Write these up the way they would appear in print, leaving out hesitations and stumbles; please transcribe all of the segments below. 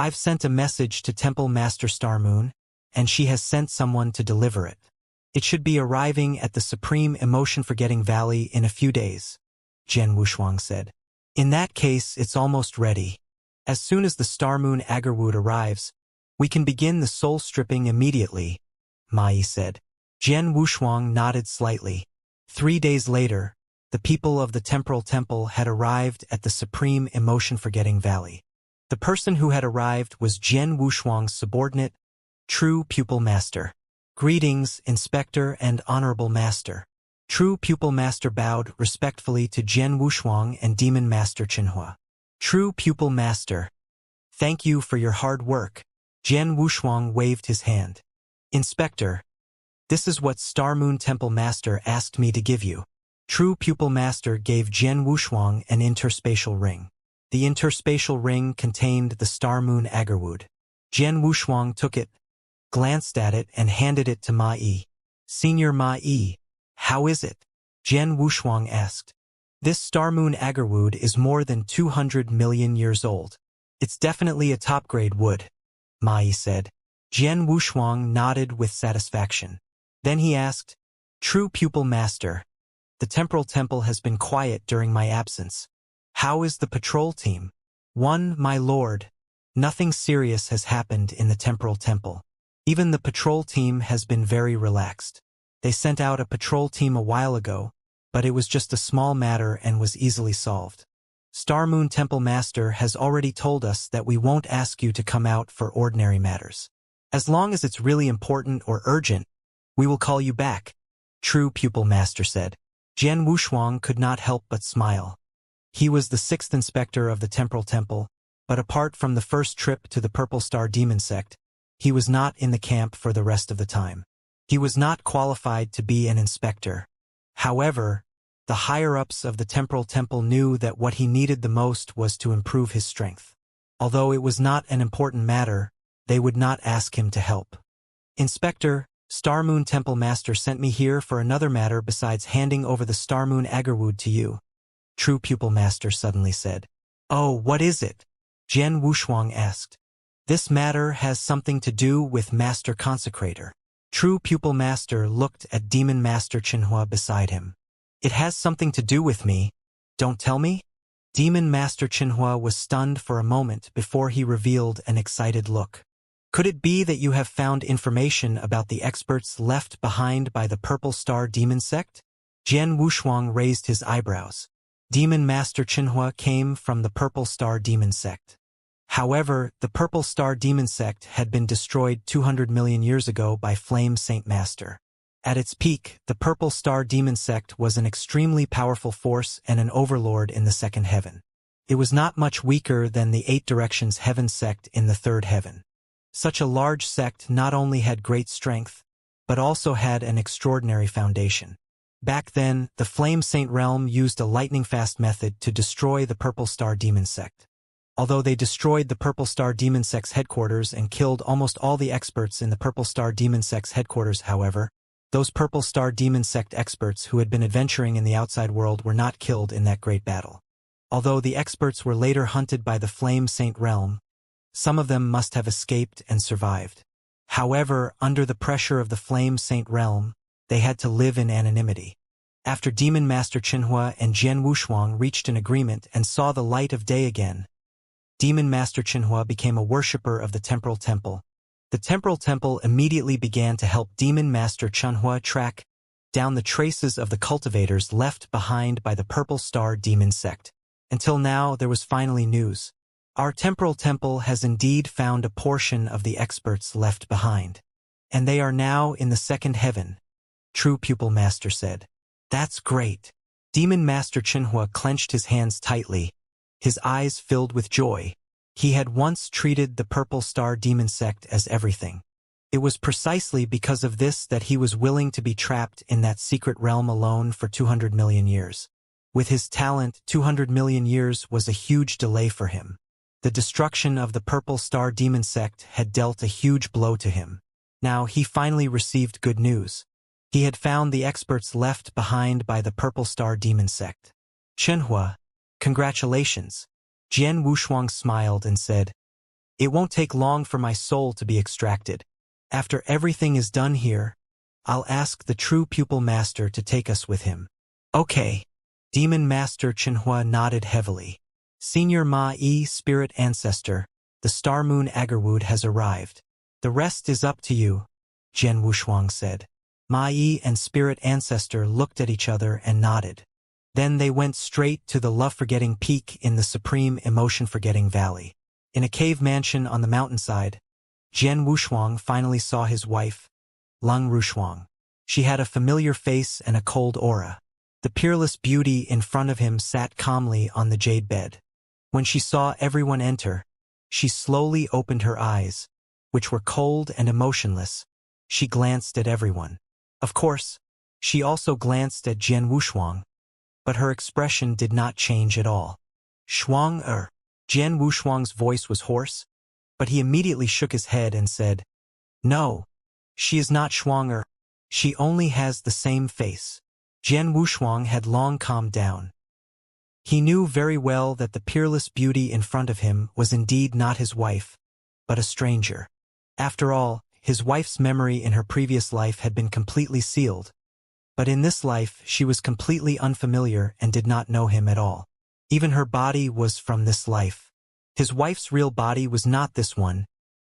I've sent a message to Temple Master Star Moon, and she has sent someone to deliver it. It should be arriving at the Supreme Emotion-Forgetting Valley in a few days, Jian Wushuang said. In that case, it's almost ready. As soon as the Star Moon Agarwood arrives, we can begin the soul stripping immediately, Mai said. Jian Wushuang nodded slightly. 3 days later, the people of the Temporal Temple had arrived at the Supreme Emotion-Forgetting Valley. The person who had arrived was Jian Wushuang's subordinate, True Pupil Master. Greetings, Inspector and Honorable Master. True Pupil Master bowed respectfully to Jian Wushuang and Demon Master Qinhua. True Pupil Master, thank you for your hard work. Jian Wushuang waved his hand. Inspector, this is what Star Moon Temple Master asked me to give you. True Pupil Master gave Jian Wushuang an interspatial ring. The interspatial ring contained the Star Moon Agarwood. Jian Wushuang took it, glanced at it and handed it to Ma Yi. Senior Ma Yi, how is it? Jian Wushuang asked. This Star Moon Agarwood is more than 200 million years old. It's definitely a top-grade wood, Ma Yi said. Jian Wushuang nodded with satisfaction. Then he asked, True Pupil Master, the Temporal Temple has been quiet during my absence. How is the patrol team? My lord. Nothing serious has happened in the Temporal Temple. Even the patrol team has been very relaxed. They sent out a patrol team a while ago, but it was just a small matter and was easily solved. Star Moon Temple Master has already told us that we won't ask you to come out for ordinary matters. As long as it's really important or urgent, we will call you back, True Pupil Master said. Jian Wushuang could not help but smile. He was the 6th inspector of the Temporal Temple, but apart from the first trip to the Purple Star Demon Sect, he was not in the camp for the rest of the time. He was not qualified to be an inspector. However, the higher-ups of the Temporal Temple knew that what he needed the most was to improve his strength. Although it was not an important matter, they would not ask him to help. Inspector, Star Moon Temple Master sent me here for another matter besides handing over the Star Moon Agarwood to you, True Pupil Master suddenly said. Oh, what is it? Jian Wushuang asked. This matter has something to do with Master Consecrator. True Pupil Master looked at Demon Master Qinhua beside him. It has something to do with me. Don't tell me? Demon Master Qinhua was stunned for a moment before he revealed an excited look. Could it be that you have found information about the experts left behind by the Purple Star Demon Sect? Jian Wushuang raised his eyebrows. Demon Master Qinhua came from the Purple Star Demon Sect. However, the Purple Star Demon Sect had been destroyed 200 million years ago by Flame Saint Master. At its peak, the Purple Star Demon Sect was an extremely powerful force and an overlord in the second heaven. It was not much weaker than the 8 Directions Heaven Sect in the third heaven. Such a large sect not only had great strength, but also had an extraordinary foundation. Back then, the Flame Saint Realm used a lightning-fast method to destroy the Purple Star Demon Sect. Although they destroyed the Purple Star Demon Sect's headquarters and killed almost all the experts in the Purple Star Demon Sect's headquarters, however, those Purple Star Demon Sect experts who had been adventuring in the outside world were not killed in that great battle. Although the experts were later hunted by the Flame Saint Realm, some of them must have escaped and survived. However, under the pressure of the Flame Saint Realm, they had to live in anonymity. After Demon Master Qinhua and Jian Wushuang reached an agreement and saw the light of day again, Demon Master Qinhua became a worshipper of the Temporal Temple. The Temporal Temple immediately began to help Demon Master Qinhua track down the traces of the cultivators left behind by the Purple Star Demon Sect. Until now, there was finally news. Our Temporal Temple has indeed found a portion of the experts left behind. And they are now in the second heaven, True Pupil Master said. That's great. Demon Master Qinhua clenched his hands tightly, his eyes filled with joy. He had once treated the Purple Star Demon Sect as everything. It was precisely because of this that he was willing to be trapped in that secret realm alone for 200 million years. With his talent, 200 million years was a huge delay for him. The destruction of the Purple Star Demon Sect had dealt a huge blow to him. Now he finally received good news. He had found the experts left behind by the Purple Star Demon Sect. Qinhua, congratulations. Jian Wushuang smiled and said, It won't take long for my soul to be extracted. After everything is done here, I'll ask the true pupil master to take us with him. Okay. Demon Master Chenhua nodded heavily. Senior Ma-Yi, spirit ancestor, the Star Moon Agarwood has arrived. The rest is up to you, Jian Wushuang said. Ma-Yi and spirit ancestor looked at each other and nodded. Then they went straight to the love-forgetting peak in the supreme emotion-forgetting valley. In a cave mansion on the mountainside, Jian Wushuang finally saw his wife, Lung Rushuang. She had a familiar face and a cold aura. The peerless beauty in front of him sat calmly on the jade bed. When she saw everyone enter, she slowly opened her eyes, which were cold and emotionless. She glanced at everyone. Of course, she also glanced at Jian Wushuang, but her expression did not change at all. Shuang-er. Jian Wushuang's voice was hoarse, but he immediately shook his head and said, No, she is not Shuang-er. She only has the same face. Jian Wushuang had long calmed down. He knew very well that the peerless beauty in front of him was indeed not his wife, but a stranger. After all, his wife's memory in her previous life had been completely sealed, but in this life she was completely unfamiliar and did not know him at all. Even her body was from this life. His wife's real body was not this one,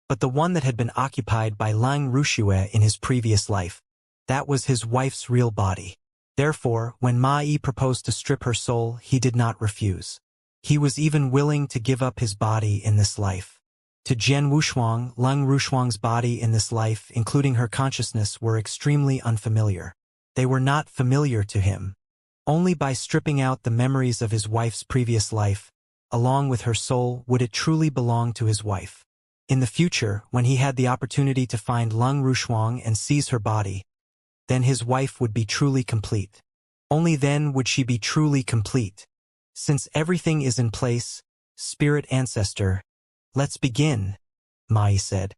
but the one that had been occupied by Lang Rushue in his previous life. That was his wife's real body. Therefore, when Ma-Yi proposed to strip her soul, he did not refuse. He was even willing to give up his body in this life. To Jian Wushuang, Lung Rushuang's body in this life, including her consciousness, were extremely unfamiliar. They were not familiar to him. Only by stripping out the memories of his wife's previous life, along with her soul, would it truly belong to his wife. In the future, when he had the opportunity to find Lung Rushuang and seize her body, then his wife would be truly complete. Only then would she be truly complete. Since everything is in place, spirit ancestor, let's begin, Ma-Yi said.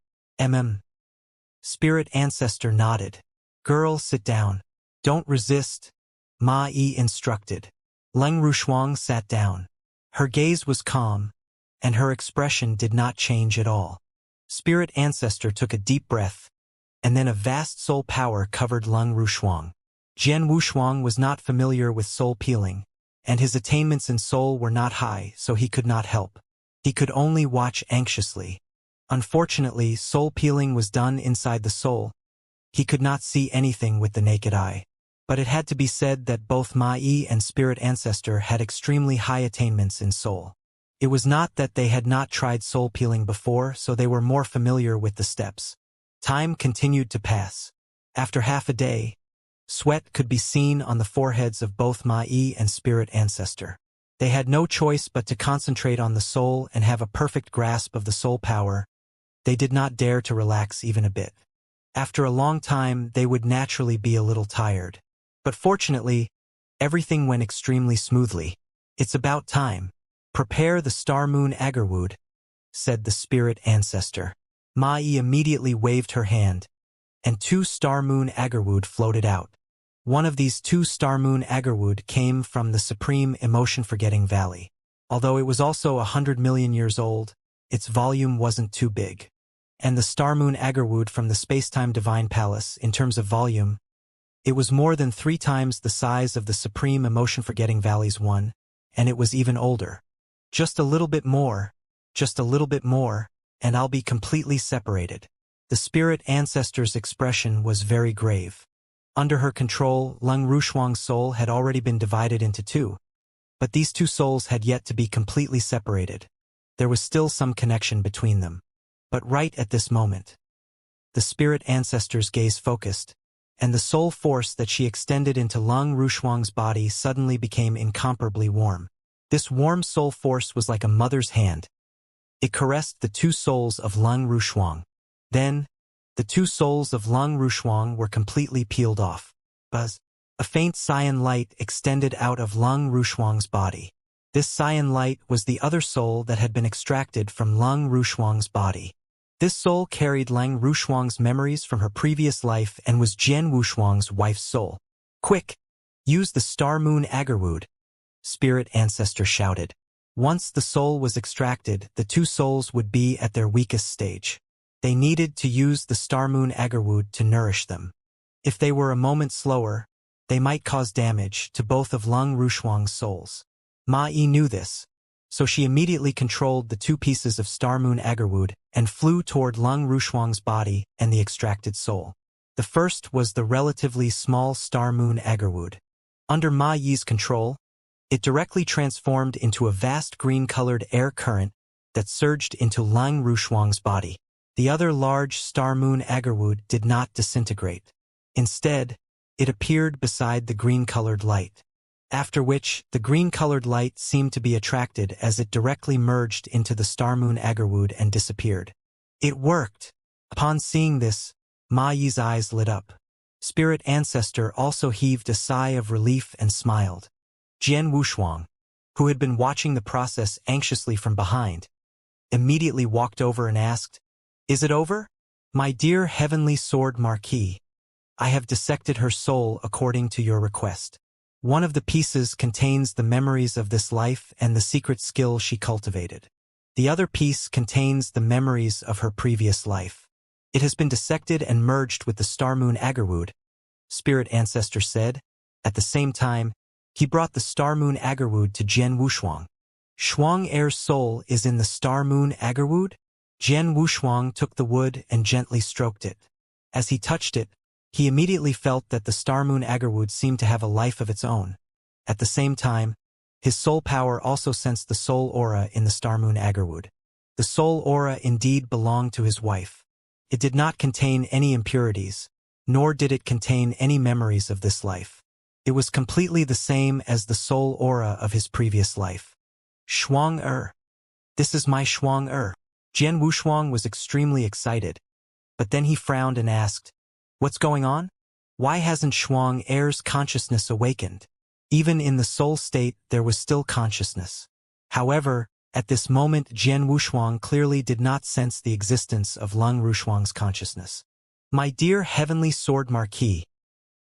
Spirit ancestor nodded. Girl, sit down. Don't resist, Ma-Yi instructed. Lung Rushuang sat down. Her gaze was calm, and her expression did not change at all. Spirit ancestor took a deep breath, and then a vast soul power covered Lung Rushuang. Jian Wushuang was not familiar with soul peeling, and his attainments in soul were not high, so he could not help. He could only watch anxiously. Unfortunately, soul peeling was done inside the soul. He could not see anything with the naked eye. But it had to be said that both Ma-Yi and spirit ancestor had extremely high attainments in soul. It was not that they had not tried soul peeling before, so they were more familiar with the steps. Time continued to pass. After half a day, sweat could be seen on the foreheads of both Ma-Yi and spirit ancestor. They had no choice but to concentrate on the soul and have a perfect grasp of the soul power. They did not dare to relax even a bit. After a long time, they would naturally be a little tired. But fortunately, everything went extremely smoothly. It's about time. Prepare the Star Moon Agarwood, said the spirit ancestor. Ma-Yi immediately waved her hand, and 2 Star Moon Agarwood floated out. One of these 2 Star Moon Agarwood came from the supreme emotion-forgetting valley. Although it was also 100 million years old, its volume wasn't too big. And the Star Moon Agarwood from the Spacetime Divine Palace, in terms of volume, it was more than 3 times the size of the supreme emotion-forgetting valley's one, and it was even older. Just a little bit more, and I'll be completely separated. The spirit ancestor's expression was very grave. Under her control, Lung Rushuang's soul had already been divided into 2, but these 2 souls had yet to be completely separated. There was still some connection between them. But right at this moment, the spirit ancestor's gaze focused, and the soul force that she extended into Lung Rushuang's body suddenly became incomparably warm. This warm soul force was like a mother's hand. It caressed the 2 souls of Lung Rushuang. Then, the 2 souls of Lung Rushuang were completely peeled off. Buzz. A faint cyan light extended out of Lung Rushuang's body. This cyan light was the other soul that had been extracted from Lung Rushuang's body. This soul carried Lang Rushuang's memories from her previous life and was Jian Wushuang's wife's soul. Quick! Use the Star Moon Agarwood, spirit ancestor shouted. Once the soul was extracted, the two souls would be at their weakest stage. They needed to use the Star Moon Agarwood to nourish them. If they were a moment slower, they might cause damage to both of Lung Rushuang's souls. Ma Yi knew this, so she immediately controlled the two pieces of Star Moon Agarwood and flew toward Lung Rushuang's body and the extracted soul. The first was the relatively small Star Moon Agarwood. Under Ma Yi's control, it directly transformed into a vast green-colored air current that surged into Lung Rushuang's body. The other large Star Moon Agarwood did not disintegrate. Instead, it appeared beside the green-colored light, after which the green-colored light seemed to be attracted as it directly merged into the Star Moon Agarwood and disappeared. It worked! Upon seeing this, Ma Yi's eyes lit up. Spirit Ancestor also heaved a sigh of relief and smiled. Jian Wushuang, who had been watching the process anxiously from behind, immediately walked over and asked, "Is it over? My dear Heavenly Sword Marquis, I have dissected her soul according to your request. One of the pieces contains the memories of this life and the secret skill she cultivated. The other piece contains the memories of her previous life. It has been dissected and merged with the Star Moon Agarwood," Spirit Ancestor said. At the same time, he brought the Star Moon Agarwood to Jian Wushuang. "Shuang Er's soul is in the Star Moon Agarwood?" Jian Wushuang took the wood and gently stroked it. As he touched it, he immediately felt that the Star Moon Agarwood seemed to have a life of its own. At the same time, his soul power also sensed the soul aura in the Star Moon Agarwood. The soul aura indeed belonged to his wife. It did not contain any impurities, nor did it contain any memories of this life. It was completely the same as the soul aura of his previous life. "Shuang Er. This is my Shuang Er." Jian Wushuang was extremely excited, but then he frowned and asked, "What's going on? Why hasn't Shuang Er's consciousness awakened?" Even in the soul state, there was still consciousness. However, at this moment Jian Wushuang clearly did not sense the existence of Lung Rushuang's consciousness. "My dear Heavenly Sword Marquis,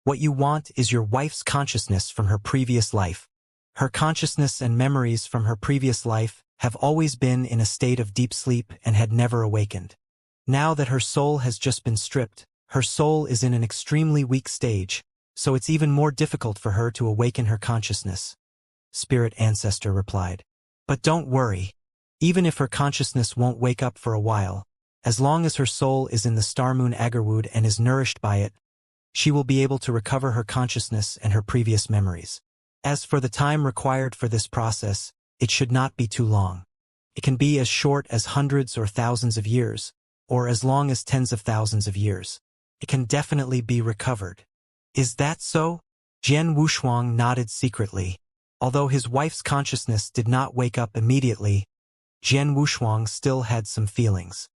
what you want is your wife's consciousness from her previous life. Her consciousness and memories from her previous life have always been in a state of deep sleep and had never awakened. Now that her soul has just been stripped, her soul is in an extremely weak stage, so it's even more difficult for her to awaken her consciousness," Spirit Ancestor replied. "But don't worry. Even if her consciousness won't wake up for a while, as long as her soul is in the Star Moon Agarwood and is nourished by it, she will be able to recover her consciousness and her previous memories. As for the time required for this process, it should not be too long. It can be as short as hundreds or thousands of years, or as long as tens of thousands of years. It can definitely be recovered." "Is that so?" Jian Wushuang nodded secretly. Although his wife's consciousness did not wake up immediately, Jian Wushuang still had some feelings.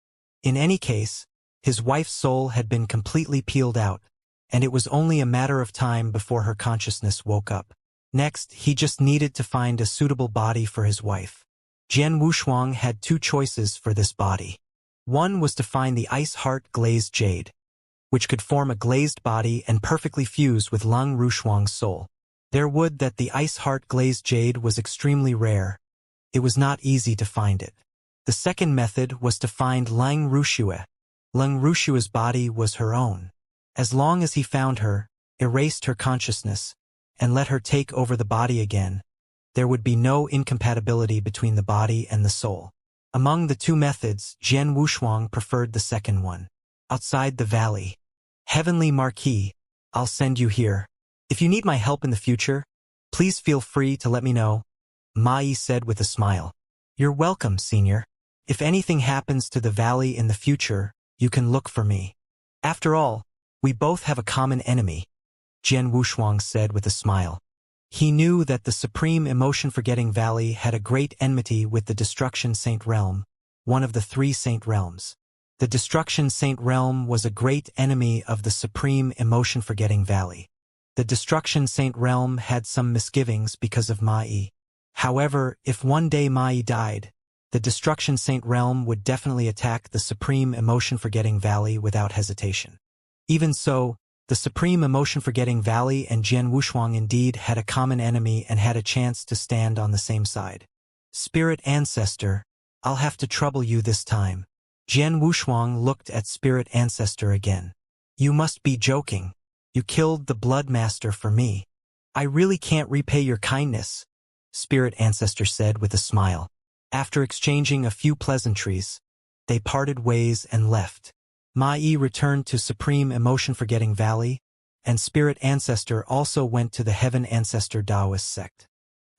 In any case, his wife's soul had been completely peeled out, and it was only a matter of time before her consciousness woke up. Next, he just needed to find a suitable body for his wife. Jian Wushuang had two choices for this body. One was to find the Ice Heart Glazed Jade, which could form a glazed body and perfectly fuse with Lung Rushuang's soul. There would that the Ice Heart Glazed Jade was extremely rare. It was not easy to find it. The second method was to find Lung Rushue. Lung Rushue's body was her own. As long as he found her, erased her consciousness, and let her take over the body again, there would be no incompatibility between the body and the soul. Among the two methods, Jian Wushuang preferred the second one. "Outside the valley. Heavenly Marquis, I'll send you here. If you need my help in the future, please feel free to let me know," Ma Yi said with a smile. "You're welcome, Senior. If anything happens to the valley in the future, you can look for me. After all, we both have a common enemy," Jian Wushuang said with a smile. He knew that the Supreme Emotion-Forgetting Valley had a great enmity with the Destruction Saint Realm, one of the three Saint Realms. The Destruction Saint Realm was a great enemy of the Supreme Emotion-Forgetting Valley. The Destruction Saint Realm had some misgivings because of Ma Yi. However, if one day Ma Yi died, the Destruction Saint Realm would definitely attack the Supreme Emotion-Forgetting Valley without hesitation. Even so, the Supreme Emotion-Forgetting Valley and Jian Wushuang indeed had a common enemy and had a chance to stand on the same side. Spirit Ancestor, I'll have to trouble you this time. Jian Wushuang looked at Spirit Ancestor again. You must be joking. You killed the Blood Master for me. I really can't repay your kindness, Spirit Ancestor said with a smile. After exchanging a few pleasantries, they parted ways and left. Ma Yi returned to Supreme Emotion Forgetting Valley, and Spirit Ancestor also went to the Heaven Ancestor Taoist sect.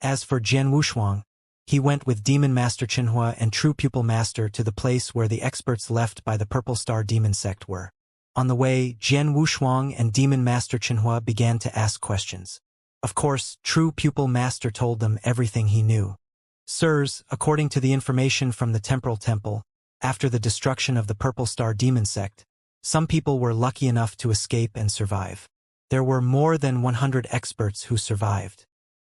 As for Jian Wushuang, he went with Demon Master Qinhua and True Pupil Master to the place where the experts left by the Purple Star Demon sect were. On the way, Jian Wushuang and Demon Master Qinhua began to ask questions. Of course, True Pupil Master told them everything he knew. Sirs, according to the information from the Temporal Temple, after the destruction of the Purple Star Demon sect, some people were lucky enough to escape and survive. There were more than 100 experts who survived.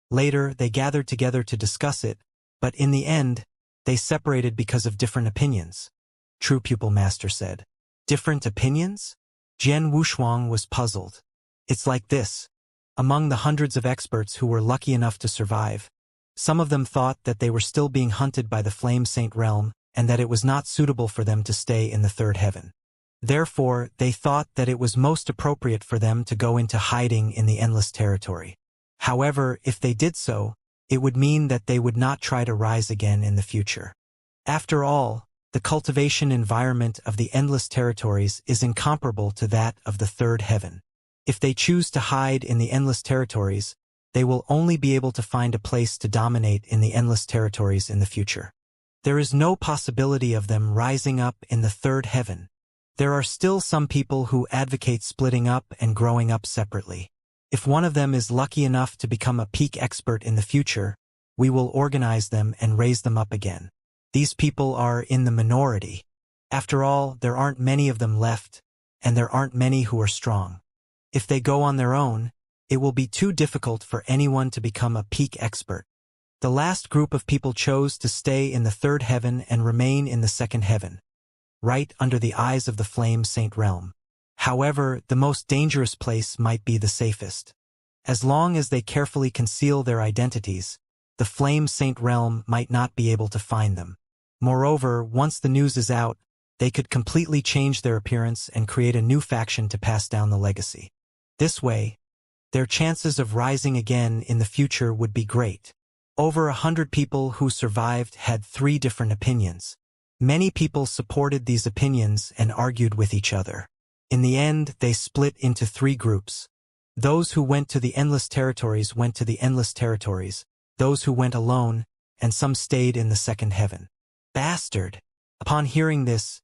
Later, they gathered together to discuss it, but in the end, they separated because of different opinions. True Pupil Master said. Different opinions? Jian Wushuang was puzzled. It's like this. Among the hundreds of experts who were lucky enough to survive, some of them thought that they were still being hunted by the Flame Saint realm and that it was not suitable for them to stay in the third heaven. Therefore, they thought that it was most appropriate for them to go into hiding in the Endless Territory. However, if they did so, it would mean that they would not try to rise again in the future. After all, the cultivation environment of the Endless Territories is incomparable to that of the third heaven. If they choose to hide in the Endless Territories, they will only be able to find a place to dominate in the Endless Territories in the future. There is no possibility of them rising up in the third heaven. There are still some people who advocate splitting up and growing up separately. If one of them is lucky enough to become a peak expert in the future, we will organize them and raise them up again. These people are in the minority. After all, there aren't many of them left, and there aren't many who are strong. If they go on their own, it will be too difficult for anyone to become a peak expert. The last group of people chose to stay in the third heaven and remain in the second heaven, right under the eyes of the Flame Saint realm. However, the most dangerous place might be the safest. As long as they carefully conceal their identities, the Flame Saint realm might not be able to find them. Moreover, once the news is out, they could completely change their appearance and create a new faction to pass down the legacy. This way, their chances of rising again in the future would be great. Over 100 people who survived had 3 different opinions. Many people supported these opinions and argued with each other. In the end, they split into 3 groups. Those who went to the Endless Territories went to the Endless Territories, those who went alone, and some stayed in the second heaven. Bastard! Upon hearing this,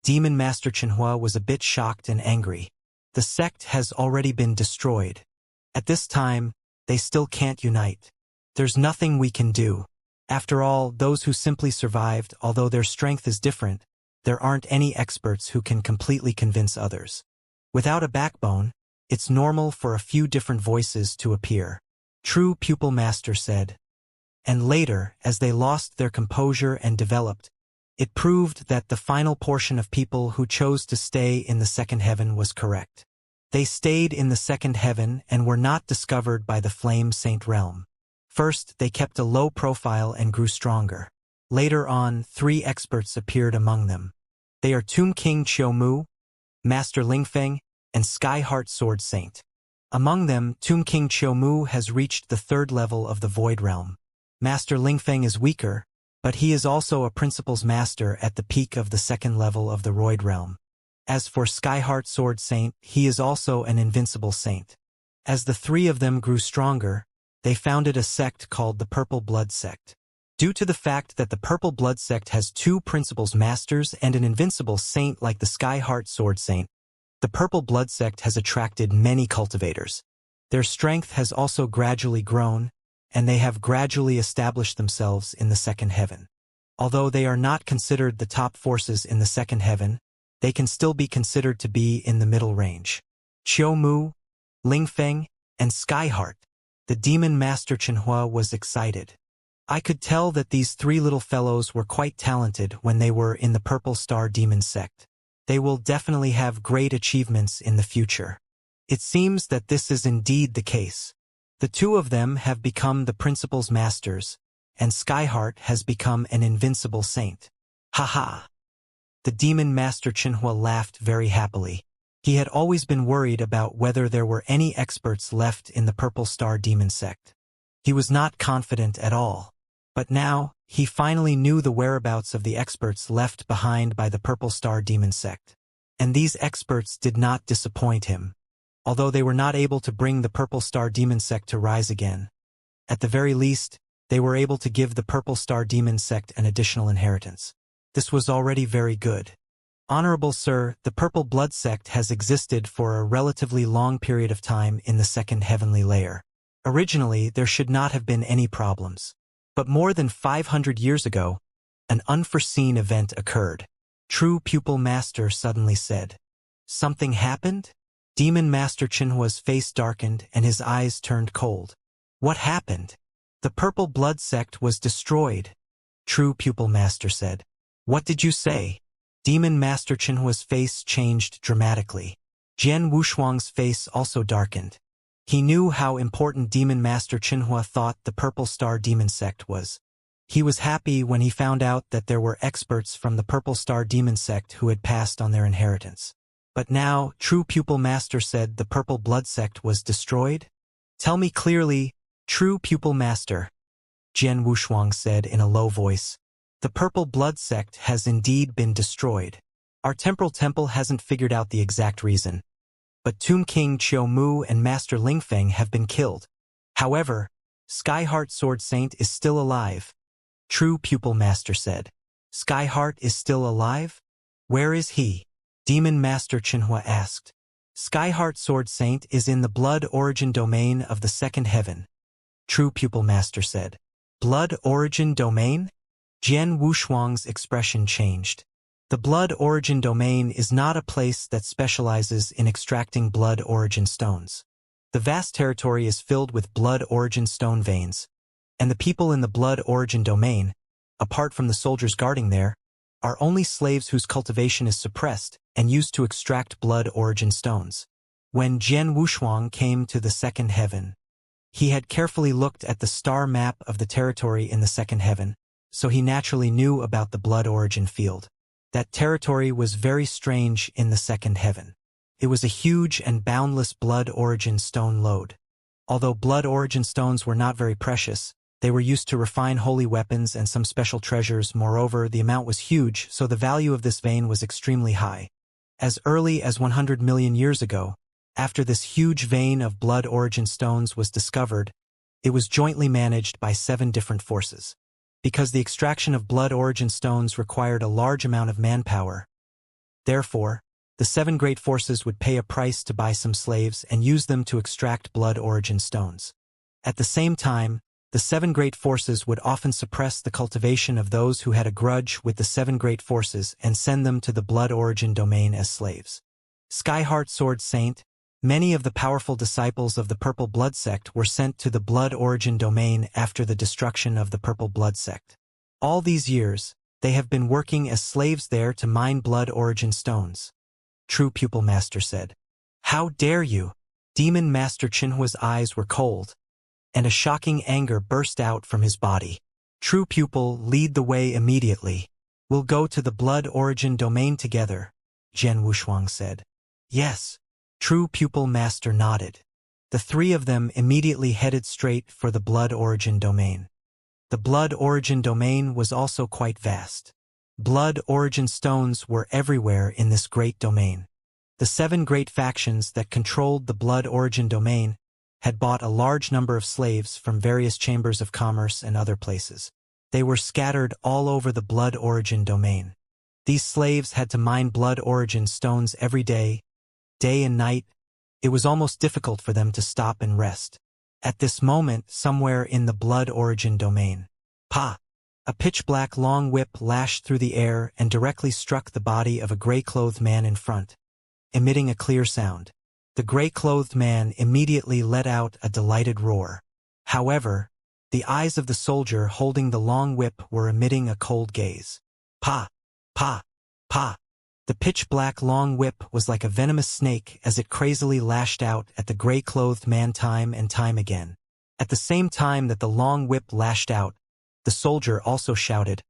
Demon Master Qinhua was a bit shocked and angry. The sect has already been destroyed. At this time, they still can't unite. There's nothing we can do. After all, those who simply survived, although their strength is different, there aren't any experts who can completely convince others. Without a backbone, it's normal for a few different voices to appear. True Pupil Master said. And later, as they lost their composure and developed, it proved that the final portion of people who chose to stay in the second heaven was correct. They stayed in the second heaven and were not discovered by the Flame Saint realm. First, they kept a low profile and grew stronger. Later on, 3 experts appeared among them. They are Tomb King Qiu, Master Lingfeng, and Skyheart Sword Saint. Among them, Tomb King Qiu has reached the 3rd level of the Void Realm. Master Lingfeng is weaker, but he is also a Principal's Master at the peak of the 2nd level of the Void Realm. As for Skyheart Sword Saint, he is also an invincible saint. As the 3 of them grew stronger, they founded a sect called the Purple Blood Sect. Due to the fact that the Purple Blood Sect has 2 Principal's Masters and an invincible saint like the Skyheart Sword Saint, the Purple Blood Sect has attracted many cultivators. Their strength has also gradually grown, and they have gradually established themselves in the second heaven. Although they are not considered the top forces in the second heaven, they can still be considered to be in the middle range. Qiu, Lingfeng, and Skyheart. The Demon Master Qinhua was excited. I could tell that these 3 little fellows were quite talented when they were in the Purple Star Demon Sect. They will definitely have great achievements in the future. It seems that this is indeed the case. The 2 of them have become the Principal's Masters, and Skyheart has become an invincible saint. Ha ha! The demon master Chinhua laughed very happily. He had always been worried about whether there were any experts left in the Purple Star Demon sect. He was not confident at all. But now, he finally knew the whereabouts of the experts left behind by the Purple Star Demon sect. And these experts did not disappoint him. Although they were not able to bring the Purple Star Demon sect to rise again, at the very least, they were able to give the Purple Star Demon sect an additional inheritance. This was already very good. Honorable Sir, the Purple Blood sect has existed for a relatively long period of time in the second heavenly layer. Originally, there should not have been any problems. But more than 500 years ago, an unforeseen event occurred. True Pupil Master suddenly said. Something happened? Demon Master Chinhua's face darkened and his eyes turned cold. What happened? The Purple Blood sect was destroyed. True Pupil Master said. What did you say? Demon Master Chinhua's face changed dramatically. Jian Wushuang's face also darkened. He knew how important Demon Master Chinhua thought the Purple Star Demon sect was. He was happy when he found out that there were experts from the Purple Star Demon sect who had passed on their inheritance. But now, True Pupil Master said the Purple Blood sect was destroyed? Tell me clearly, True Pupil Master. Jian Wushuang said in a low voice. The Purple Blood sect has indeed been destroyed. Our temporal temple hasn't figured out the exact reason. But Tomb King Qiu Mu and Master Lingfeng have been killed. However, Skyheart Sword Saint is still alive. True Pupil Master said. Skyheart is still alive? Where is he? Demon Master Chinhua asked. Skyheart Sword Saint is in the blood origin domain of the second heaven. True Pupil Master said. Blood origin domain? Jian Wushuang's expression changed. The blood origin domain is not a place that specializes in extracting blood origin stones. The vast territory is filled with blood origin stone veins, and the people in the blood origin domain, apart from the soldiers guarding there, are only slaves whose cultivation is suppressed and used to extract blood origin stones. When Jian Wushuang came to the second heaven, he had carefully looked at the star map of the territory in the second heaven, so he naturally knew about the blood origin field. That territory was very strange in the second heaven. It was a huge and boundless blood origin stone lode. Although blood origin stones were not very precious, they were used to refine holy weapons and some special treasures. Moreover, the amount was huge, so the value of this vein was extremely high. As early as 100 million years ago, after this huge vein of blood origin stones was discovered, it was jointly managed by 7 different forces. Because the extraction of blood origin stones required a large amount of manpower. Therefore, the 7 great forces would pay a price to buy some slaves and use them to extract blood origin stones. At the same time, the 7 great forces would often suppress the cultivation of those who had a grudge with the 7 great forces and send them to the blood origin domain as slaves. Skyheart Sword Saint, many of the powerful disciples of the Purple Blood sect were sent to the blood origin domain after the destruction of the Purple Blood sect. All these years, they have been working as slaves there to mine blood origin stones. True Pupil Master said. How dare you? Demon Master Chinhua's eyes were cold, and a shocking anger burst out from his body. True Pupil, lead the way immediately. We'll go to the blood origin domain together, Jian Wushuang said. Yes. True Pupil Master nodded. The 3 of them immediately headed straight for the blood origin domain. The blood origin domain was also quite vast. Blood origin stones were everywhere in this great domain. The 7 great factions that controlled the blood origin domain had bought a large number of slaves from various chambers of commerce and other places. They were scattered all over the blood origin domain. These slaves had to mine blood origin stones every day and night. It was almost difficult for them to stop and rest. At this moment, somewhere in the blood origin domain, pa! A pitch-black long whip lashed through the air and directly struck the body of a gray-clothed man in front, emitting a clear sound. The gray-clothed man immediately let out a delighted roar. However, the eyes of the soldier holding the long whip were emitting a cold gaze. Pa! Pa! Pa! The pitch-black long whip was like a venomous snake as it crazily lashed out at the gray-clothed man time and time again. At the same time that the long whip lashed out, The soldier also shouted,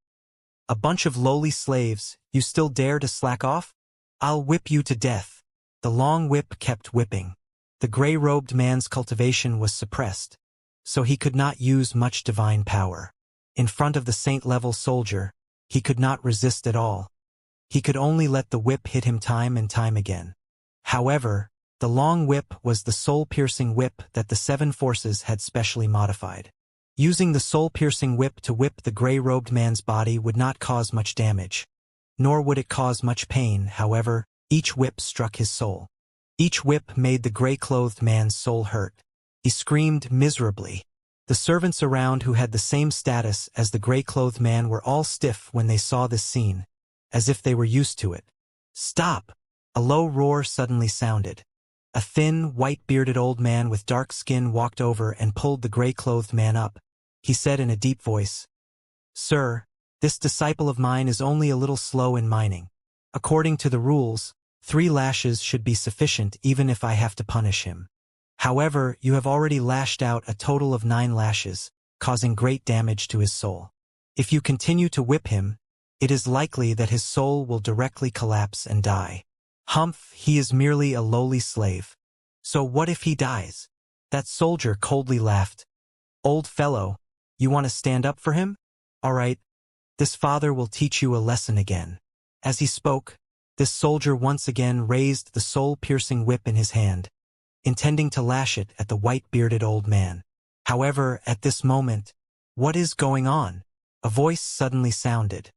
"A bunch of lowly slaves, you still dare to slack off? I'll whip you to death." The long whip kept whipping. The gray-robed man's cultivation was suppressed, so he could not use much divine power. In front of the saint-level soldier, he could not resist at all. He could only let the whip hit him time and time again. However, the long whip was the soul-piercing whip that the seven forces had specially modified. Using the soul-piercing whip to whip the gray-robed man's body would not cause much damage, nor would it cause much pain. However, each whip struck his soul. Each whip made the gray-clothed man's soul hurt. He screamed miserably. The servants around who had the same status as the gray-clothed man were all stiff when they saw this scene, as if they were used to it. "Stop!" A low roar suddenly sounded. A thin, white-bearded old man with dark skin walked over and pulled the gray-clothed man up. He said in a deep voice, "Sir, this disciple of mine is only a little slow in mining. According to the rules, 3 lashes should be sufficient even if I have to punish him. However, you have already lashed out a total of 9 lashes, causing great damage to his soul. If you continue to whip him, it is likely that his soul will directly collapse and die. Humph, he is merely a lowly slave. So what if he dies?" That soldier coldly laughed. "Old fellow, you want to stand up for him? All right, this father will teach you a lesson again." As he spoke, this soldier once again raised the soul-piercing whip in his hand, intending to lash it at the white-bearded old man. However, at this moment, "What is going on?" a voice suddenly sounded.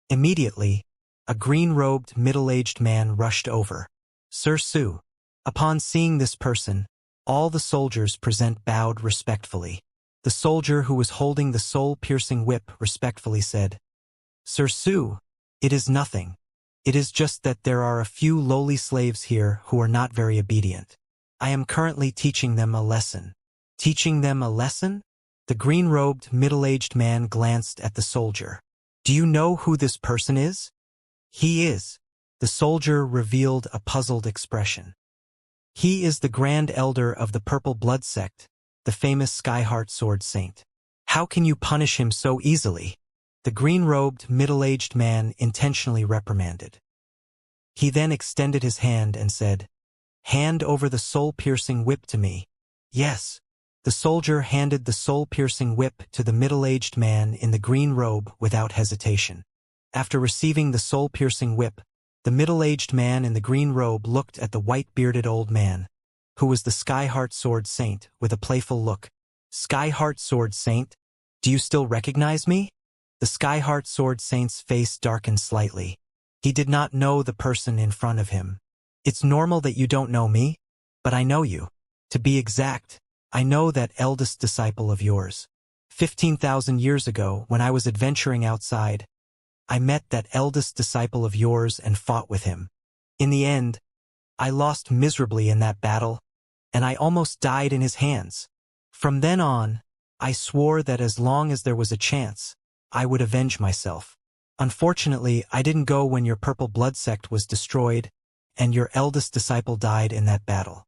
Immediately, a green-robed, middle-aged man rushed over. "Sir Su." Upon seeing this person, all the soldiers present bowed respectfully. The soldier who was holding the soul-piercing whip respectfully said, "Sir Su, it is nothing. It is just that there are a few lowly slaves here who are not very obedient. I am currently teaching them a lesson." "Teaching them a lesson?" The green-robed, middle-aged man glanced at the soldier. "Do you know who this person is?" "He is." The soldier revealed a puzzled expression. "He is the Grand Elder of the Purple Blood Sect, the famous Skyheart Sword Saint. How can you punish him so easily?" The green-robed, middle-aged man intentionally reprimanded. He then extended his hand and said, "Hand over the soul-piercing whip to me." "Yes." The soldier handed the soul-piercing whip to the middle-aged man in the green robe without hesitation. After receiving the soul-piercing whip, the middle-aged man in the green robe looked at the white-bearded old man, who was the Skyheart Sword Saint, with a playful look. "Skyheart Sword Saint, do you still recognize me?" The Skyheart Sword Saint's face darkened slightly. He did not know the person in front of him. "It's normal that you don't know me, but I know you. To be exact, I know that eldest disciple of yours. 15,000 years ago, when I was adventuring outside, I met that eldest disciple of yours and fought with him. In the end, I lost miserably in that battle, and I almost died in his hands. From then on, I swore that as long as there was a chance, I would avenge myself. Unfortunately, I didn't go when your Purple Blood Sect was destroyed, and your eldest disciple died in that battle.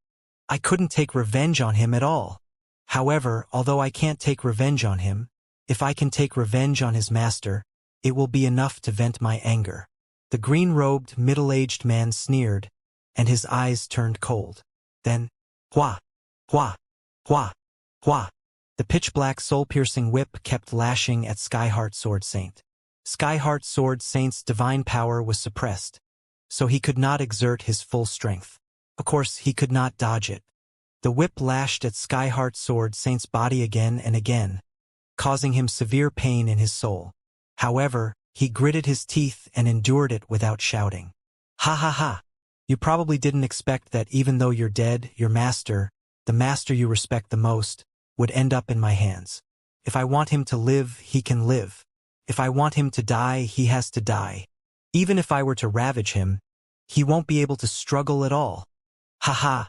I couldn't take revenge on him at all. However, although I can't take revenge on him, if I can take revenge on his master, it will be enough to vent my anger." The green-robed, middle-aged man sneered, and his eyes turned cold. Then, "Hua! Hua! Hua! Hua!" The pitch-black, soul-piercing whip kept lashing at Skyheart Sword Saint. Skyheart Sword Saint's divine power was suppressed, so he could not exert his full strength. Of course, he could not dodge it. The whip lashed at Skyheart Sword Saint's body again and again, causing him severe pain in his soul. However, he gritted his teeth and endured it without shouting. "Ha ha ha! You probably didn't expect that even though you're dead, your master, the master you respect the most, would end up in my hands. If I want him to live, he can live. If I want him to die, he has to die. Even if I were to ravage him, he won't be able to struggle at all. Ha ha!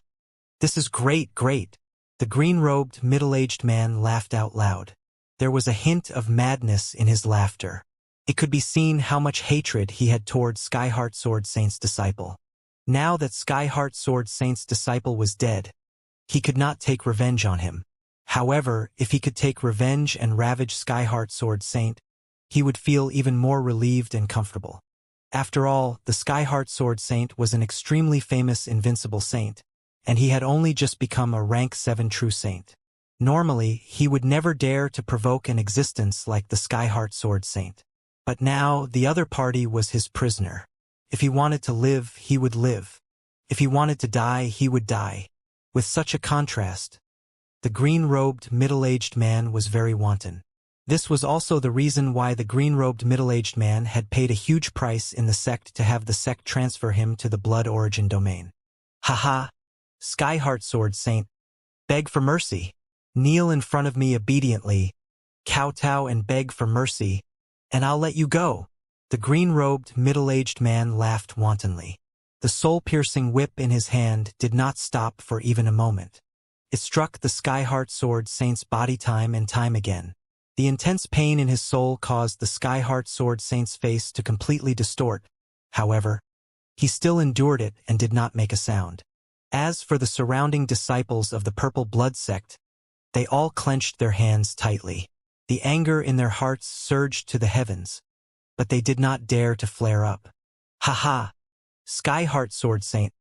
This is great, great!" The green-robed, middle-aged man laughed out loud. There was a hint of madness in his laughter. It could be seen how much hatred he had toward Skyheart Sword Saint's disciple. Now that Skyheart Sword Saint's disciple was dead, he could not take revenge on him. However, if he could take revenge and ravage Skyheart Sword Saint, he would feel even more relieved and comfortable. After all, the Skyheart Sword Saint was an extremely famous invincible saint, and he had only just become a rank 7 true saint. Normally, he would never dare to provoke an existence like the Skyheart Sword Saint. But now, the other party was his prisoner. If he wanted to live, he would live. If he wanted to die, he would die. With such a contrast, the green-robed middle-aged man was very wanton. This was also the reason why the green-robed middle-aged man had paid a huge price in the sect to have the sect transfer him to the blood origin domain. Haha! Skyheart Sword Saint, beg for mercy. Kneel in front of me obediently, kowtow and beg for mercy, and I'll let you go. The green-robed middle-aged man laughed wantonly. The soul-piercing whip in his hand did not stop for even a moment. It struck the Skyheart Sword Saint's body time and time again. The intense pain in his soul caused the Skyheart Sword Saint's face to completely distort. However, he still endured it and did not make a sound. As for the surrounding disciples of the Purple Blood Sect, they all clenched their hands tightly. The anger in their hearts surged to the heavens, but they did not dare to flare up. Ha! Skyheart Sword Saint,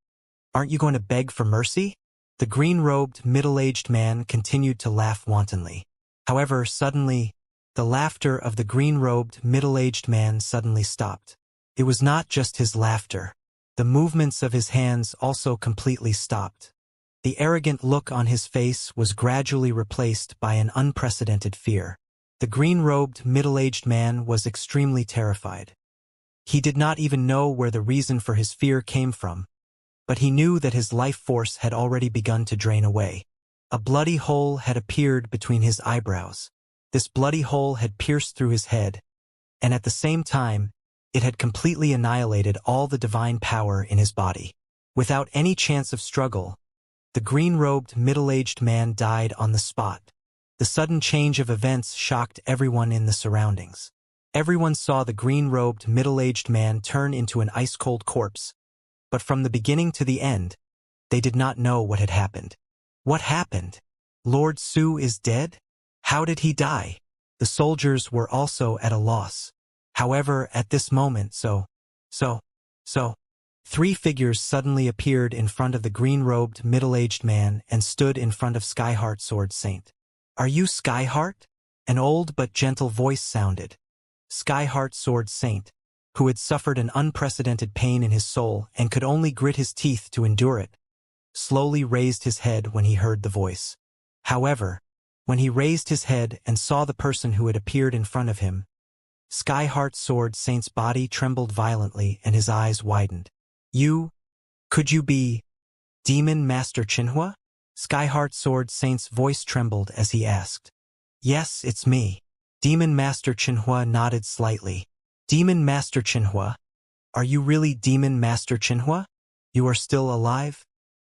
aren't you going to beg for mercy? The green-robed, middle-aged man continued to laugh wantonly. However, suddenly, the laughter of the green-robed, middle-aged man suddenly stopped. It was not just his laughter. The movements of his hands also completely stopped. The arrogant look on his face was gradually replaced by an unprecedented fear. The green-robed, middle-aged man was extremely terrified. He did not even know where the reason for his fear came from, but he knew that his life force had already begun to drain away. A bloody hole had appeared between his eyebrows. This bloody hole had pierced through his head, and at the same time, it had completely annihilated all the divine power in his body. Without any chance of struggle, the green-robed, middle-aged man died on the spot. The sudden change of events shocked everyone in the surroundings. Everyone saw the green-robed, middle-aged man turn into an ice-cold corpse, but from the beginning to the end, they did not know what had happened. What happened? Lord Su is dead? How did he die? The soldiers were also at a loss. However, at this moment, three figures suddenly appeared in front of the green-robed, middle-aged man and stood in front of Skyheart Sword Saint. Are you Skyheart? An old but gentle voice sounded. Skyheart Sword Saint, who had suffered an unprecedented pain in his soul and could only grit his teeth to endure it, slowly raised his head when he heard the voice. However, when he raised his head and saw the person who had appeared in front of him, Skyheart Sword Saint's body trembled violently and his eyes widened. Could you be Demon Master Chinhua? Skyheart Sword Saint's voice trembled as he asked. Yes, it's me. Demon Master Chinhua nodded slightly. Demon Master Chinhua? Are you really Demon Master Chinhua? You are still alive?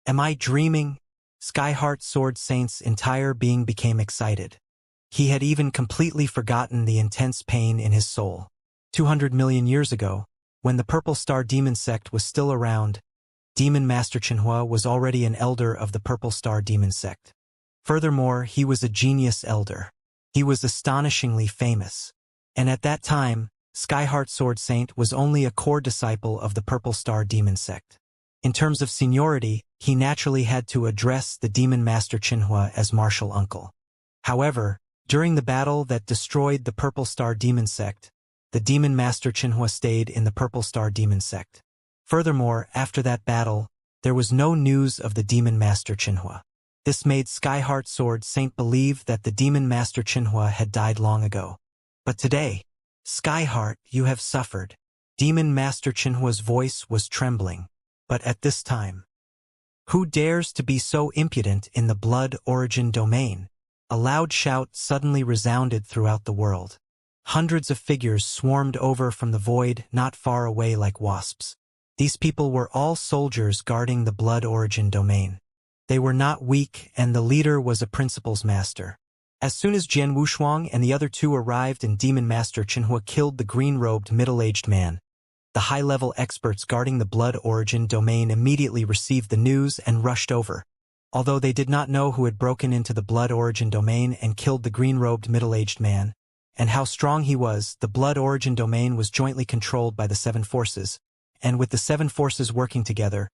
Am I dreaming? Skyheart Sword Saint's entire being became excited. He had even completely forgotten the intense pain in his soul. 200 million years ago, when the Purple Star Demon Sect was still around, Demon Master Chinhua was already an elder of the Purple Star Demon Sect. Furthermore, he was a genius elder. He was astonishingly famous. And at that time, Skyheart Sword Saint was only a core disciple of the Purple Star Demon Sect. In terms of seniority, he naturally had to address the Demon Master Chinhua as martial uncle. However, during the battle that destroyed the Purple Star Demon Sect, the Demon Master Chinhua stayed in the Purple Star Demon Sect. Furthermore, after that battle, there was no news of the Demon Master Chinhua. This made Skyheart Sword Saint believe that the Demon Master Chinhua had died long ago. But today, Skyheart, you have suffered. Demon Master Chinhua's voice was trembling. But at this time, who dares to be so impudent in the blood origin domain? A loud shout suddenly resounded throughout the world. Hundreds of figures swarmed over from the void not far away like wasps. These people were all soldiers guarding the blood origin domain. They were not weak, and the leader was a principal's master. As soon as Jian Wushuang and the other two arrived and Demon Master Chinhua killed the green-robed middle-aged man, the high-level experts guarding the blood origin domain immediately received the news and rushed over. although they did not know who had broken into the blood origin domain and killed the green-robed middle-aged man, and how strong he was. The blood origin domain was jointly controlled by the seven forces, and with the seven forces working together,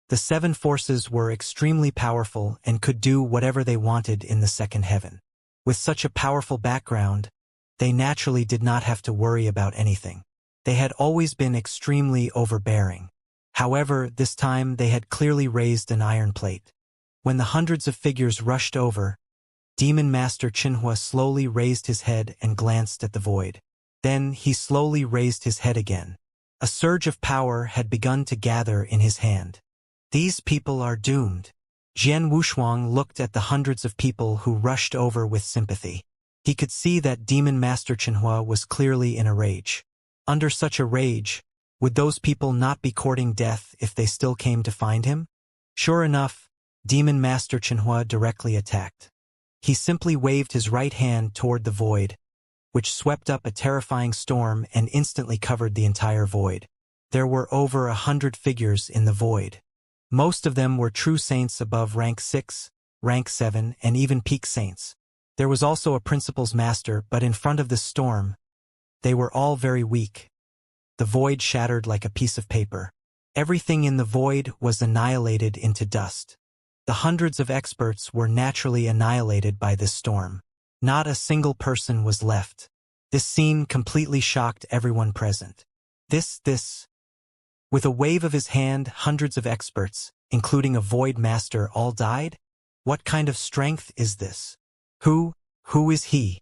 the seven forces were extremely powerful and could do whatever they wanted in the second heaven. With such a powerful background, they naturally did not have to worry about anything. They had always been extremely overbearing. However, this time they had clearly raised an iron plate. When the hundreds of figures rushed over, Demon Master Qinhua slowly raised his head and glanced at the void. Then he slowly raised his head again. A surge of power had begun to gather in his hand. These people are doomed. Jian Wushuang looked at the hundreds of people who rushed over with sympathy. He could see that Demon Master Qinhua was clearly in a rage. Under such a rage, would those people not be courting death if they still came to find him? Sure enough, Demon Master Qinhua directly attacked. He simply waved his right hand toward the void, which swept up a terrifying storm and instantly covered the entire void. There were over 100 figures in the void. Most of them were true saints above rank 6, rank 7, and even peak saints. There was also a principal's master, but in front of this storm, they were all very weak. The void shattered like a piece of paper. Everything in the void was annihilated into dust. The hundreds of experts were naturally annihilated by this storm. Not a single person was left. This scene completely shocked everyone present. With a wave of his hand, hundreds of experts, including a void master, all died? What kind of strength is this? Who is he?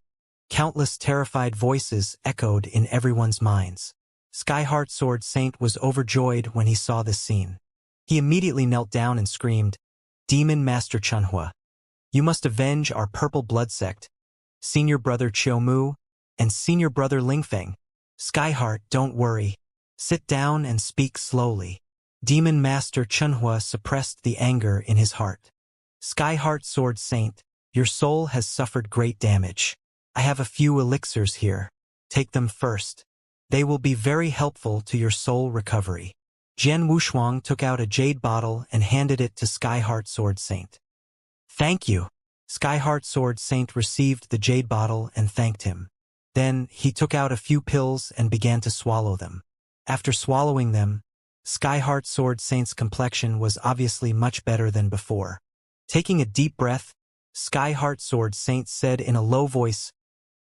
Countless terrified voices echoed in everyone's minds. Skyheart Sword Saint was overjoyed when he saw this scene. He immediately knelt down and screamed, "Demon Master Qinhua, you must avenge our purple blood sect, Senior Brother Qiu Mu, and Senior Brother Lingfeng. Skyheart, don't worry. Sit down and speak slowly." Demon Master Qinhua suppressed the anger in his heart. "Skyheart Sword Saint, your soul has suffered great damage. I have a few elixirs here. Take them first. They will be very helpful to your soul recovery." Jian Wushuang took out a jade bottle and handed it to Skyheart Sword Saint. "Thank you." Skyheart Sword Saint received the jade bottle and thanked him. Then he took out a few pills and began to swallow them. After swallowing them, Skyheart Sword Saint's complexion was obviously much better than before. Taking a deep breath, Skyheart Sword Saint said in a low voice,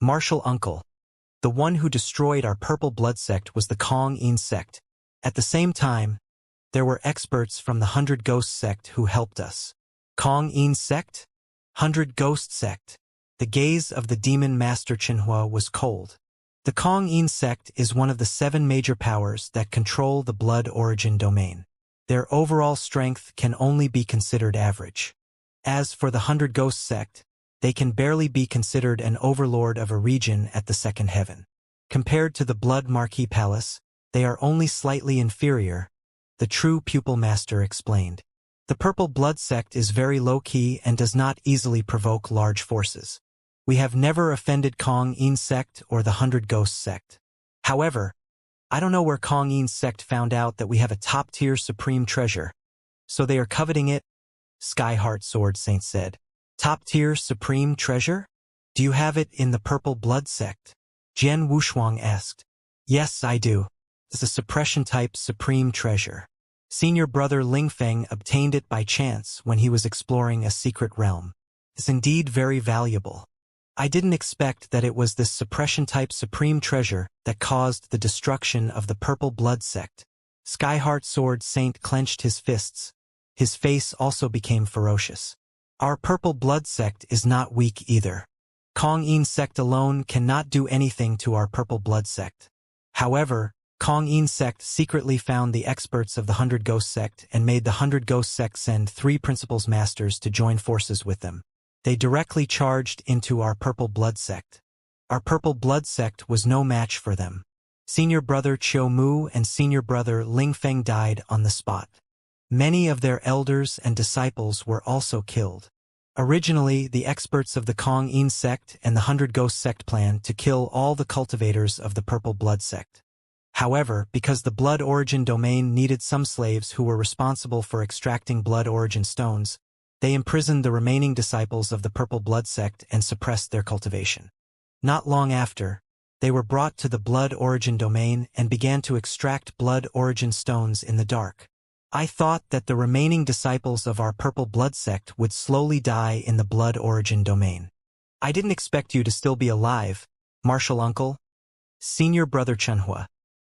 "Martial Uncle, the one who destroyed our purple blood sect was the Kong Yin sect. At the same time, there were experts from the 100 Ghost sect who helped us." Kong Yin sect? 100 Ghost sect. The gaze of the Demon Master Qinhua was cold. The Kong Yin sect is one of the 7 major powers that control the blood origin domain. Their overall strength can only be considered average. As for the 100 Ghost sect, they can barely be considered an overlord of a region at the second heaven. Compared to the Blood Marquis Palace, they are only slightly inferior, the true pupil master explained. The purple blood sect is very low-key and does not easily provoke large forces. We have never offended Kong Yin sect or the 100 Ghost sect. However, I don't know where Kong Yin sect found out that we have a top-tier supreme treasure, so they are coveting it, Skyheart Sword Saint said. Top-tier supreme treasure? Do you have it in the purple blood sect? Jian Wushuang asked. Yes, I do. It's a suppression-type supreme treasure. Senior Brother Lingfeng obtained it by chance when he was exploring a secret realm. It's indeed very valuable. I didn't expect that it was this suppression-type supreme treasure that caused the destruction of the purple blood sect. Skyheart Sword Saint clenched his fists. His face also became ferocious. Our purple blood sect is not weak either. Kong Yin sect alone cannot do anything to our purple blood sect. However, Kong Yin sect secretly found the experts of the 100 Ghost sect and made the 100 Ghost sect send 3 principals masters to join forces with them. They directly charged into our purple blood sect. Our purple blood sect was no match for them. Senior Brother Qiu Mu and Senior Brother Lingfeng died on the spot. Many of their elders and disciples were also killed. Originally, the experts of the Kong Yin sect and the 100 Ghost sect planned to kill all the cultivators of the purple blood sect. However, because the blood origin domain needed some slaves who were responsible for extracting blood origin stones, They imprisoned the remaining disciples of the Purple Blood sect and suppressed their cultivation. Not long after, they were brought to the Blood Origin domain and began to extract Blood Origin stones in the dark. I thought that the remaining disciples of our Purple Blood sect would slowly die in the Blood Origin domain. I didn't expect you to still be alive, Martial Uncle. Senior Brother Chenhua.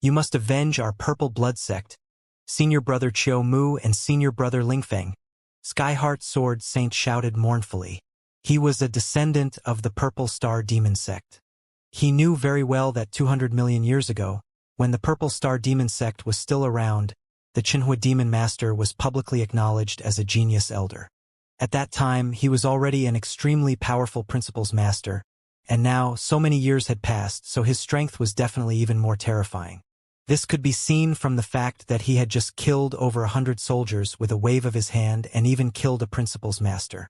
You must avenge our Purple Blood sect. Senior Brother Chiu Mu and Senior Brother Lingfeng. Skyheart Sword Saint shouted mournfully. He was a descendant of the Purple Star Demon sect. He knew very well that 200 million years ago, when the Purple Star Demon sect was still around, the Chenhua Demon Master was publicly acknowledged as a genius elder. At that time, he was already an extremely powerful Principles Master, and now so many years had passed, so his strength was definitely even more terrifying. This could be seen from the fact that he had just killed over 100 soldiers with a wave of his hand and even killed a Principles Master.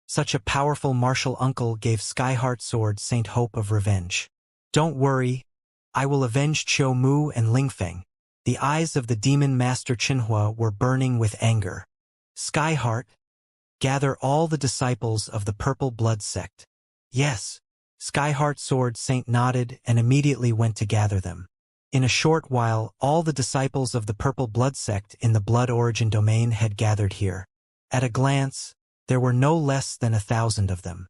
Such a powerful martial uncle gave Skyheart Sword Saint hope of revenge. Don't worry, I will avenge Chiu Mu and Lingfeng. The eyes of the Demon Master Chenhua were burning with anger. Skyheart, gather all the disciples of the Purple Blood sect. Yes. Skyheart Sword Saint nodded and immediately went to gather them. In a short while, all the disciples of the Purple Blood sect in the Blood Origin domain had gathered here. At a glance, there were no less than 1,000 of them.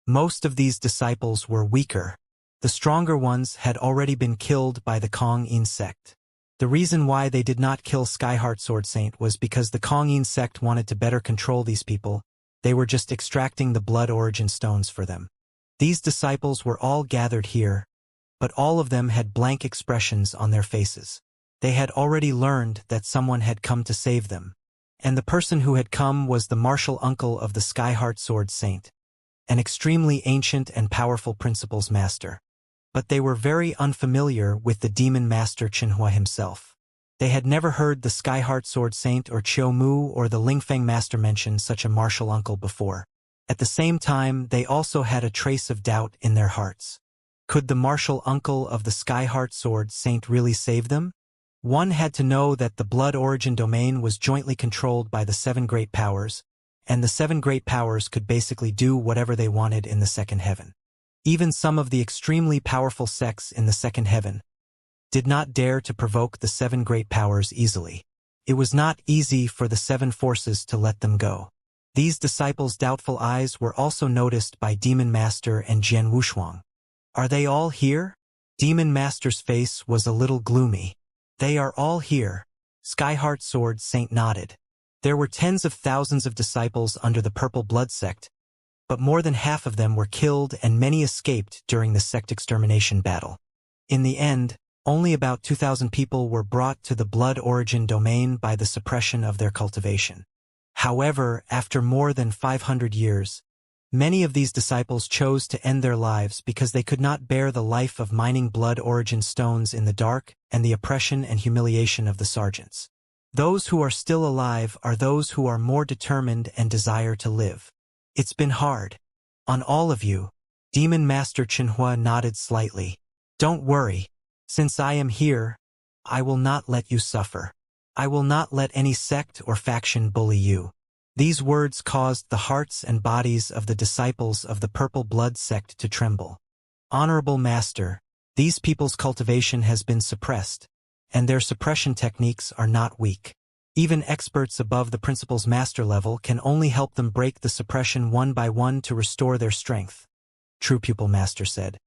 Most of these disciples were weaker. The stronger ones had already been killed by the Kong-In sect. The reason why they did not kill Skyheart Sword Saint was because the Kong-In sect wanted to better control these people. They were just extracting the Blood Origin stones for them. These disciples were all gathered here, but all of them had blank expressions on their faces. They had already learned that someone had come to save them, and the person who had come was the martial uncle of the Skyheart Sword Saint, an extremely ancient and powerful Principles Master. But they were very unfamiliar with the Demon Master Chenhua himself. They had never heard the Skyheart Sword Saint or Chiu Mu or the Lingfeng Master mention such a martial uncle before. At the same time, they also had a trace of doubt in their hearts. Could the martial uncle of the Skyheart Sword Saint really save them? One had to know that the Blood Origin domain was jointly controlled by the 7 Great Powers, and the 7 Great Powers could basically do whatever they wanted in the Second Heaven. Even some of the extremely powerful sects in the Second Heaven did not dare to provoke the 7 Great Powers easily. It was not easy for the 7 forces to let them go. These disciples' doubtful eyes were also noticed by Demon Master and Jian Wushuang. Are they all here? Demon Master's face was a little gloomy. They are all here. Skyheart Sword Saint nodded. There were tens of thousands of disciples under the Purple Blood sect, but more than half of them were killed and many escaped during the sect extermination battle. In the end, only about 2,000 people were brought to the Blood Origin domain by the suppression of their cultivation. However, after more than 500 years, many of these disciples chose to end their lives because they could not bear the life of mining Blood Origin stones in the dark and the oppression and humiliation of the sergeants. Those who are still alive are those who are more determined and desire to live. It's been hard. On all of you. Demon Master Chenhua nodded slightly. Don't worry. Since I am here, I will not let you suffer. I will not let any sect or faction bully you. These words caused the hearts and bodies of the disciples of the Purple Blood sect to tremble. Honorable Master, these people's cultivation has been suppressed, and their suppression techniques are not weak. Even experts above the Principles Master level can only help them break the suppression one by one to restore their strength. True Pupil Master said.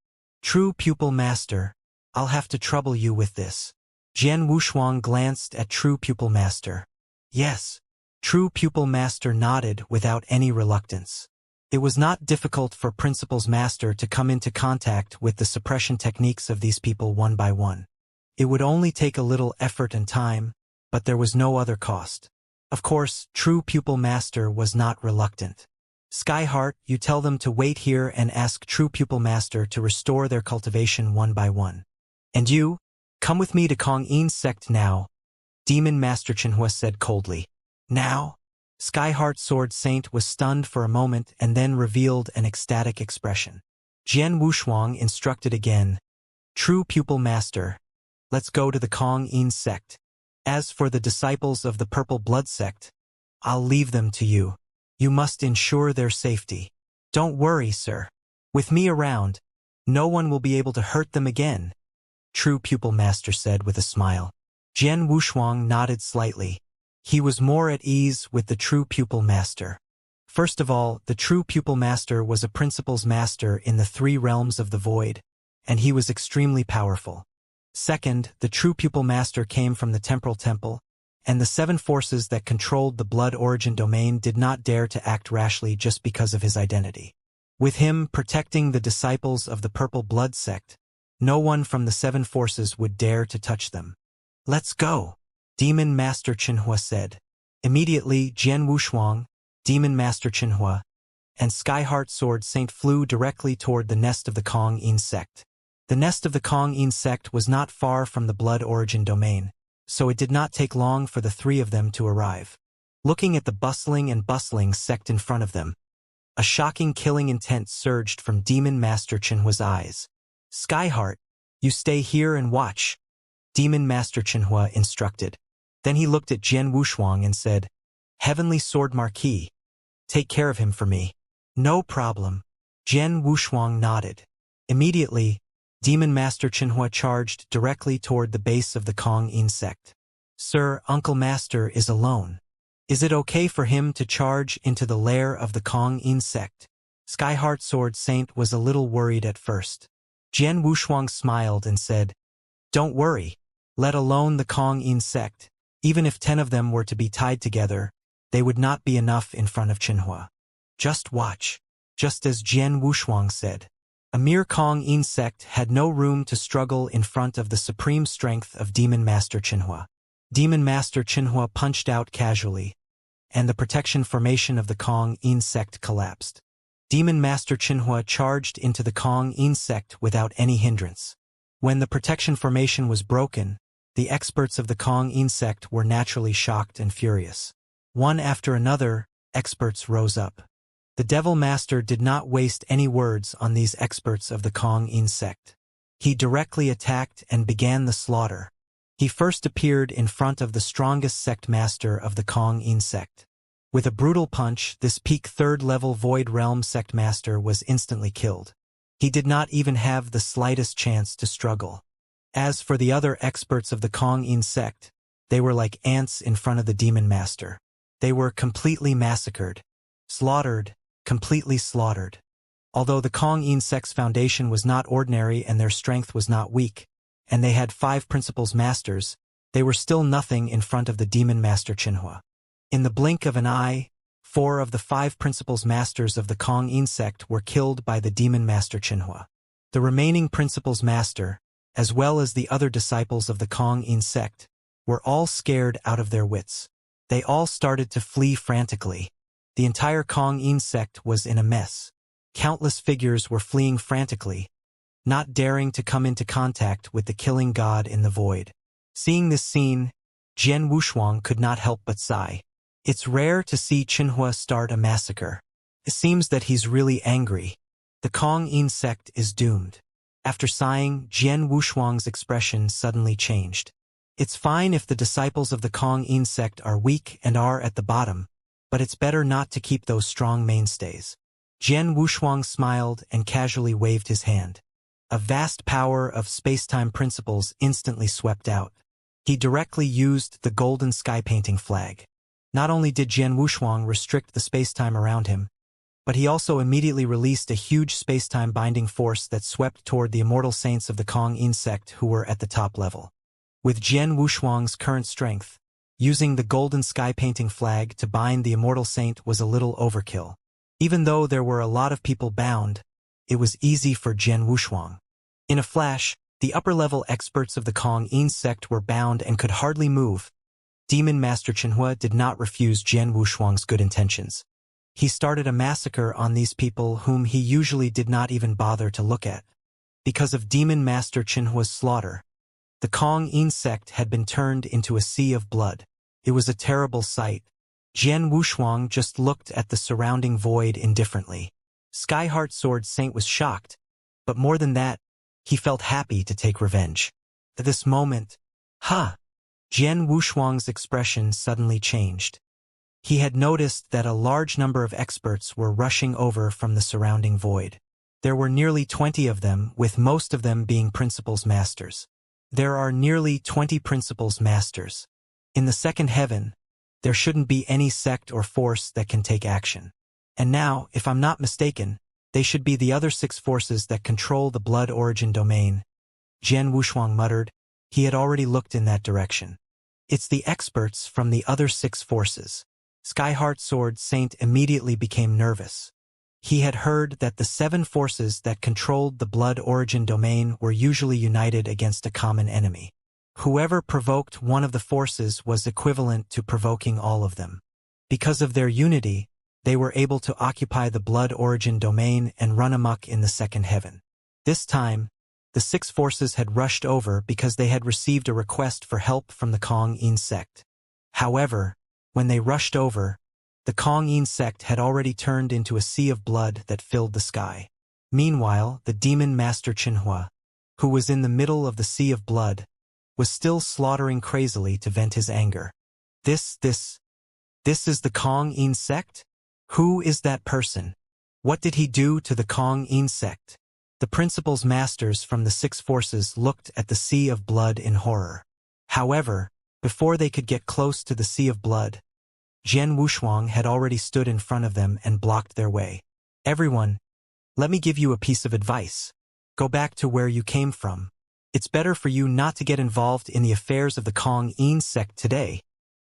True Pupil Master, I'll have to trouble you with this. Jian Wushuang glanced at True Pupil Master. Yes. True Pupil Master nodded without any reluctance. It was not difficult for Principles Master to come into contact with the suppression techniques of these people one by one. It would only take a little effort and time, but there was no other cost. Of course, True Pupil Master was not reluctant. Skyheart, you tell them to wait here and ask True Pupil Master to restore their cultivation one by one. And you, come with me to Kong-In sect now, Demon Master Chenhua said coldly. Now? Skyheart Sword Saint was stunned for a moment and then revealed an ecstatic expression. Jian Wushuang instructed again. True Pupil Master, let's go to the Kong-In sect. As for the disciples of the Purple Blood sect, I'll leave them to you. You must ensure their safety. Don't worry, sir. With me around, no one will be able to hurt them again, True Pupil Master said with a smile. Jian Wushuang nodded slightly. He was more at ease with the True Pupil Master. First of all, the True Pupil Master was a Principles Master in the 3 realms of the Void, and he was extremely powerful. Second, the True Pupil Master came from the Temporal Temple, and the 7 forces that controlled the blood origin domain did not dare to act rashly just because of his identity. With him protecting the disciples of the Purple Blood Sect, no one from the 7 forces would dare to touch them. Let's go, Demon Master Qinhua said. Immediately, Jian Wushuang, Demon Master Qinhua, and Skyheart Sword Saint flew directly toward the nest of the Kong Yin sect. The nest of the Kong Yin sect was not far from the blood origin domain, so it did not take long for the 3 of them to arrive. Looking at the bustling sect in front of them, a shocking killing intent surged from Demon Master Qinhua's eyes. Skyheart, you stay here and watch, Demon Master Qinhua instructed. Then he looked at Jian Wushuang and said, Heavenly Sword Marquis, take care of him for me. No problem. Jian Wushuang nodded. Immediately, Demon Master Qinhua charged directly toward the base of the Kong Yin sect. Sir, Uncle Master is alone. Is it okay for him to charge into the lair of the Kong Yin sect? Skyheart Sword Saint was a little worried at first. Jian Wushuang smiled and said, Don't worry, let alone the Kong Yin sect. Even if 10 of them were to be tied together, they would not be enough in front of Qinhua. Just watch. Just as Jian Wushuang said. A mere Kong Yin sect had no room to struggle in front of the supreme strength of Demon Master Qinhua. Demon Master Qinhua punched out casually, and the protection formation of the Kong Yin sect collapsed. Demon Master Qinhua charged into the Kong Yin sect without any hindrance. When the protection formation was broken, the experts of the Kong Yin sect were naturally shocked and furious. One after another, experts rose up. The Devil Master did not waste any words on these experts of the Kong Yin sect. He directly attacked and began the slaughter. He first appeared in front of the strongest sect master of the Kong Yin sect. With a brutal punch, this peak 3rd level Void Realm sect master was instantly killed. He did not even have the slightest chance to struggle. As for the other experts of the Kong Yin sect, they were like ants in front of the Demon Master. They were completely massacred. Slaughtered, completely slaughtered. Although the Kong Yin sect's foundation was not ordinary and their strength was not weak, and they had 5 Principles Masters, they were still nothing in front of the Demon Master Qinhua. In the blink of an eye, 4 of the 5 Principles Masters of the Kong Yin sect were killed by the Demon Master Qinhua. The remaining Principles Master, as well as the other disciples of the Kong Yin sect, were all scared out of their wits. They all started to flee frantically. The entire Kong Yin sect was in a mess. Countless figures were fleeing frantically, not daring to come into contact with the killing god in the void. Seeing this scene, Jian Wushuang could not help but sigh. It's rare to see Qinhua start a massacre. It seems that he's really angry. The Kong Yin sect is doomed. After sighing, Jian Wushuang's expression suddenly changed. It's fine if the disciples of the Kong Yin sect are weak and are at the bottom, but it's better not to keep those strong mainstays. Jian Wushuang smiled and casually waved his hand. A vast power of space-time principles instantly swept out. He directly used the golden sky painting flag. Not only did Jian Wushuang restrict the space-time around him, but he also immediately released a huge space-time binding force that swept toward the immortal saints of the Kong Yin sect who were at the top level. With Jian Wushuang's current strength, using the golden sky painting flag to bind the immortal saint was a little overkill. Even though there were a lot of people bound, it was easy for Jian Wushuang. In a flash, the upper-level experts of the Kong Yin sect were bound and could hardly move. Demon Master Qinhua did not refuse Jian Wushuang's good intentions. He started a massacre on these people whom he usually did not even bother to look at. Because of Demon Master Qinhua's slaughter, the Kong Yin sect had been turned into a sea of blood. It was a terrible sight. Jian Wushuang just looked at the surrounding void indifferently. Skyheart Sword Saint was shocked, but more than that, he felt happy to take revenge. At this moment, Jian Wushuang's expression suddenly changed. He had noticed that a large number of experts were rushing over from the surrounding void. There were nearly 20 of them, with most of them being Principles Masters. There are nearly 20 Principles Masters. In the second heaven, there shouldn't be any sect or force that can take action. And now, if I'm not mistaken, they should be the other 6 forces that control the blood origin domain. Jian Wushuang muttered. He had already looked in that direction. It's the experts from the other 6 forces. Skyheart Sword Saint immediately became nervous. He had heard that the 7 forces that controlled the blood origin domain were usually united against a common enemy. Whoever provoked one of the forces was equivalent to provoking all of them. Because of their unity, they were able to occupy the blood origin domain and run amok in the second heaven. This time, the 6 forces had rushed over because they had received a request for help from the Kong-In sect. However, when they rushed over, the Kong-In sect had already turned into a sea of blood that filled the sky. Meanwhile, the demon master Qinhua, who was in the middle of the sea of blood, was still slaughtering crazily to vent his anger. This is the Kong-In sect? Who is that person? What did he do to the Kong-In sect? The Principles Masters from the 6 forces looked at the sea of blood in horror. However, before they could get close to the sea of blood, Jian Wushuang had already stood in front of them and blocked their way. Everyone, let me give you a piece of advice. Go back to where you came from. It's better for you not to get involved in the affairs of the Kong-In sect today,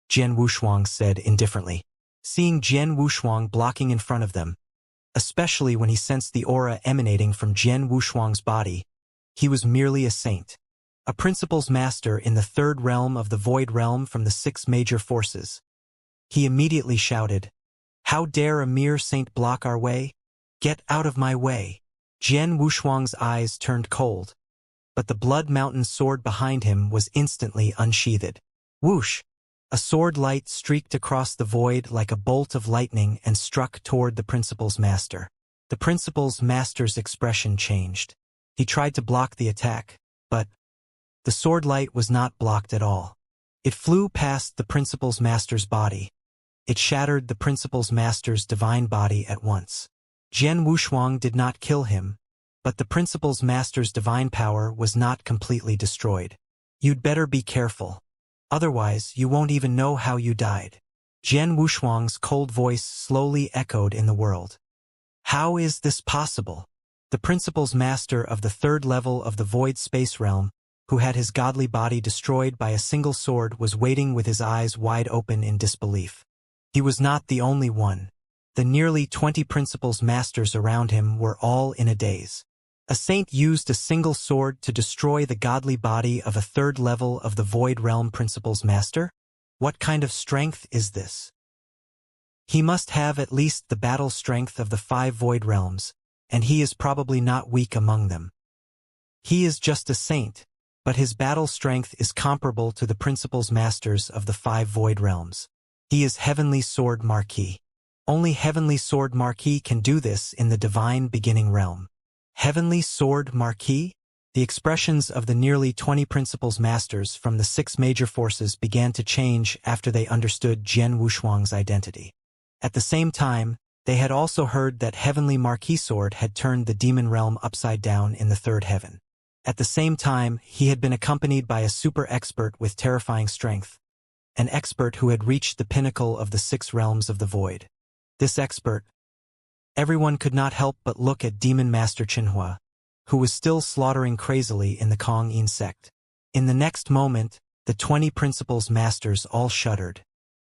Jian Wushuang said indifferently. Seeing Jian Wushuang blocking in front of them, especially when he sensed the aura emanating from Jian Wushuang's body, he was merely a saint. A Principles Master in the 3rd realm of the Void Realm from the 6 major forces. He immediately shouted, "How dare a mere saint block our way? Get out of my way!" Jian Wushuang's eyes turned cold, but the Blood Mountain sword behind him was instantly unsheathed. Whoosh! A sword light streaked across the void like a bolt of lightning and struck toward the Principles Master. The Principles Master's expression changed. He tried to block the attack, but the sword light was not blocked at all. It flew past the Principles Master's body. It shattered the Principles Master's divine body at once. Jian Wushuang did not kill him, but the Principles Master's divine power was not completely destroyed. You'd better be careful. Otherwise, you won't even know how you died. Jian Wushuang's cold voice slowly echoed in the world. How is this possible? The Principles Master of the 3rd level of the Void Space Realm, who had his godly body destroyed by a single sword, was waiting with his eyes wide open in disbelief. He was not the only one. The nearly 20 Principles Masters around him were all in a daze. A saint used a single sword to destroy the godly body of a 3rd level of the Void Realm Principles Master? What kind of strength is this? He must have at least the battle strength of the 5 Void Realms, and he is probably not weak among them. He is just a saint, but his battle strength is comparable to the Principles Masters of the 5 Void Realms. He is Heavenly Sword Marquis. Only Heavenly Sword Marquis can do this in the Divine Beginning Realm. Heavenly Sword Marquis? The expressions of the nearly 20 Principles Masters from the 6 major forces began to change after they understood Jian Wushuang's identity. At the same time, they had also heard that Heavenly Marquis Sword had turned the demon realm upside down in the 3rd heaven. At the same time, he had been accompanied by a super expert with terrifying strength, an expert who had reached the pinnacle of the 6 realms of the void. This expert, everyone could not help but look at Demon Master Qinhua, who was still slaughtering crazily in the Kong-In sect. In the next moment, the 20 Principles Masters all shuddered.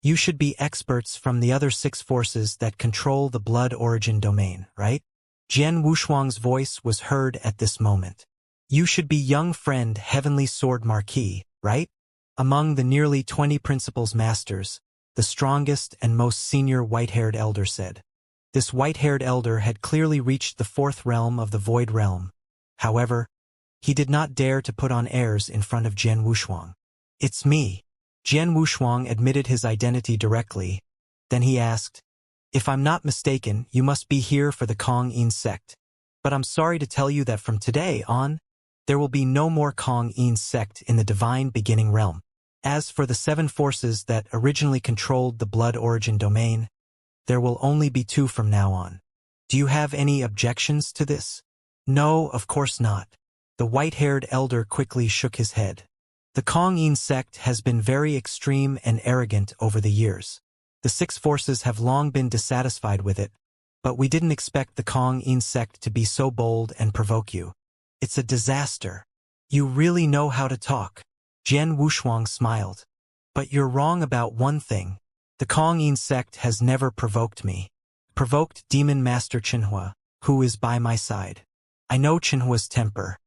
You should be experts from the other 6 forces that control the blood origin domain, right? Jian Wushuang's voice was heard at this moment. You should be young friend Heavenly Sword Marquis, right? Among the nearly 20 Principles Masters, the strongest and most senior white-haired elder said. This white-haired elder had clearly reached the 4th realm of the Void Realm. However, he did not dare to put on airs in front of Jian Wushuang. It's me. Jian Wushuang admitted his identity directly. Then he asked, if I'm not mistaken, you must be here for the Kong-In sect. But I'm sorry to tell you that from today on, there will be no more Kong-In sect in the Divine Beginning Realm. As for the 7 forces that originally controlled the blood origin domain, there will only be 2 from now on. Do you have any objections to this? No, of course not. The white-haired elder quickly shook his head. The Kong-in sect has been very extreme and arrogant over the years. The 6 forces have long been dissatisfied with it, but we didn't expect the Kong-in sect to be so bold and provoke you. It's a disaster. You really know how to talk. Jian Wushuang smiled. But you're wrong about one thing. The Kong-in sect has never provoked me. Provoked Demon Master Qinhua, who is by my side. I know Qinhua's temper.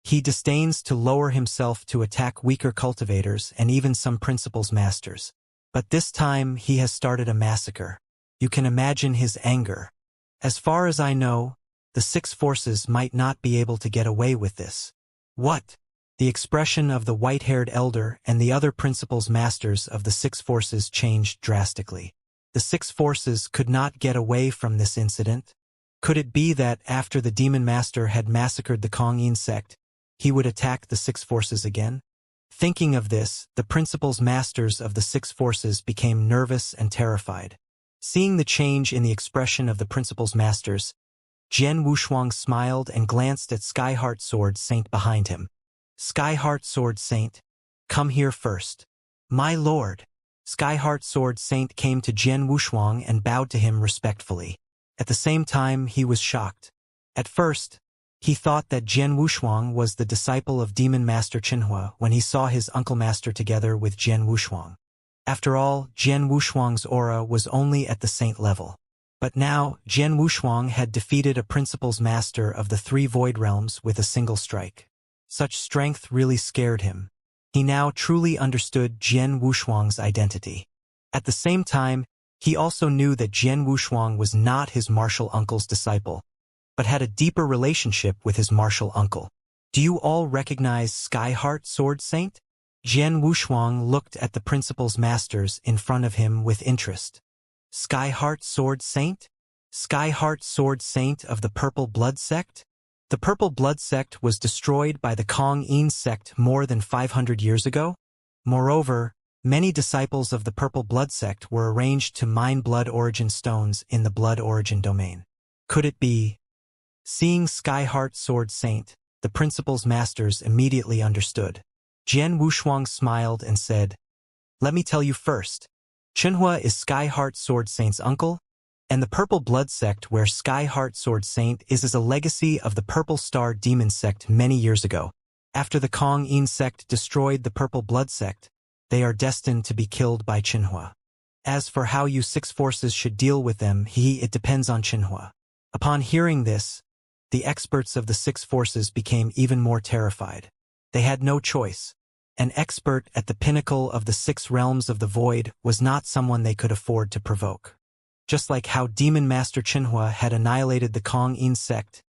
He disdains to lower himself to attack weaker cultivators and even some principles masters. But this time he has started a massacre. You can imagine his anger. As far as I know, the 6 forces might not be able to get away with this. What? The expression of the white-haired elder and the other principles masters of the 6 forces changed drastically. The 6 forces could not get away from this incident. Could it be that after the demon master had massacred the Kong-in sect, he would attack the 6 forces again? Thinking of this, the principles masters of the 6 forces became nervous and terrified. Seeing the change in the expression of the principles masters, Jian Wushuang smiled and glanced at Skyheart Sword Saint behind him. Skyheart Sword Saint, come here first. My lord. Skyheart Sword Saint came to Jian Wushuang and bowed to him respectfully. At the same time, he was shocked. At first, he thought that Jian Wushuang was the disciple of Demon Master Qinhua when he saw his uncle master together with Jian Wushuang. After all, Jian Wushuang's aura was only at the saint level. But now, Jian Wushuang had defeated a principles master of the 3 void realms with a single strike. Such strength really scared him. He now truly understood Jian Wushuang's identity. At the same time, he also knew that Jian Wushuang was not his martial uncle's disciple, but had a deeper relationship with his martial uncle. Do you all recognize Skyheart Sword Saint? Jian Wushuang looked at the principles masters in front of him with interest. Skyheart Sword Saint? Skyheart Sword Saint of the Purple Blood Sect? The Purple Blood Sect was destroyed by the Kong-in sect more than 500 years ago. Moreover, many disciples of the Purple Blood Sect were arranged to mine blood origin stones in the blood origin domain. Could it be? Seeing Skyheart Sword Saint, the principles masters immediately understood. Jian Wushuang smiled and said, "Let me tell you first. Qinhua is Skyheart Sword Saint's uncle, and the Purple Blood Sect where Skyheart Sword Saint is a legacy of the Purple Star Demon Sect many years ago. After the Kong-in sect destroyed the Purple Blood Sect, they are destined to be killed by Qinhua. As for how you 6 forces should deal with them, it depends on Qinhua." Upon hearing this, the experts of the 6 forces became even more terrified. They had no choice. An expert at the pinnacle of the 6 realms of the void was not someone they could afford to provoke. Just like how Demon Master Qinhua had annihilated the Kong-in sect,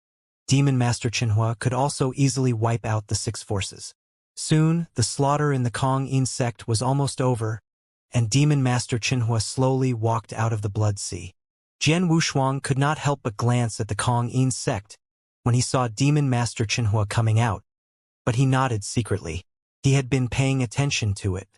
Demon Master Qinhua could also easily wipe out the 6 forces. Soon, the slaughter in the Kong-in sect was almost over, and Demon Master Qinhua slowly walked out of the Blood Sea. Jian Wushuang could not help but glance at the Kong-in sect when he saw Demon Master Qinhua coming out, but he nodded secretly. He had been paying attention to it.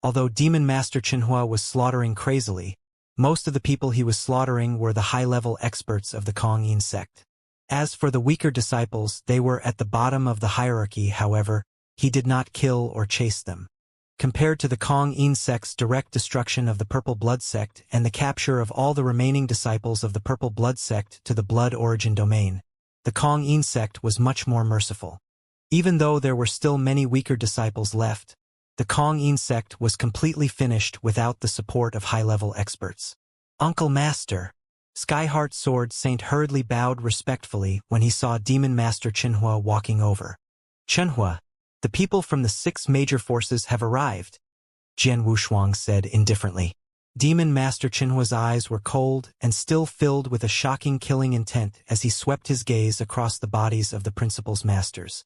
Although Demon Master Qinhua was slaughtering crazily, most of the people he was slaughtering were the high-level experts of the Kong-in sect. As for the weaker disciples, they were at the bottom of the hierarchy. However, he did not kill or chase them. Compared to the Kong-in sect's direct destruction of the Purple Blood Sect and the capture of all the remaining disciples of the Purple Blood Sect to the blood origin domain, the Kong-in sect was much more merciful. Even though there were still many weaker disciples left, the Kong-in sect was completely finished without the support of high-level experts. Uncle Master. Skyheart Sword Saint hurriedly bowed respectfully when he saw Demon Master Qinhua walking over. "Qinhua, the people from the 6 major forces have arrived," Jian Wushuang said indifferently. Demon Master Qinhua's eyes were cold and still filled with a shocking killing intent as he swept his gaze across the bodies of the principles masters.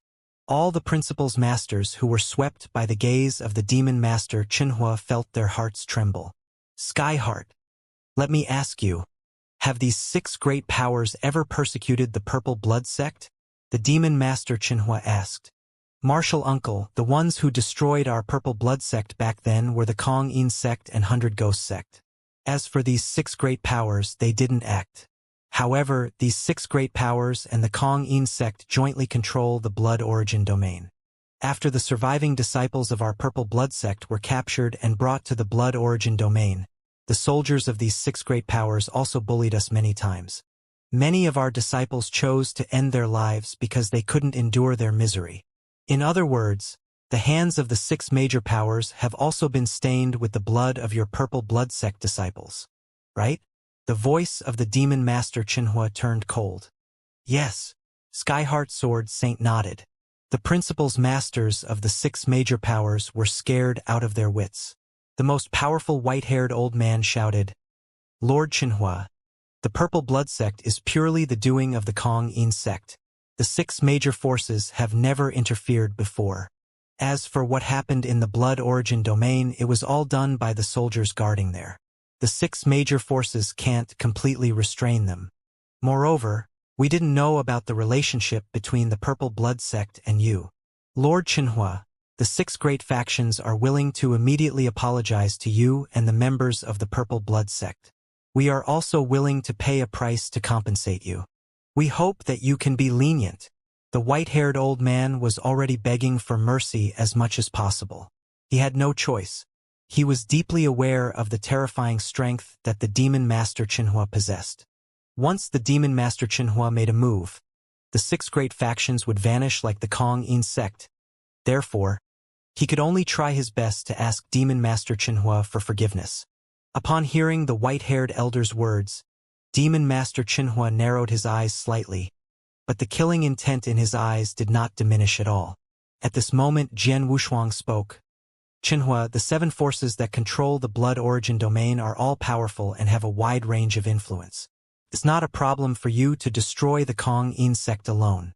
All the principles masters who were swept by the gaze of the Demon Master Qinhua felt their hearts tremble. "Skyheart, let me ask you, have these 6 great powers ever persecuted the Purple Blood Sect?" the Demon Master Qinhua asked. Martial uncle, the ones who destroyed our purple blood sect back then were the Kong In sect and 100 Ghost sect. As for these 6 great powers, they didn't act. However, these 6 great powers and the Kong In sect jointly control the blood origin domain. After the surviving disciples of our purple blood sect were captured and brought to the blood origin domain, the soldiers of these 6 great powers also bullied us many times. Many of our disciples chose to end their lives because they couldn't endure their misery. In other words, the hands of the 6 major powers have also been stained with the blood of your purple blood sect disciples. Right? The voice of the demon master Qinhua turned cold. Yes. Skyheart Sword Saint nodded. The principals masters of the 6 major powers were scared out of their wits. The most powerful white-haired old man shouted, Lord Qinhua, the purple blood sect is purely the doing of the Kong In sect. The 6 major forces have never interfered before. As for what happened in the blood origin domain, it was all done by the soldiers guarding there. The 6 major forces can't completely restrain them. Moreover, we didn't know about the relationship between the purple blood sect and you. Lord Qinhua, the 6 great factions are willing to immediately apologize to you and the members of the purple blood sect. We are also willing to pay a price to compensate you. We hope that you can be lenient. The white-haired old man was already begging for mercy as much as possible. He had no choice. He was deeply aware of the terrifying strength that the demon master Qinhua possessed. Once the demon master Qinhua made a move, the 6 great factions would vanish like the Kong In sect. Therefore, he could only try his best to ask demon master Qinhua for forgiveness. Upon hearing the white-haired elder's words, demon master Qinhua narrowed his eyes slightly, but the killing intent in his eyes did not diminish at all. At this moment, Jian Wushuang spoke. Qinhua, the 7 forces that control the blood origin domain are all powerful and have a wide range of influence. It's not a problem for you to destroy the Kong In sect alone.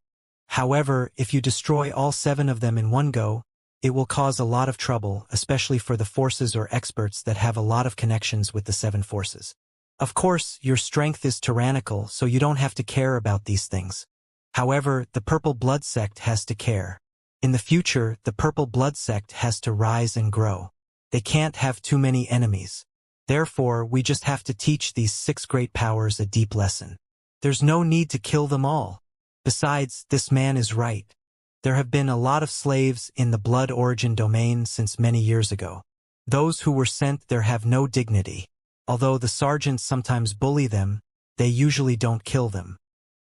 However, if you destroy all 7 of them in one go, it will cause a lot of trouble, especially for the forces or experts that have a lot of connections with the 7 forces. Of course, your strength is tyrannical, so you don't have to care about these things. However, the purple blood sect has to care. In the future, the purple blood sect has to rise and grow. They can't have too many enemies. Therefore, we just have to teach these 6 great powers a deep lesson. There's no need to kill them all. Besides, this man is right. There have been a lot of slaves in the blood origin domain since many years ago. Those who were sent there have no dignity. Although the sergeants sometimes bully them, they usually don't kill them.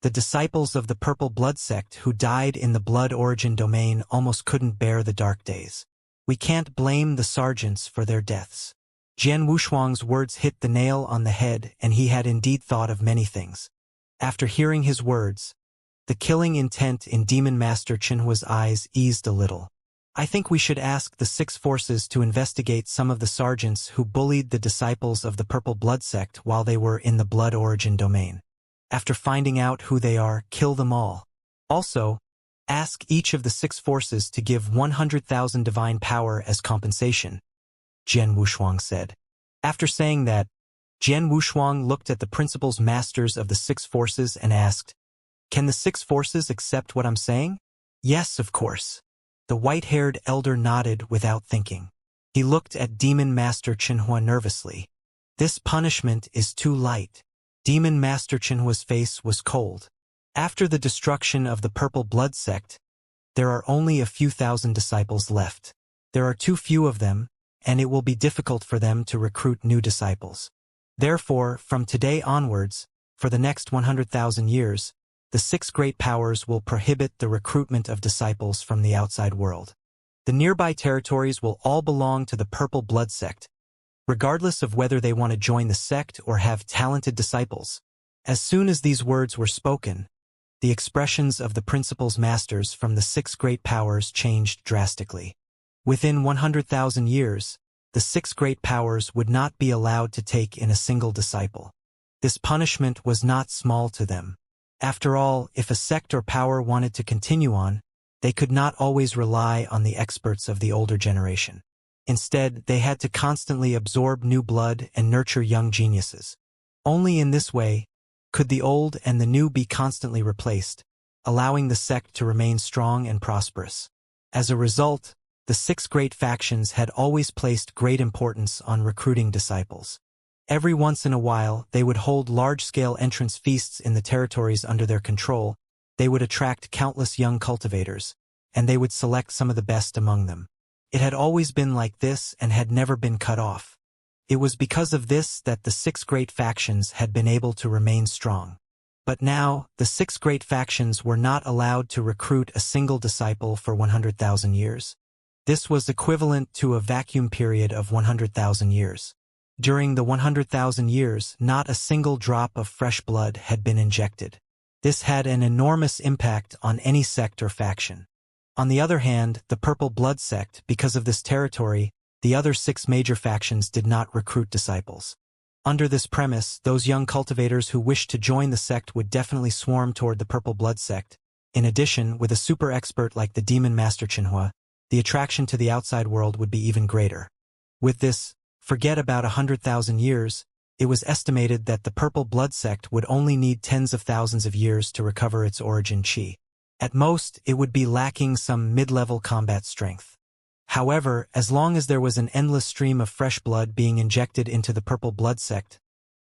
The disciples of the purple blood sect who died in the blood origin domain almost couldn't bear the dark days. We can't blame the sergeants for their deaths. Jian Wushuang's words hit the nail on the head, and he had indeed thought of many things. After hearing his words, the killing intent in Demon Master Qinhua's eyes eased a little. I think we should ask the 6 forces to investigate some of the sergeants who bullied the disciples of the purple blood sect while they were in the blood origin domain. After finding out who they are, kill them all. Also, ask each of the 6 forces to give 100,000 divine power as compensation, Jian Wushuang said. After saying that, Jian Wushuang looked at the principals masters of the 6 forces and asked, Can the 6 forces accept what I'm saying? Yes, of course. The white-haired elder nodded without thinking. He looked at Demon Master Qinhua nervously. This punishment is too light. Demon Master Qinhua's face was cold. After the destruction of the purple blood sect, there are only a few thousand disciples left. There are too few of them, and it will be difficult for them to recruit new disciples. Therefore, from today onwards, for the next 100,000 years, the 6 great powers will prohibit the recruitment of disciples from the outside world. The nearby territories will all belong to the purple blood sect, regardless of whether they want to join the sect or have talented disciples. As soon as these words were spoken, the expressions of the principals masters from the 6 great powers changed drastically. Within 100,000 years, the 6 great powers would not be allowed to take in a single disciple. This punishment was not small to them. After all, if a sect or power wanted to continue on, they could not always rely on the experts of the older generation. Instead, they had to constantly absorb new blood and nurture young geniuses. Only in this way could the old and the new be constantly replaced, allowing the sect to remain strong and prosperous. As a result, the six great factions had always placed great importance on recruiting disciples. Every once in a while, they would hold large-scale entrance feasts in the territories under their control. They would attract countless young cultivators, and they would select some of the best among them. It had always been like this and had never been cut off. It was because of this that the six great factions had been able to remain strong. But now, the six great factions were not allowed to recruit a single disciple for 100,000 years. This was equivalent to a vacuum period of 100,000 years. During the 100,000 years, not a single drop of fresh blood had been injected. This had an enormous impact on any sect or faction. On the other hand, the Purple Blood sect, because of this territory, the other six major factions did not recruit disciples. Under this premise, those young cultivators who wished to join the sect would definitely swarm toward the Purple Blood sect. In addition, with a super expert like the Demon Master Xianxia, the attraction to the outside world would be even greater. With this, forget about 100,000 years, it was estimated that the Purple Blood sect would only need tens of thousands of years to recover its origin chi. At most, it would be lacking some mid-level combat strength. However, as long as there was an endless stream of fresh blood being injected into the Purple Blood sect,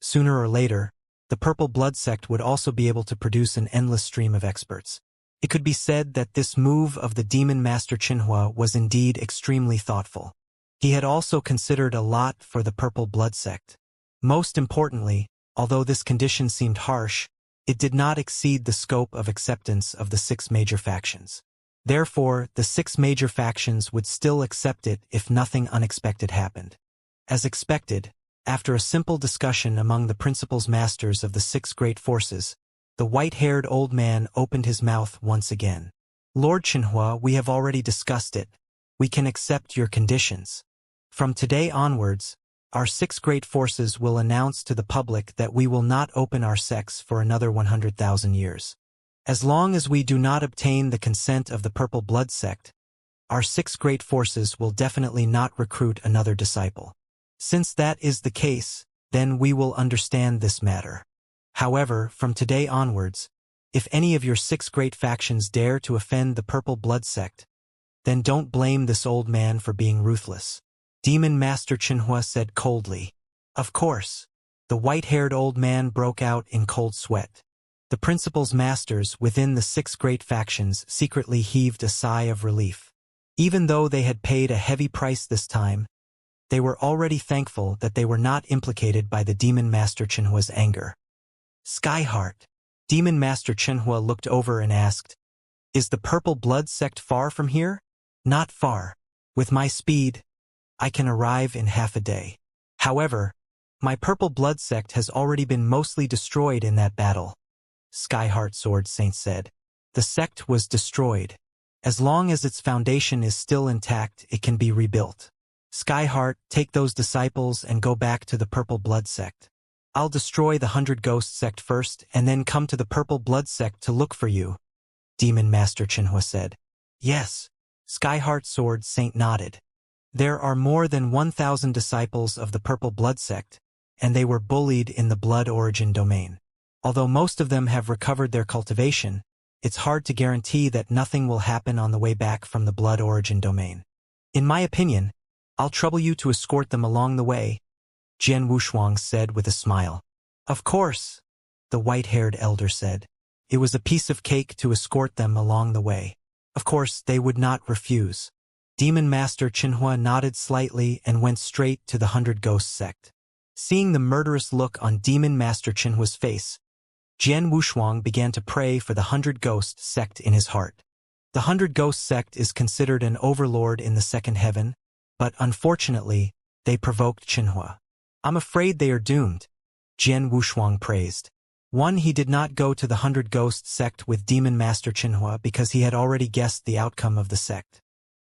sooner or later, the Purple Blood sect would also be able to produce an endless stream of experts. It could be said that this move of the Demon Master Xianxia was indeed extremely thoughtful. He had also considered a lot for the Purple Blood sect. Most importantly, although this condition seemed harsh, it did not exceed the scope of acceptance of the six major factions. Therefore, the six major factions would still accept it if nothing unexpected happened. As expected, after a simple discussion among the principals masters of the six great forces, the white-haired old man opened his mouth once again. Lord Xianxia, we have already discussed it. We can accept your conditions. From today onwards, our six great forces will announce to the public that we will not open our sects for another 100,000 years. As long as we do not obtain the consent of the Purple Blood sect, our six great forces will definitely not recruit another disciple. Since that is the case, then we will understand this matter. However, from today onwards, if any of your six great factions dare to offend the Purple Blood sect, then don't blame this old man for being ruthless. Demon Master Xianxia said coldly. Of course. The white-haired old man broke out in cold sweat. The principals masters within the six great factions secretly heaved a sigh of relief. Even though they had paid a heavy price this time, they were already thankful that they were not implicated by the Demon Master Xianxia's anger. Skyheart. Demon Master Xianxia looked over and asked, "Is the Purple Blood sect far from here?" "Not far. With my speed, I can arrive in half a day. However, my Purple Blood sect has already been mostly destroyed in that battle," Skyheart Sword Saint said. The sect was destroyed. As long as its foundation is still intact, it can be rebuilt. Skyheart, take those disciples and go back to the Purple Blood sect. I'll destroy the 100 Ghost sect first and then come to the Purple Blood sect to look for you, Demon Master Xianxia said. Yes, Skyheart Sword Saint nodded. There are more than 1,000 disciples of the Purple Blood sect, and they were bullied in the Blood Origin domain. Although most of them have recovered their cultivation, it's hard to guarantee that nothing will happen on the way back from the Blood Origin domain. In my opinion, I'll trouble you to escort them along the way, Jian Wushuang said with a smile. Of course, the white-haired elder said. It was a piece of cake to escort them along the way. Of course, they would not refuse. Demon Master Xianxia nodded slightly and went straight to the 100 Ghost sect. Seeing the murderous look on Demon Master Xianhua's face, Jian Wushuang began to pray for the 100 Ghost sect in his heart. The 100 Ghost sect is considered an overlord in the second heaven, but unfortunately, they provoked Xianxia. I'm afraid they are doomed, Jian Wushuang praised. One, he did not go to the 100 Ghost sect with Demon Master Xianxia because he had already guessed the outcome of the sect.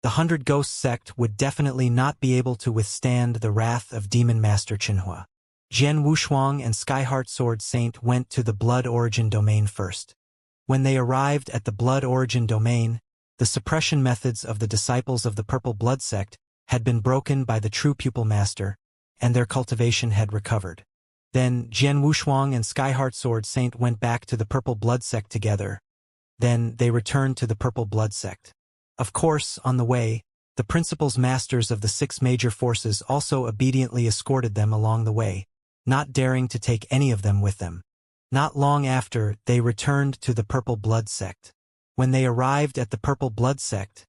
The 100 Ghost sect would definitely not be able to withstand the wrath of Demon Master Xianxia. Jian Wushuang and Skyheart Sword Saint went to the Blood Origin domain first. When they arrived at the Blood Origin domain, the suppression methods of the disciples of the Purple Blood sect had been broken by the true pupil master, and their cultivation had recovered. Then Jian Wushuang and Skyheart Sword Saint went back to the Purple Blood sect together. Then they returned to the Purple Blood sect. Of course, on the way, the principal's masters of the 6 major forces also obediently escorted them along the way, not daring to take any of them with them. Not long after, they returned to the Purple Blood Sect. When they arrived at the Purple Blood Sect,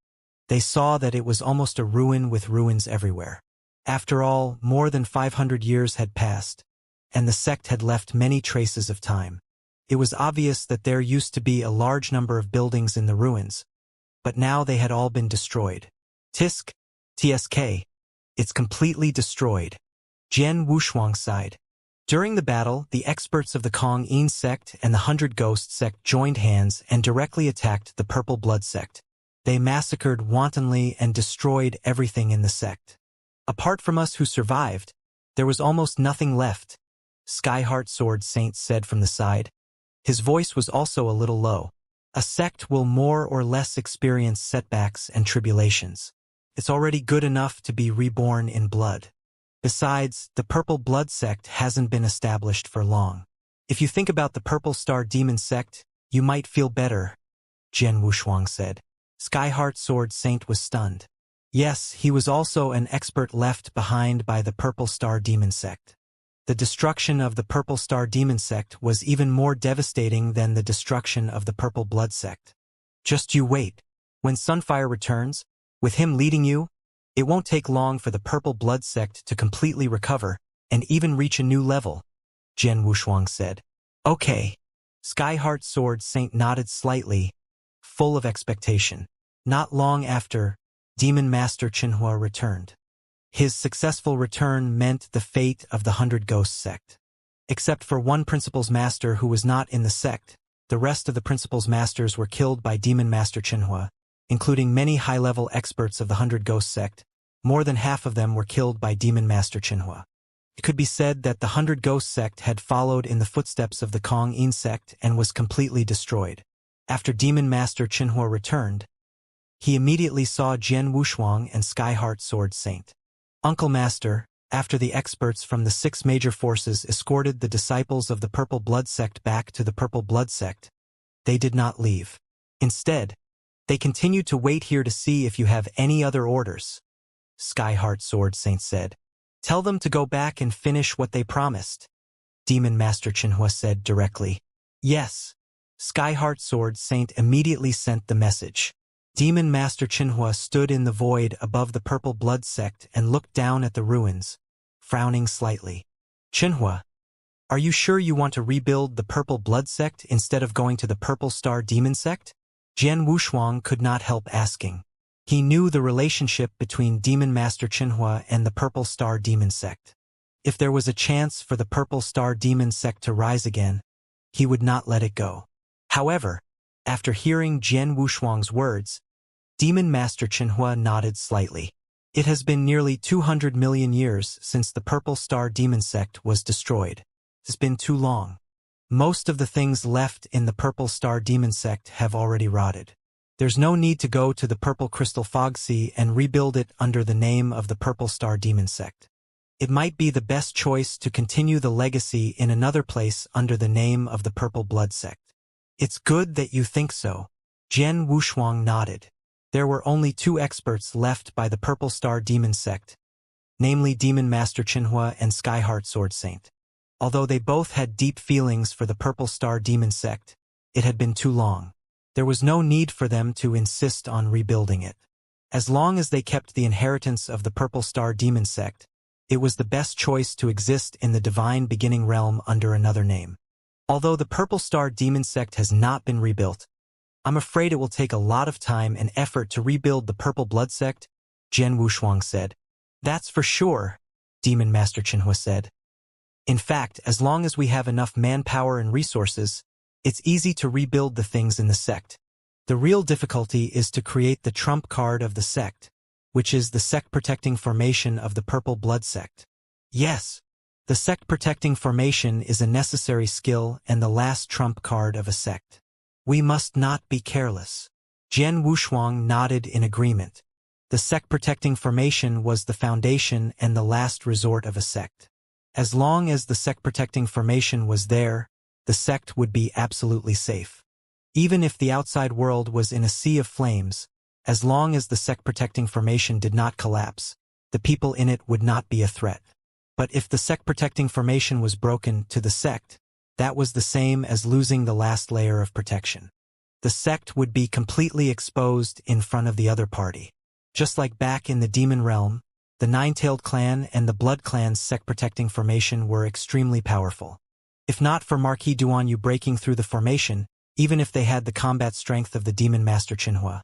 they saw that it was almost a ruin with ruins everywhere. After all, more than 500 years had passed, and the sect had left many traces of time. It was obvious that there used to be a large number of buildings in the ruins, but now they had all been destroyed. Tisk, TSK. It's completely destroyed. Jian Wushuang sighed. During the battle, the experts of the Kong-In sect and the 100 Ghost sect joined hands and directly attacked the Purple Blood sect. They massacred wantonly and destroyed everything in the sect. Apart from us who survived, there was almost nothing left, Skyheart Sword Saint said from the side. His voice was also a little low. A sect will more or less experience setbacks and tribulations. It's already good enough to be reborn in blood. Besides, the Purple Blood sect hasn't been established for long. If you think about the Purple Star Demon sect, you might feel better, Jian Wushuang said. Skyheart Sword Saint was stunned. Yes, he was also an expert left behind by the Purple Star Demon sect. The destruction of the Purple Star Demon sect was even more devastating than the destruction of the Purple Blood sect. Just you wait. When Sunfire returns, with him leading you, it won't take long for the Purple Blood sect to completely recover and even reach a new level, Jian Wushuang said. Okay. Skyheart Sword Saint nodded slightly, full of expectation. Not long after, Demon Master Qinhua returned. His successful return meant the fate of the 100 Ghost sect. Except for one principal's master who was not in the sect, the rest of the principal's masters were killed by Demon Master Qinhua, including many high-level experts of the 100 Ghost sect. More than half of them were killed by Demon Master Qinhua. It could be said that the 100 Ghost sect had followed in the footsteps of the Kong-In sect and was completely destroyed. After Demon Master Qinhua returned, he immediately saw Jian Wushuang and Skyheart Sword Saint. Uncle Master, after the experts from the 6 major forces escorted the disciples of the Purple Blood sect back to the Purple Blood sect, they did not leave. Instead, they continued to wait here to see if you have any other orders, Skyheart Sword Saint said. Tell them to go back and finish what they promised, Demon Master Qinhua said directly. Yes. Skyheart Sword Saint immediately sent the message. Demon Master Qinhua stood in the void above the Purple Blood sect and looked down at the ruins, frowning slightly. Qinhua, are you sure you want to rebuild the Purple Blood sect instead of going to the Purple Star Demon sect? Jian Wushuang could not help asking. He knew the relationship between Demon Master Qinhua and the Purple Star Demon sect. If there was a chance for the Purple Star Demon sect to rise again, he would not let it go. However, after hearing Jian Wushuang's words, Demon Master Qinhua nodded slightly. It has been nearly 200 million years since the Purple Star Demon sect was destroyed. It's been too long. Most of the things left in the Purple Star Demon sect have already rotted. There's no need to go to the Purple Crystal Fog Sea and rebuild it under the name of the Purple Star Demon sect. It might be the best choice to continue the legacy in another place under the name of the Purple Blood sect. It's good that you think so. Jian Wushuang nodded. There were only 2 experts left by the Purple Star Demon sect, namely Demon Master Qinhua and Skyheart Sword Saint. Although they both had deep feelings for the Purple Star Demon sect, it had been too long. There was no need for them to insist on rebuilding it. As long as they kept the inheritance of the Purple Star Demon sect, it was the best choice to exist in the Divine Beginning realm under another name. Although the Purple Star Demon sect has not been rebuilt, I'm afraid it will take a lot of time and effort to rebuild the Purple Blood sect, Jian Wushuang said. That's for sure, Demon Master Qinhua said. In fact, as long as we have enough manpower and resources, it's easy to rebuild the things in the sect. The real difficulty is to create the trump card of the sect, which is the sect-protecting formation of the Purple Blood sect. Yes, the sect-protecting formation is a necessary skill and the last trump card of a sect. We must not be careless. Jian Wushuang nodded in agreement. The sect-protecting formation was the foundation and the last resort of a sect. As long as the sect-protecting formation was there, the sect would be absolutely safe. Even if the outside world was in a sea of flames, As long as the sect-protecting formation did not collapse, the people in it would not be a threat. But if the sect-protecting formation was broken to the sect, that was the same as losing the last layer of protection. The sect would be completely exposed in front of the other party. Just like back in the demon realm, the Nine-Tailed Clan and the Blood Clan's sect-protecting formation were extremely powerful. If not for Marquis Duanyu breaking through the formation, even if they had the combat strength of the Demon Master Qinhua,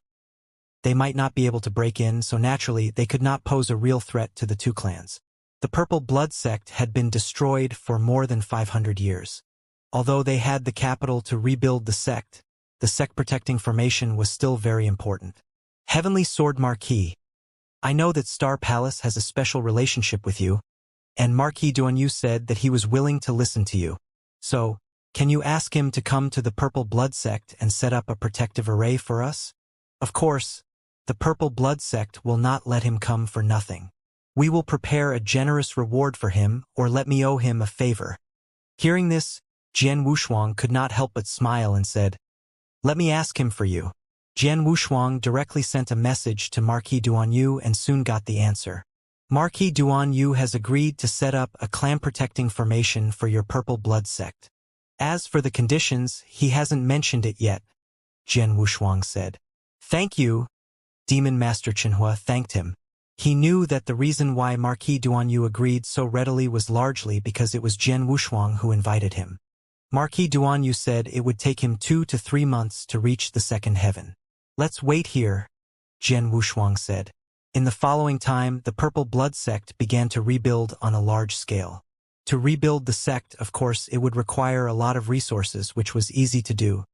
they might not be able to break in, so naturally they could not pose a real threat to the two clans. The Purple Blood Sect had been destroyed for more than 500 years. Although they had the capital to rebuild the sect-protecting formation was still very important. Heavenly Sword Marquis, I know that Star Palace has a special relationship with you, and Marquis Duanyu said that he was willing to listen to you. So, can you ask him to come to the Purple Blood Sect and set up a protective array for us? Of course, the Purple Blood Sect will not let him come for nothing. We will prepare a generous reward for him, or let me owe him a favor. Hearing this, Jian Wushuang could not help but smile and said, "Let me ask him for you." Jian Wushuang directly sent a message to Marquis Duanyu and soon got the answer. Marquis Duanyu has agreed to set up a clan-protecting formation for your Purple Blood Sect. As for the conditions, he hasn't mentioned it yet, Jian Wushuang said. Thank you. Demon Master Qinhua thanked him. He knew that the reason why Marquis Duanyu agreed so readily was largely because it was Jian Wushuang who invited him. Marquis Duanyu said it would take him 2 to 3 months to reach the second heaven. Let's wait here, Jian Wushuang said. In the following time, the Purple Blood Sect began to rebuild on a large scale. To rebuild the sect, of course, it would require a lot of resources, which was easy to do.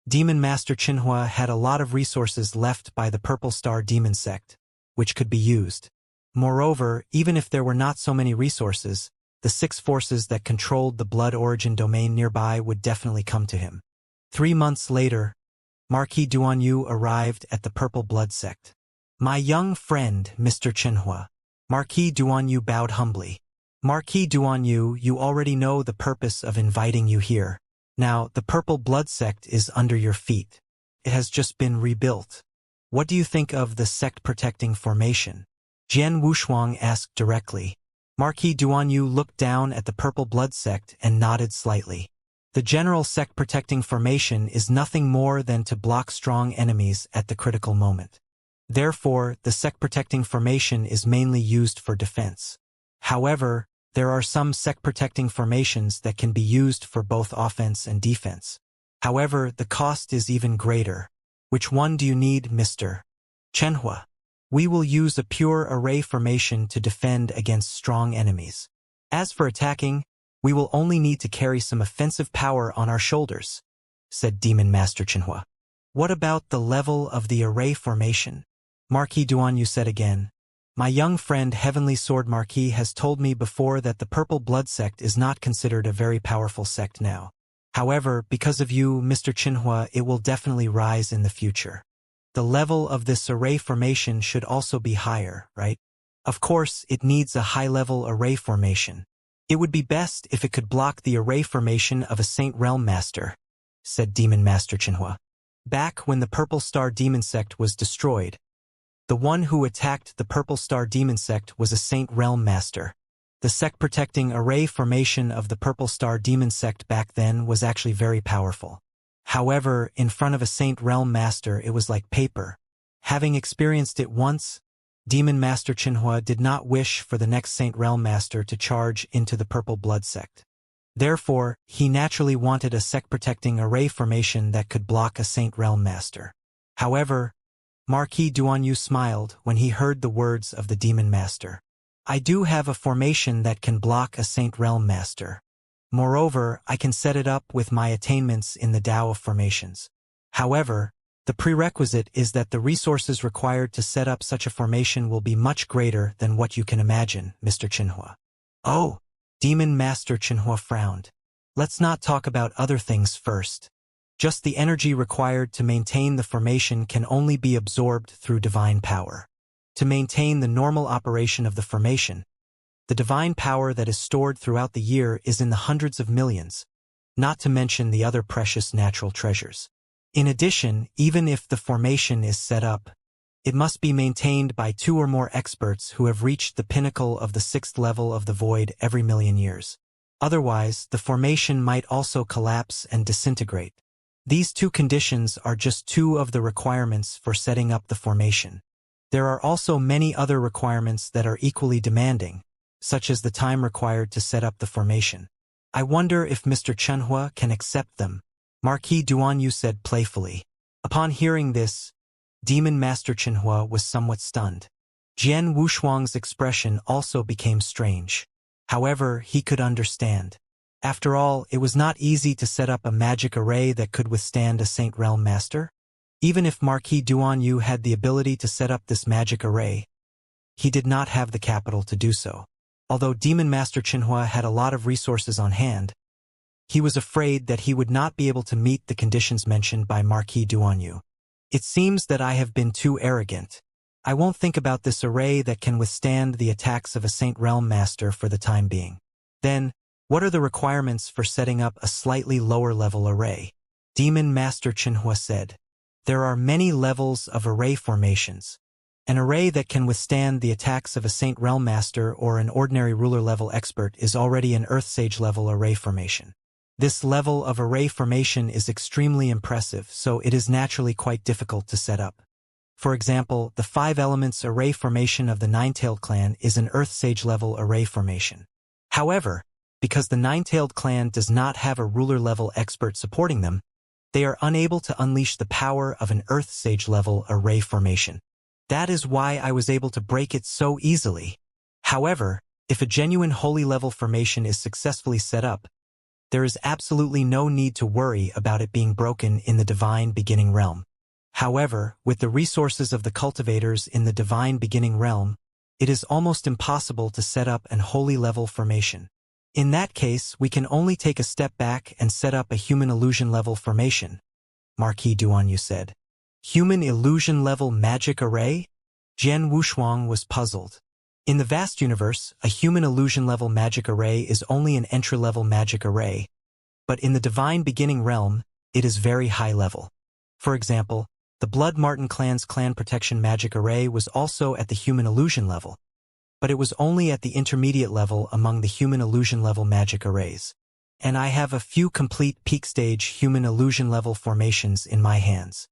Demon Master Qinhua had a lot of resources left by the Purple Star Demon Sect, which could be used. Moreover, even if there were not so many resources, the 6 forces that controlled the blood origin domain nearby would definitely come to him. 3 months later, Marquis Duanyu arrived at the Purple Blood Sect. My young friend, Mr. Qinhua. Marquis Duanyu bowed humbly. Marquis Duanyu, you already know the purpose of inviting you here. Now, the Purple Blood Sect is under your feet. It has just been rebuilt. What do you think of the sect-protecting formation? Jian Wushuang asked directly. Marquis Duanyu looked down at the Purple Blood Sect and nodded slightly. The general sect-protecting formation is nothing more than to block strong enemies at the critical moment. Therefore, the sect-protecting formation is mainly used for defense. However, there are some sect-protecting formations that can be used for both offense and defense. However, the cost is even greater. Which one do you need, Mr. Qinhua? We will use a pure array formation to defend against strong enemies. As for attacking, we will only need to carry some offensive power on our shoulders, said Demon Master Qinhua. What about the level of the array formation? Marquis Duanyu said again. My young friend Heavenly Sword Marquis has told me before that the Purple Blood Sect is not considered a very powerful sect now. However, because of you, Mr. Qinhua, it will definitely rise in the future. The level of this array formation should also be higher, right? Of course, it needs a high-level array formation. It would be best if it could block the array formation of a Saint Realm Master, said Demon Master Qinhua. Back when the Purple Star Demon Sect was destroyed, the one who attacked the Purple Star Demon Sect was a Saint Realm Master. The sect-protecting array formation of the Purple Star Demon Sect back then was actually very powerful. However, in front of a Saint Realm Master it was like paper. Having experienced it once, Demon Master Qinhua did not wish for the next Saint Realm Master to charge into the Purple Blood Sect. Therefore, he naturally wanted a sect-protecting array formation that could block a Saint Realm Master. However, Marquis Duanyu smiled when he heard the words of the Demon Master. I do have a formation that can block a Saint Realm Master. Moreover, I can set it up with my attainments in the Tao of Formations. However, the prerequisite is that the resources required to set up such a formation will be much greater than what you can imagine, Mr. Qinhua. Oh, Demon Master Qinhua frowned. Let's not talk about other things first. Just the energy required to maintain the formation can only be absorbed through divine power. To maintain the normal operation of the formation, the divine power that is stored throughout the year is in the hundreds of millions, not to mention the other precious natural treasures. In addition, even if the formation is set up, It must be maintained by 2 or more experts who have reached the pinnacle of the 6th level of the void every million years. Otherwise, the formation might also collapse and disintegrate. These 2 conditions are just 2 of the requirements for setting up the formation. There are also many other requirements that are equally demanding, such as the time required to set up the formation. I wonder if Mr. Chenhua can accept them, Marquis Duanyu said playfully. Upon hearing this, Demon Master Chenhua was somewhat stunned. Jian Wushuang's expression also became strange. However, he could understand. After all, it was not easy to set up a magic array that could withstand a Saint Realm Master. Even if Marquis Duanyu had the ability to set up this magic array, he did not have the capital to do so. Although Demon Master Chenhua had a lot of resources on hand, he was afraid that he would not be able to meet the conditions mentioned by Marquis Duanyu. It seems that I have been too arrogant. I won't think about this array that can withstand the attacks of a Saint Realm Master for the time being. Then, what are the requirements for setting up a slightly lower level array? Demon Master Chenhua said. There are many levels of array formations. An array that can withstand the attacks of a Saint Realm Master or an ordinary ruler level expert is already an Earth Sage level array formation. This level of array formation is extremely impressive, so it is naturally quite difficult to set up. For example, the 5 elements array formation of the Nine-Tailed clan is an Earth Sage level array formation. However, because the Nine-Tailed clan does not have a ruler level expert supporting them, they are unable to unleash the power of an Earth Sage level array formation. That is why I was able to break it so easily. However, if a genuine holy level formation is successfully set up, there is absolutely no need to worry about it being broken in the Divine Beginning Realm. However, with the resources of the cultivators in the Divine Beginning Realm, it is almost impossible to set up an holy level formation. In that case, we can only take a step back and set up a human illusion level formation, Marquis Duanyu said. Human illusion level magic array? Jian Wushuang was puzzled. In the vast universe, a human illusion level magic array is only an entry-level magic array, but in the Divine Beginning Realm, it is very high level. For example, the Blood Marten clan's clan protection magic array was also at the human illusion level, but it was only at the intermediate level among the human illusion level magic arrays. And I have a few complete peak stage human illusion level formations in my hands.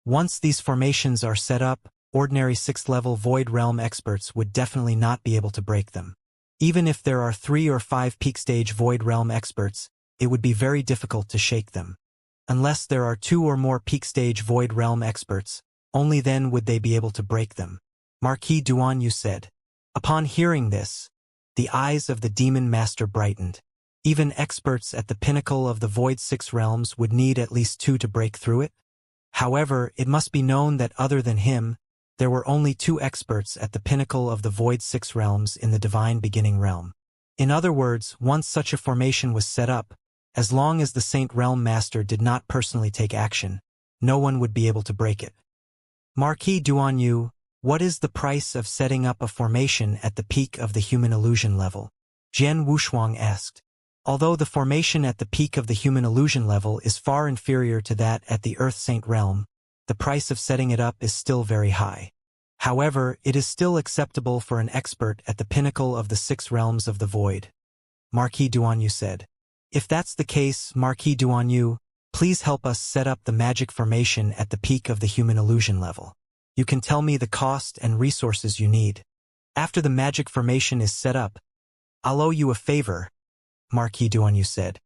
Once these formations are set up, ordinary 6th level Void Realm experts would definitely not be able to break them. Even if there are 3 or 5 peak stage Void Realm experts, it would be very difficult to shake them. Unless there are 2 or more peak stage Void Realm experts, only then would they be able to break them, Marquis Duanyu said. Upon hearing this, the eyes of the Demon Master brightened. Even experts at the pinnacle of the Void 6 realms would need at least 2 to break through it. However, it must be known that other than him, there were only 2 experts at the pinnacle of the Void 6 realms in the Divine Beginning Realm. In other words, once such a formation was set up, as long as the Saint Realm Master did not personally take action, no one would be able to break it. Marquis Duanyu, what is the price of setting up a formation at the peak of the human illusion level? Jian Wushuang asked. Although the formation at the peak of the human illusion level is far inferior to that at the Earth Saint Realm, the price of setting it up is still very high. However, it is still acceptable for an expert at the pinnacle of the 6 realms of the void, Marquis Duanyu said. If that's the case, Marquis Duanyu, please help us set up the magic formation at the peak of the human illusion level. You can tell me the cost and resources you need. After the magic formation is set up, I'll owe you a favor, Marquis Duanyu said.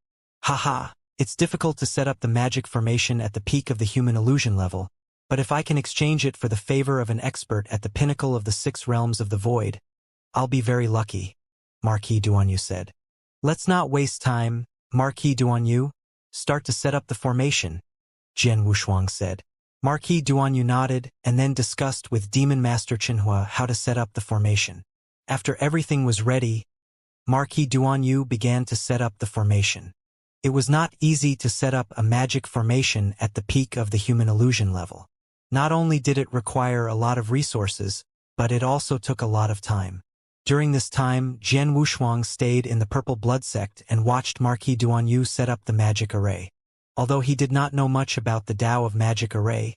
Haha, it's difficult to set up the magic formation at the peak of the human illusion level, but if I can exchange it for the favor of an expert at the pinnacle of the 6 realms of the void, I'll be very lucky, Marquis Duanyu said. Let's not waste time, Marquis Duanyu. Start to set up the formation, Jian Wushuang said. Marquis Duanyu nodded and then discussed with Demon Master Chenhua how to set up the formation. After everything was ready, Marquis Duanyu began to set up the formation. It was not easy to set up a magic formation at the peak of the human illusion level. Not only did it require a lot of resources, but it also took a lot of time. During this time, Jian Wushuang stayed in the Purple Blood Sect and watched Marquis Duanyu set up the magic array. Although he did not know much about the Tao of Magic Array,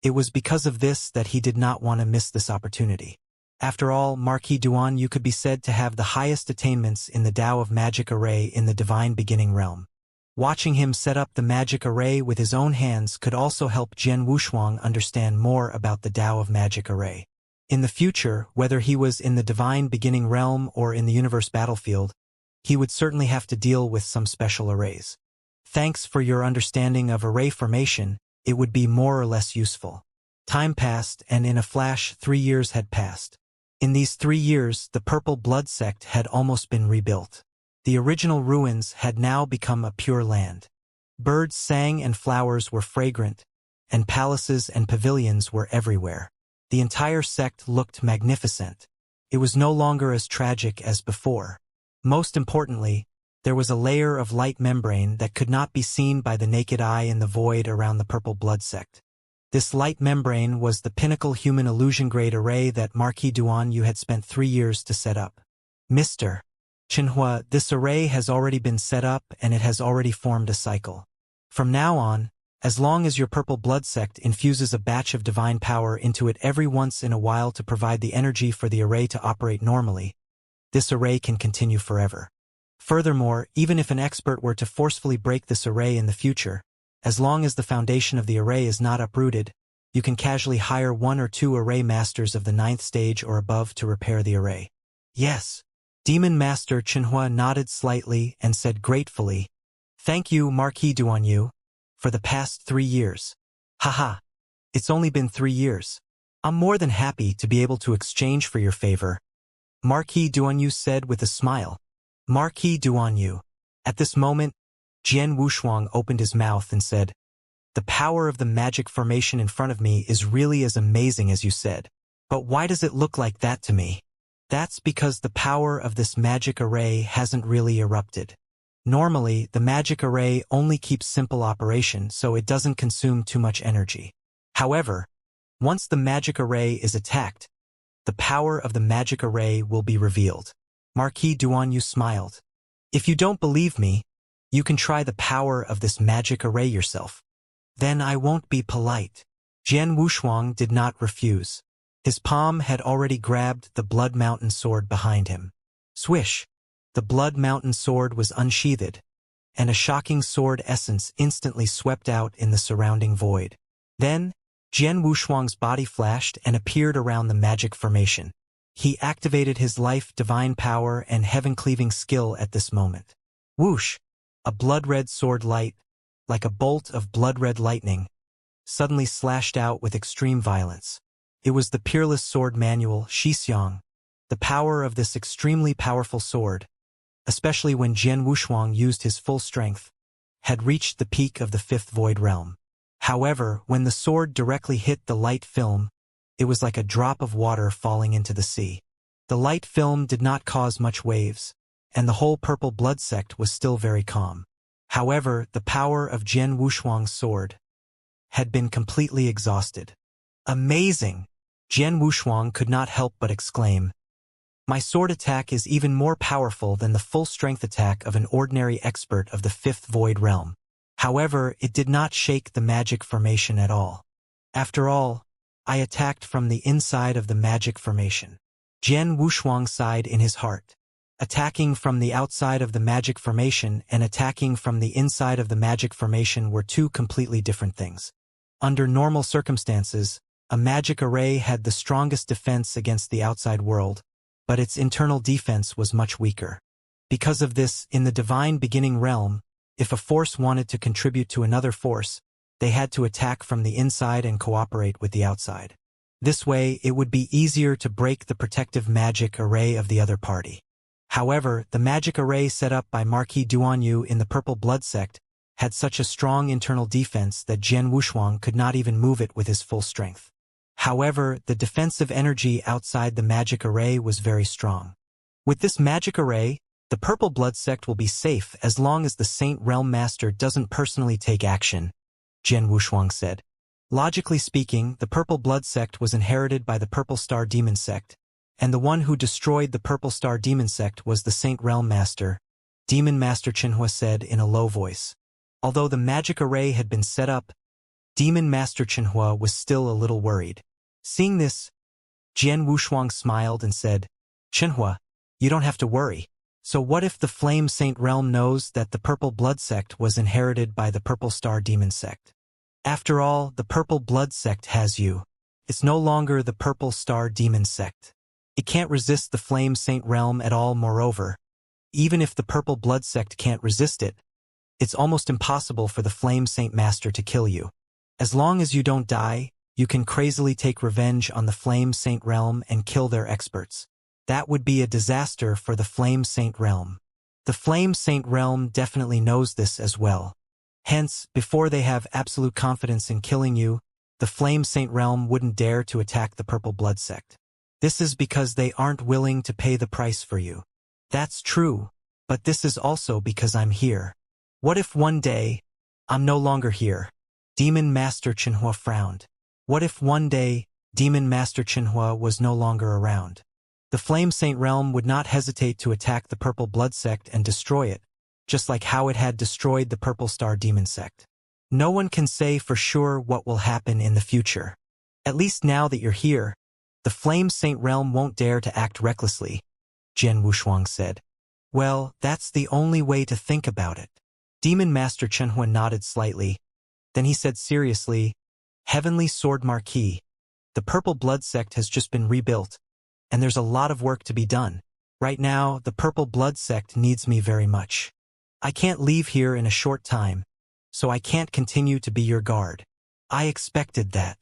It was because of this that he did not want to miss this opportunity. After all, Marquis Duan could be said to have the highest attainments in the Tao of Magic Array in the Divine Beginning realm. Watching him set up the magic array with his own hands could also help Jian Wushuang understand more about the Tao of Magic Array. In the future, whether he was in the Divine Beginning realm or in the universe battlefield, he would certainly have to deal with some special arrays. Thanks for your understanding of array formation, it would be more or less useful. Time passed, and in a flash 3 years had passed. In these 3 years, the Purple Blood Sect had almost been rebuilt. The original ruins had now become a pure land. Birds sang and flowers were fragrant, and palaces and pavilions were everywhere. The entire sect looked magnificent. It was no longer as tragic as before. Most importantly, there was a layer of light membrane that could not be seen by the naked eye in the void around the Purple Blood Sect. This light membrane was the pinnacle human illusion-grade array that Marquis Duan had spent 3 years to set up. Mr. Chenhua, this array has already been set up and it has already formed a cycle. From now on, as long as your Purple Blood Sect infuses a batch of divine power into it every once in a while to provide the energy for the array to operate normally, this array can continue forever. Furthermore, even if an expert were to forcefully break this array in the future, as long as the foundation of the array is not uprooted, you can casually hire 1 or 2 array masters of the 9th stage or above to repair the array. Yes. Demon Master Chenhua nodded slightly and said gratefully, "Thank you, Marquis Duan, for the past 3 years. Haha, it's only been 3 years. I'm more than happy to be able to exchange for your favor," Marquis Duan said with a smile. Marquis Duan. At this moment, Jian Wushuang opened his mouth and said, "The power of the magic formation in front of me is really as amazing as you said. But why does it look like that to me?" That's because the power of this magic array hasn't really erupted. Normally, the magic array only keeps simple operation, so it doesn't consume too much energy. However, once the magic array is attacked, the power of the magic array will be revealed. Marquis Duan smiled. "If you don't believe me, you can try the power of this magic array yourself. Then I won't be polite." Jian Wushuang did not refuse. His palm had already grabbed the Blood Mountain sword behind him. Swish! The Blood Mountain sword was unsheathed, and a shocking sword essence instantly swept out in the surrounding void. Then, Jian Wushuang's body flashed and appeared around the magic formation. He activated his life divine power and heaven-cleaving skill at this moment. Whoosh! A blood-red sword light, like a bolt of blood-red lightning, suddenly slashed out with extreme violence. It was the peerless sword manual, Xianxia. The power of this extremely powerful sword, especially when Jian Wushuang used his full strength, had reached the peak of the 5th void realm. However, when the sword directly hit the light film, it was like a drop of water falling into the sea. The light film did not cause much waves, and the whole Purple Blood Sect was still very calm. However, the power of Jian Wushuang's sword had been completely exhausted. Amazing! Jian Wushuang could not help but exclaim, "My sword attack is even more powerful than the full-strength attack of an ordinary expert of the 5th void realm." However, it did not shake the magic formation at all. After all, I attacked from the inside of the magic formation. Jian Wushuang sighed in his heart. Attacking from the outside of the magic formation and attacking from the inside of the magic formation were 2 completely different things. Under normal circumstances, a magic array had the strongest defense against the outside world, but its internal defense was much weaker. Because of this, in the Divine Beginning realm, if a force wanted to contribute to another force, they had to attack from the inside and cooperate with the outside. This way, it would be easier to break the protective magic array of the other party. However, the magic array set up by Marquis Duan in the Purple Blood Sect had such a strong internal defense that Jian Wushuang could not even move it with his full strength. However, the defensive energy outside the magic array was very strong. With this magic array, the Purple Blood Sect will be safe as long as the Saint Realm Master doesn't personally take action, Jian Wushuang said. Logically speaking, the Purple Blood Sect was inherited by the Purple Star Demon Sect, and the one who destroyed the Purple Star Demon Sect was the Saint Realm Master, Demon Master Chenhua said in a low voice. Although the magic array had been set up, Demon Master Chenhua was still a little worried. Seeing this, Jian Wushuang smiled and said, Chenhua, you don't have to worry. So what if the Flame Saint Realm knows that the Purple Blood Sect was inherited by the Purple Star Demon Sect? After all, the Purple Blood Sect has you. It's no longer the Purple Star Demon Sect. It can't resist the Flame Saint Realm at all. Moreover, even if the Purple Blood Sect can't resist it, it's almost impossible for the Flame Saint Master to kill you. As long as you don't die, you can crazily take revenge on the Flame Saint Realm and kill their experts. That would be a disaster for the Flame Saint Realm. The Flame Saint Realm definitely knows this as well. Hence, before they have absolute confidence in killing you, the Flame Saint Realm wouldn't dare to attack the Purple Blood Sect. This is because they aren't willing to pay the price for you. That's true, but this is also because I'm here. What if one day, I'm no longer here? Demon Master Chenhua frowned. What if one day, Demon Master Chenhua was no longer around? The Flame Saint Realm would not hesitate to attack the Purple Blood Sect and destroy it, just like how it had destroyed the Purple Star Demon Sect. No one can say for sure what will happen in the future. At least now that you're here, the Flame Saint Realm won't dare to act recklessly, Jian Wushuang said. Well, that's the only way to think about it. Demon Master Chenhua nodded slightly. Then he said seriously, Heavenly Sword Marquis, the Purple Blood Sect has just been rebuilt, and there's a lot of work to be done. Right now, the Purple Blood Sect needs me very much. I can't leave here in a short time, so I can't continue to be your guard. I expected that.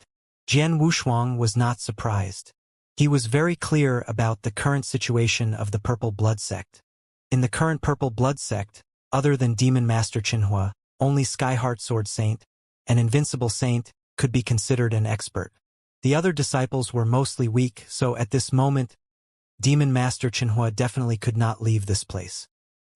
Jian Wushuang was not surprised. He was very clear about the current situation of the Purple Blood Sect. In the current Purple Blood Sect, other than Demon Master Chenhua, only Skyheart Sword Saint, an Invincible Saint, could be considered an expert. The other disciples were mostly weak, so at this moment, Demon Master Chenhua definitely could not leave this place.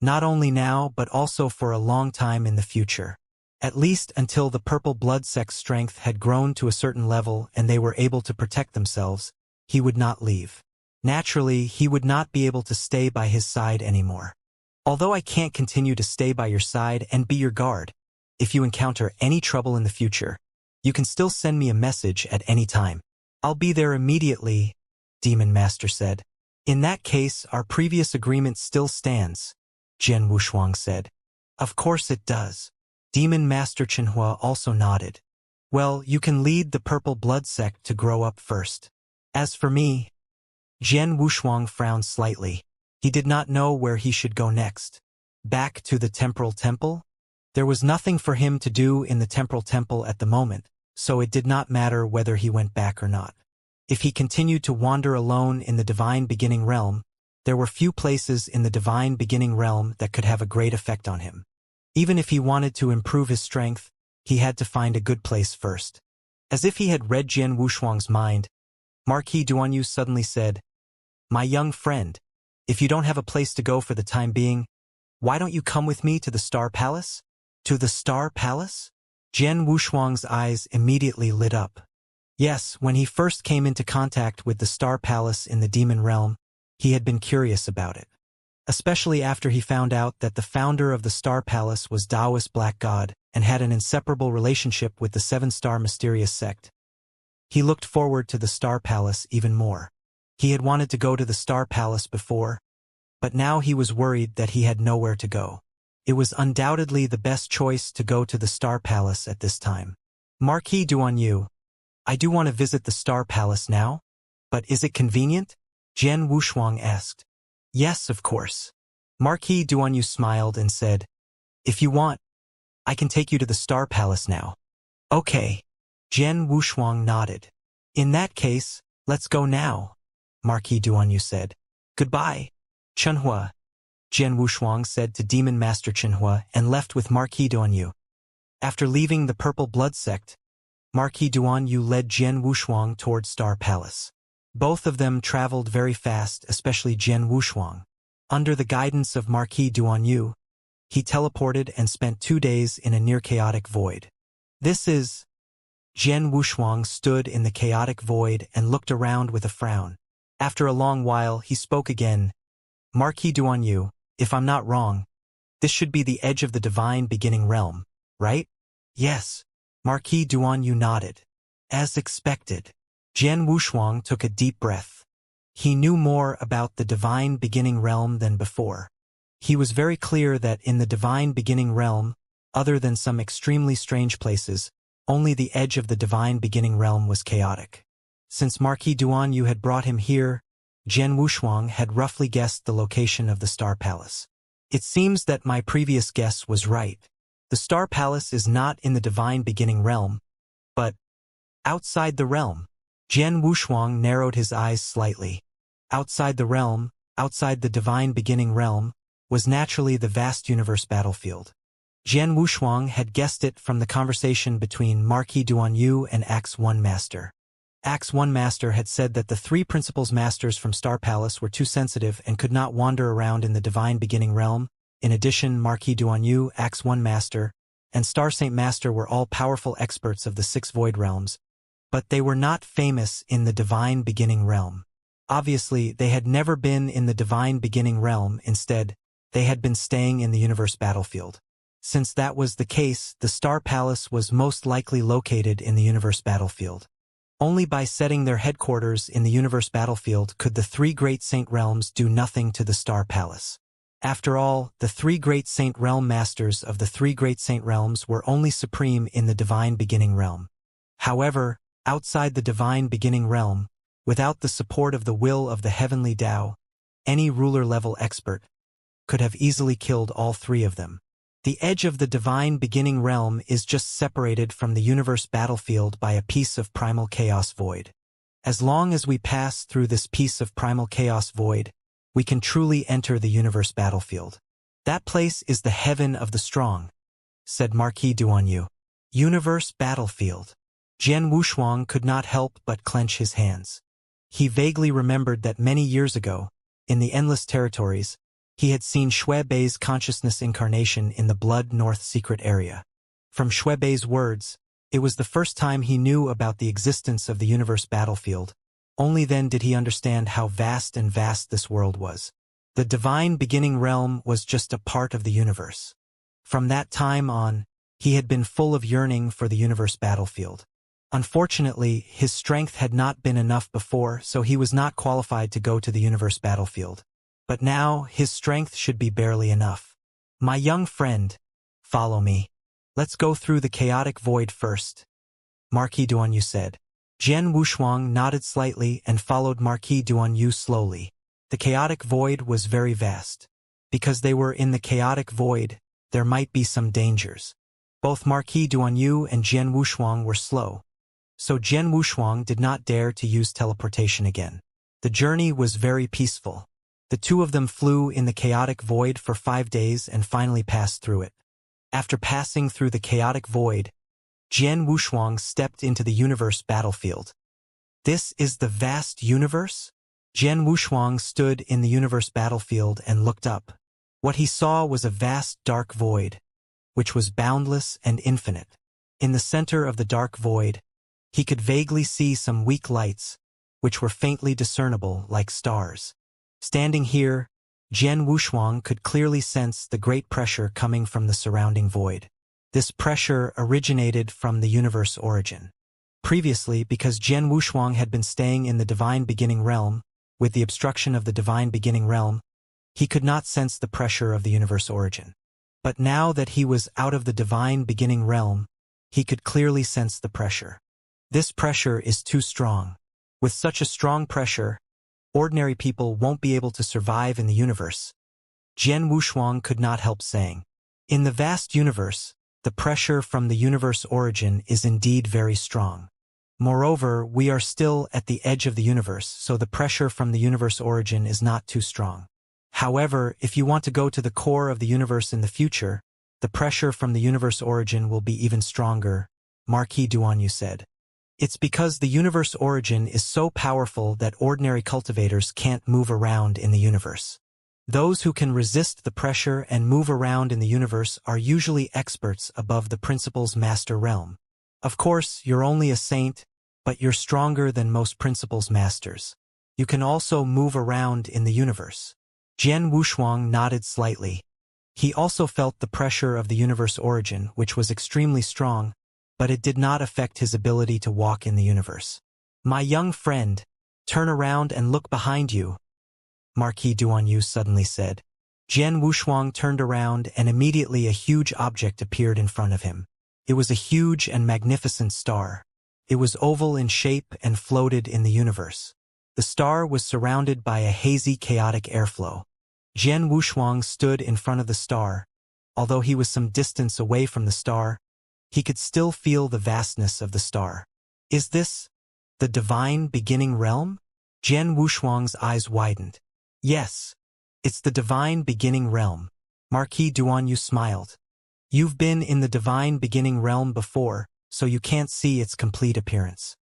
Not only now, but also for a long time in the future. At least until the Purple Blood Sect's strength had grown to a certain level and they were able to protect themselves, he would not leave. Naturally, he would not be able to stay by his side anymore. Although I can't continue to stay by your side and be your guard, if you encounter any trouble in the future, you can still send me a message at any time. I'll be there immediately, Demon Master said. In that case, our previous agreement still stands, Jian Wushuang said. Of course it does. Demon Master Chenhua also nodded. Well, you can lead the Purple Blood Sect to grow up first. As for me, Jian Wushuang frowned slightly. He did not know where he should go next. Back to the Temporal Temple? There was nothing for him to do in the Temporal Temple at the moment, so it did not matter whether he went back or not. If he continued to wander alone in the Divine Beginning Realm, there were few places in the Divine Beginning Realm that could have a great effect on him. Even if he wanted to improve his strength, he had to find a good place first. As if he had read Jian Wushuang's mind, Marquis Duanyu suddenly said, My young friend, if you don't have a place to go for the time being, why don't you come with me to the Star Palace? To the Star Palace? Jian Wushuang's eyes immediately lit up. Yes, when he first came into contact with the Star Palace in the Demon Realm, he had been curious about it. Especially after he found out that the founder of the Star Palace was Taoist Black God and had an inseparable relationship with the Seven-Star Mysterious Sect. He looked forward to the Star Palace even more. He had wanted to go to the Star Palace before, but now he was worried that he had nowhere to go. It was undoubtedly the best choice to go to the Star Palace at this time. Marquis Duanyu, I do want to visit the Star Palace now, but is it convenient? Jian Wushuang asked. Yes, of course. Marquis Duanyu smiled and said, If you want, I can take you to the Star Palace now. Okay. Jian Wushuang nodded. In that case, let's go now, Marquis Duanyu said. Goodbye, Chenhua, Jian Wushuang said to Demon Master Chenhua and left with Marquis Duanyu. After leaving the Purple Blood Sect, Marquis Duanyu led Jian Wushuang toward Star Palace. Both of them traveled very fast, especially Jian Wushuang. Under the guidance of Marquis Duanyu, he teleported and spent 2 days in a near-chaotic void. Jian Wushuang stood in the chaotic void and looked around with a frown. After a long while, he spoke again. Marquis Duanyu, if I'm not wrong, this should be the edge of the Divine Beginning Realm, right? Yes. Marquis Duanyu nodded. As expected. Jian Wushuang took a deep breath. He knew more about the divine beginning realm than before. He was very clear that in the divine beginning realm, other than some extremely strange places, only the edge of the divine beginning realm was chaotic. Since Marquis Duanyu had brought him here, Jian Wushuang had roughly guessed the location of the Star Palace. It seems that my previous guess was right. The Star Palace is not in the divine beginning realm, but outside the realm. Jian Wushuang narrowed his eyes slightly. Outside the realm, outside the divine beginning realm, was naturally the vast universe battlefield. Jian Wushuang had guessed it from the conversation between Marquis Duanyu and Axe One Master. Axe One Master had said that the three Principles Masters from Star Palace were too sensitive and could not wander around in the divine beginning realm. In addition, Marquis Duanyu, Axe One Master, and Star Saint Master were all powerful experts of the six void realms, but they were not famous in the divine beginning realm. Obviously, they had never been in the divine beginning realm. Instead, they had been staying in the universe battlefield. Since that was the case, the Star Palace was most likely located in the universe battlefield. Only by setting their headquarters in the universe battlefield could the three great saint realms do nothing to the Star Palace. After all, the three great saint realm masters of the three great saint realms were only supreme in the divine beginning realm. However, outside the divine beginning realm, without the support of the will of the heavenly Tao, any ruler-level expert could have easily killed all three of them. The edge of the divine beginning realm is just separated from the universe battlefield by a piece of primal chaos void. As long as we pass through this piece of primal chaos void, we can truly enter the universe battlefield. That place is the heaven of the strong, said Marquis Duanyu. Universe battlefield. Jian Wushuang could not help but clench his hands. He vaguely remembered that many years ago, in the Endless Territories, he had seen Xue Bei's consciousness incarnation in the Blood North secret area. From Xue Bei's words, it was the first time he knew about the existence of the universe battlefield. Only then did he understand how vast this world was. The divine beginning realm was just a part of the universe. From that time on, he had been full of yearning for the universe battlefield. Unfortunately, his strength had not been enough before, so he was not qualified to go to the universe battlefield. But now, his strength should be barely enough. My young friend, follow me. Let's go through the chaotic void first, Marquis Duanyu said. Jian Wushuang nodded slightly and followed Marquis Duanyu slowly. The chaotic void was very vast. Because they were in the chaotic void, there might be some dangers. Both Marquis Duanyu and Jian Wushuang were slow, so Jian Wushuang did not dare to use teleportation again. The journey was very peaceful. The two of them flew in the chaotic void for 5 days and finally passed through it. After passing through the chaotic void, Jian Wushuang stepped into the universe battlefield. This is the vast universe? Jian Wushuang stood in the universe battlefield and looked up. What he saw was a vast dark void, which was boundless and infinite. In the center of the dark void, he could vaguely see some weak lights, which were faintly discernible like stars. Standing here, Jian Wushuang could clearly sense the great pressure coming from the surrounding void. This pressure originated from the universe origin. Previously, because Jian Wushuang had been staying in the divine beginning realm, with the obstruction of the divine beginning realm, he could not sense the pressure of the universe origin. But now that he was out of the divine beginning realm, he could clearly sense the pressure. This pressure is too strong. With such a strong pressure, ordinary people won't be able to survive in the universe. Jian Wushuang could not help saying. In the vast universe, the pressure from the universe origin is indeed very strong. Moreover, we are still at the edge of the universe, so the pressure from the universe origin is not too strong. However, if you want to go to the core of the universe in the future, the pressure from the universe origin will be even stronger, Marquis Duanyu said. It's because the universe origin is so powerful that ordinary cultivators can't move around in the universe. Those who can resist the pressure and move around in the universe are usually experts above the Principles Master realm. Of course, you're only a saint, but you're stronger than most Principles Masters. You can also move around in the universe. Jian Wushuang nodded slightly. He also felt the pressure of the universe origin, which was extremely strong, but it did not affect his ability to walk in the universe. "My young friend, turn around and look behind you," Marquis Duanyu suddenly said. Jian Wushuang turned around and immediately a huge object appeared in front of him. It was a huge and magnificent star. It was oval in shape and floated in the universe. The star was surrounded by a hazy, chaotic airflow. Jian Wushuang stood in front of the star. Although he was some distance away from the star, he could still feel the vastness of the star. "Is this the divine beginning realm?" Jian Wushuang's eyes widened. "Yes, it's the divine beginning realm." Marquis Duanyu smiled. "You've been in the divine beginning realm before, so you can't see its complete appearance.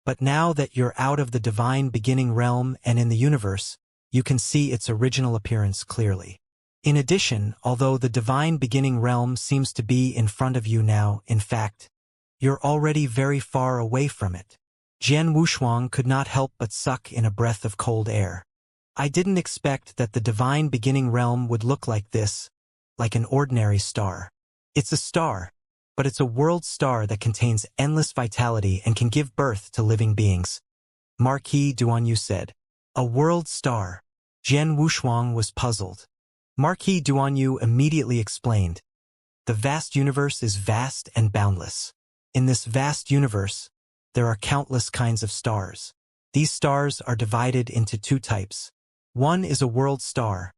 But now that you're out of the divine beginning realm and in the universe, you can see its original appearance clearly. In addition, although the divine beginning realm seems to be in front of you now, in fact, you're already very far away from it." Jian Wushuang could not help but suck in a breath of cold air. "I didn't expect that the divine beginning realm would look like this, like an ordinary star. It's a star, but it's a world star that contains endless vitality and can give birth to living beings," Marquis Duanyu said. "A world star?" Jian Wushuang was puzzled. Marquis Duanyu immediately explained. "The vast universe is vast and boundless. In this vast universe, there are countless kinds of stars. These stars are divided into two types. One is a world star,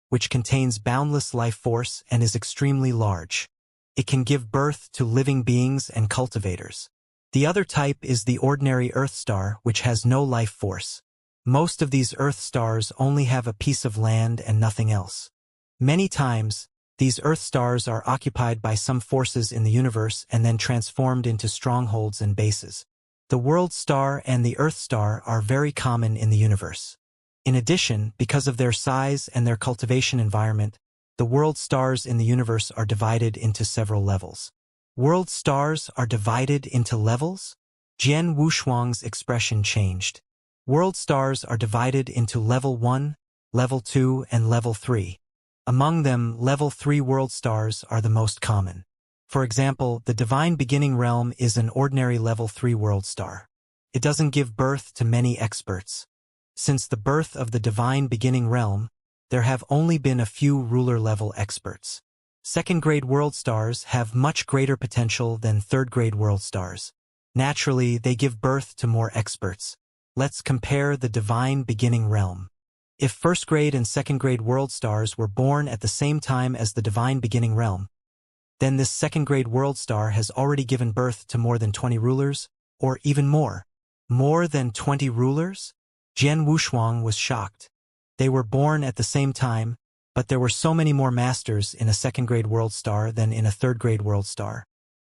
which contains boundless life force and is extremely large. It can give birth to living beings and cultivators. The other type is the ordinary Earth star, which has no life force. Most of these Earth stars only have a piece of land and nothing else. Many times, these Earth stars are occupied by some forces in the universe and then transformed into strongholds and bases. The world star and the Earth star are very common in the universe. In addition, because of their size and their cultivation environment, the world stars in the universe are divided into several levels." "World stars are divided into levels?" Jian Wushuang's expression changed. "World stars are divided into level 1, level 2, and level 3. Among them, level 3 world stars are the most common. For example, the divine beginning realm is an ordinary level 3 world star. It doesn't give birth to many experts. Since the birth of the divine beginning realm, there have only been a few ruler-level experts. Second-grade world stars have much greater potential than third-grade world stars. Naturally, they give birth to more experts. Let's compare the divine beginning realm. If first-grade and second-grade world stars were born at the same time as the divine beginning realm, then this second-grade world star has already given birth to more than 20 rulers, or even more. More than 20 rulers? Jian Wushuang was shocked. They were born at the same time, but there were so many more masters in a second-grade world star than in a third-grade world star.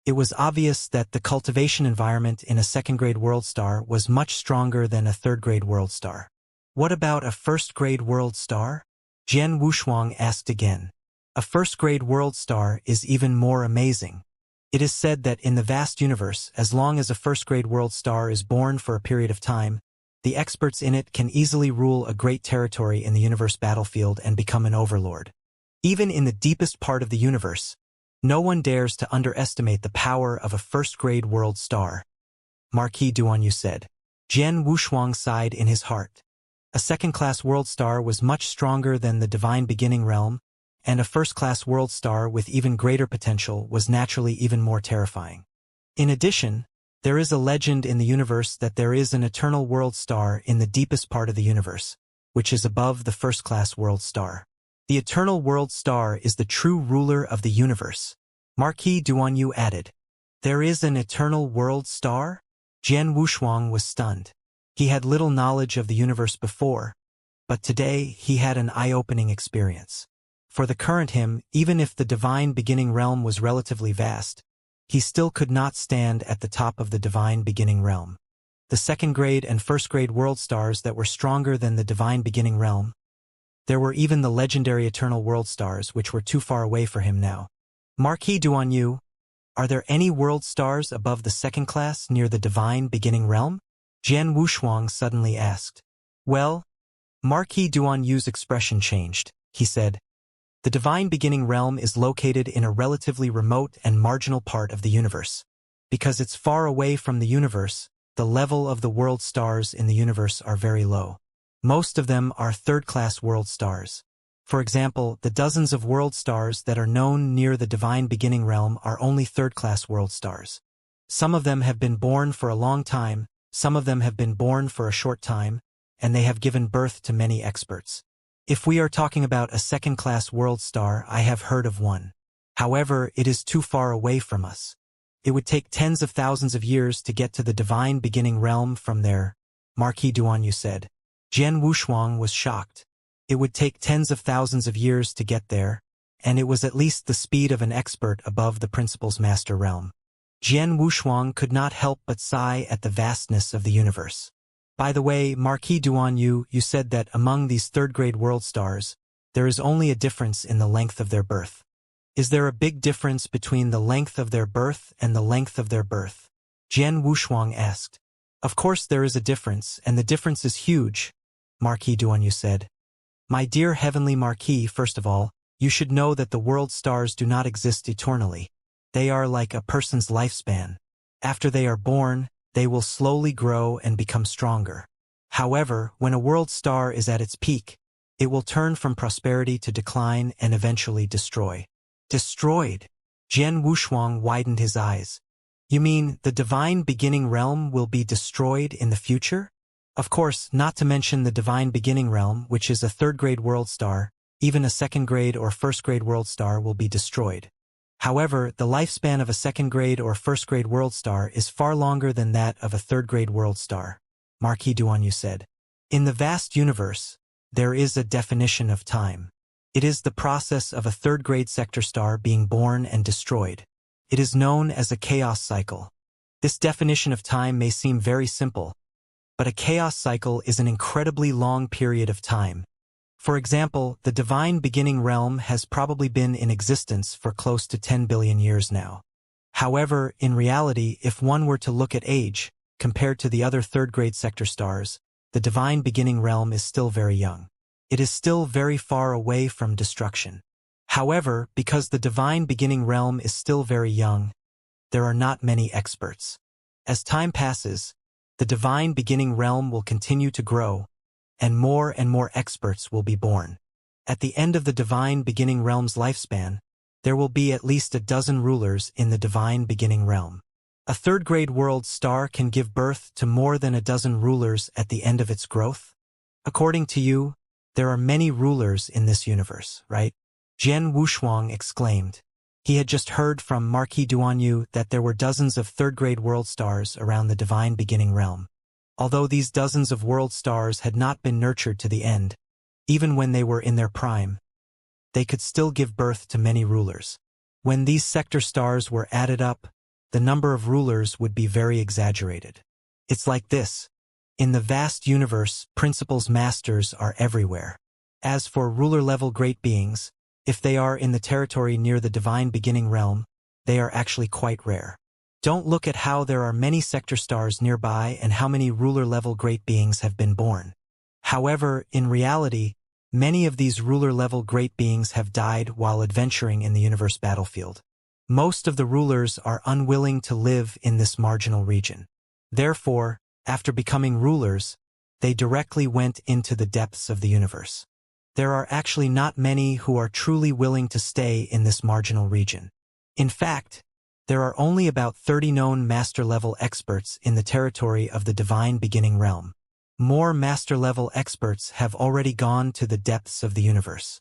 It was obvious that the cultivation environment in a second-grade world star was much stronger than a third-grade world star. "What about a first-grade world star?" Jian Wushuang asked again. "A first-grade world star is even more amazing. It is said that in the vast universe, as long as a first-grade world star is born for a period of time, the experts in it can easily rule a great territory in the universe battlefield and become an overlord. Even in the deepest part of the universe, no one dares to underestimate the power of a first-grade world star," Marquis Duanyu said. Jian Wushuang sighed in his heart. A second-class world star was much stronger than the divine beginning realm, and a first-class world star with even greater potential was naturally even more terrifying. In addition, there is a legend in the universe that there is an eternal world star in the deepest part of the universe, which is above the first-class world star. The eternal world star is the true ruler of the universe, Marquis Duanyu added. "There is an eternal world star?" Jian Wushuang was stunned. He had little knowledge of the universe before, but today he had an eye-opening experience. For the current him, even if the divine beginning realm was relatively vast, he still could not stand at the top of the divine beginning realm. The second-grade and first-grade world stars that were stronger than the divine beginning realm. There were even the legendary eternal world stars which were too far away for him now. "Marquis Duanyu, are there any world stars above the second class near the divine beginning realm?" Jian Wushuang suddenly asked. "Well," Marquis Duanyu's expression changed. He said, "The divine beginning realm is located in a relatively remote and marginal part of the universe. Because it's far away from the universe, the level of the world stars in the universe are very low. Most of them are third-class world stars. For example, the dozens of world stars that are known near the divine beginning realm are only third-class world stars. Some of them have been born for a long time, some of them have been born for a short time, and they have given birth to many experts. If we are talking about a second-class world star, I have heard of one. However, it is too far away from us. It would take tens of thousands of years to get to the divine beginning realm from there, Marquis Duanyu said. Jian Wushuang was shocked. It would take tens of thousands of years to get there, and it was at least the speed of an expert above the principal's master realm. Jian Wushuang could not help but sigh at the vastness of the universe. By the way, Marquis Duanyu, you said that among these third-grade world stars, there is only a difference in the length of their birth. Is there a big difference between the length of their birth and the length of their birth? Jian Wushuang asked. Of course there is a difference, and the difference is huge, Marquis Duanyu said. My dear heavenly Marquis, first of all, you should know that the world stars do not exist eternally. They are like a person's lifespan. After they are born, they will slowly grow and become stronger. However, when a world star is at its peak, it will turn from prosperity to decline and eventually destroy. Destroyed? Jian Wushuang widened his eyes. You mean the divine beginning realm will be destroyed in the future? Of course, not to mention the divine beginning realm, which is a third-grade world star, even a second-grade or first-grade world star will be destroyed. However, the lifespan of a second-grade or first-grade world star is far longer than that of a third-grade world star, Marquis Duanyu said. In the vast universe, there is a definition of time. It is the process of a third-grade sector star being born and destroyed. It is known as a chaos cycle. This definition of time may seem very simple, but a chaos cycle is an incredibly long period of time. For example, the divine beginning realm has probably been in existence for close to 10 billion years now. However, in reality, if one were to look at age, compared to the other third-grade sector stars, the divine beginning realm is still very young. It is still very far away from destruction. However, because the divine beginning realm is still very young, there are not many experts. As time passes, the divine beginning realm will continue to grow, and more experts will be born. At the end of the divine beginning realm's lifespan, there will be at least a dozen rulers in the divine beginning realm. A third-grade world star can give birth to more than a dozen rulers at the end of its growth? According to you, there are many rulers in this universe, right? Jian Wushuang exclaimed. He had just heard from Marquis Duanyu that there were dozens of third-grade world stars around the divine beginning realm. Although these dozens of world stars had not been nurtured to the end, even when they were in their prime, they could still give birth to many rulers. When these sector stars were added up, the number of rulers would be very exaggerated. It's like this. In the vast universe, principles masters are everywhere. As for ruler-level great beings, if they are in the territory near the divine beginning realm, they are actually quite rare. Don't look at how there are many sector stars nearby and how many ruler-level great beings have been born. However, in reality, many of these ruler-level great beings have died while adventuring in the universe battlefield. Most of the rulers are unwilling to live in this marginal region. Therefore, after becoming rulers, they directly went into the depths of the universe. There are actually not many who are truly willing to stay in this marginal region. In fact, there are only about 30 known master-level experts in the territory of the divine beginning realm. More master-level experts have already gone to the depths of the universe.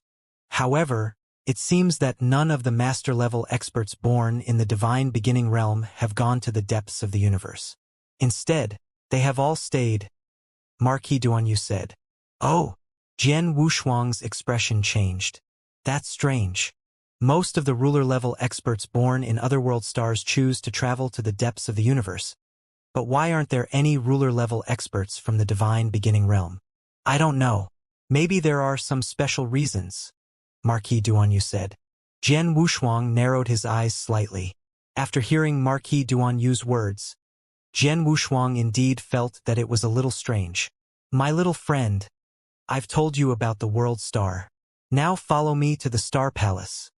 However, it seems that none of the master-level experts born in the divine beginning realm have gone to the depths of the universe. Instead, they have all stayed, Marquis Duanyu said. Oh, Jian Wushuang's expression changed. That's strange. Most of the ruler-level experts born in otherworld stars choose to travel to the depths of the universe. But why aren't there any ruler-level experts from the divine beginning realm? I don't know. Maybe there are some special reasons, Marquis Duanyu said. Jian Wushuang narrowed his eyes slightly. After hearing Marquis Duanyu's words, Jian Wushuang indeed felt that it was a little strange. My little friend, I've told you about the world star. Now follow me to the star palace,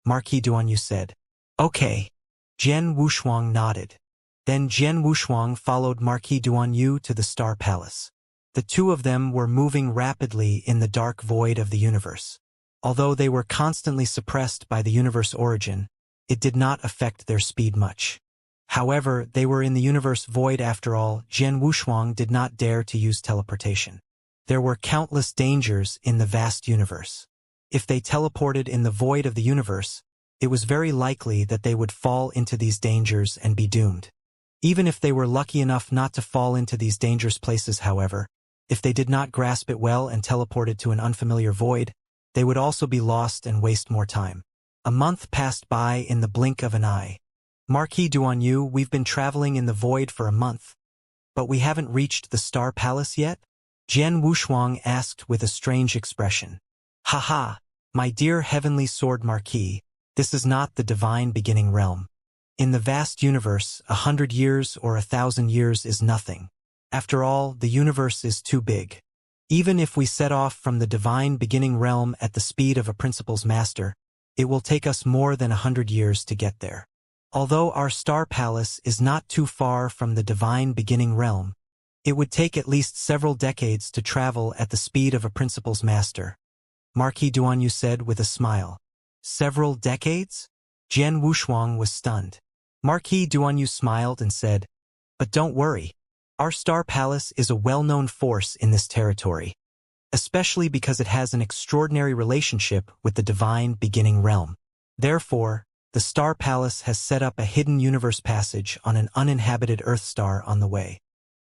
Marquis Duanyu said. Okay. Jian Wushuang nodded. Then Jian Wushuang followed Marquis Duanyu to the Star Palace. The two of them were moving rapidly in the dark void of the universe. Although they were constantly suppressed by the universe origin, it did not affect their speed much. However, they were in the universe void after all. Jian Wushuang did not dare to use teleportation. There were countless dangers in the vast universe. If they teleported in the void of the universe, it was very likely that they would fall into these dangers and be doomed. Even if they were lucky enough not to fall into these dangerous places, however, if they did not grasp it well and teleported to an unfamiliar void, they would also be lost and waste more time. A month passed by in the blink of an eye. Marquis Duanyu, we've been traveling in the void for a month, but we haven't reached the Star Palace yet? Jian Wushuang asked with a strange expression. Haha, my dear heavenly sword Marquis, this is not the divine beginning realm. In the vast universe, 100 years or 1,000 years is nothing. After all, the universe is too big. Even if we set off from the divine beginning realm at the speed of a principal's master, it will take us more than 100 years to get there. Although our Star Palace is not too far from the divine beginning realm, it would take at least several decades to travel at the speed of a principal's master. Marquis Duanyu said with a smile. Several decades? Jian Wushuang was stunned. Marquis Duanyu smiled and said, but don't worry. Our Star Palace is a well-known force in this territory, especially because it has an extraordinary relationship with the divine beginning realm. Therefore, the Star Palace has set up a hidden universe passage on an uninhabited Earth star on the way.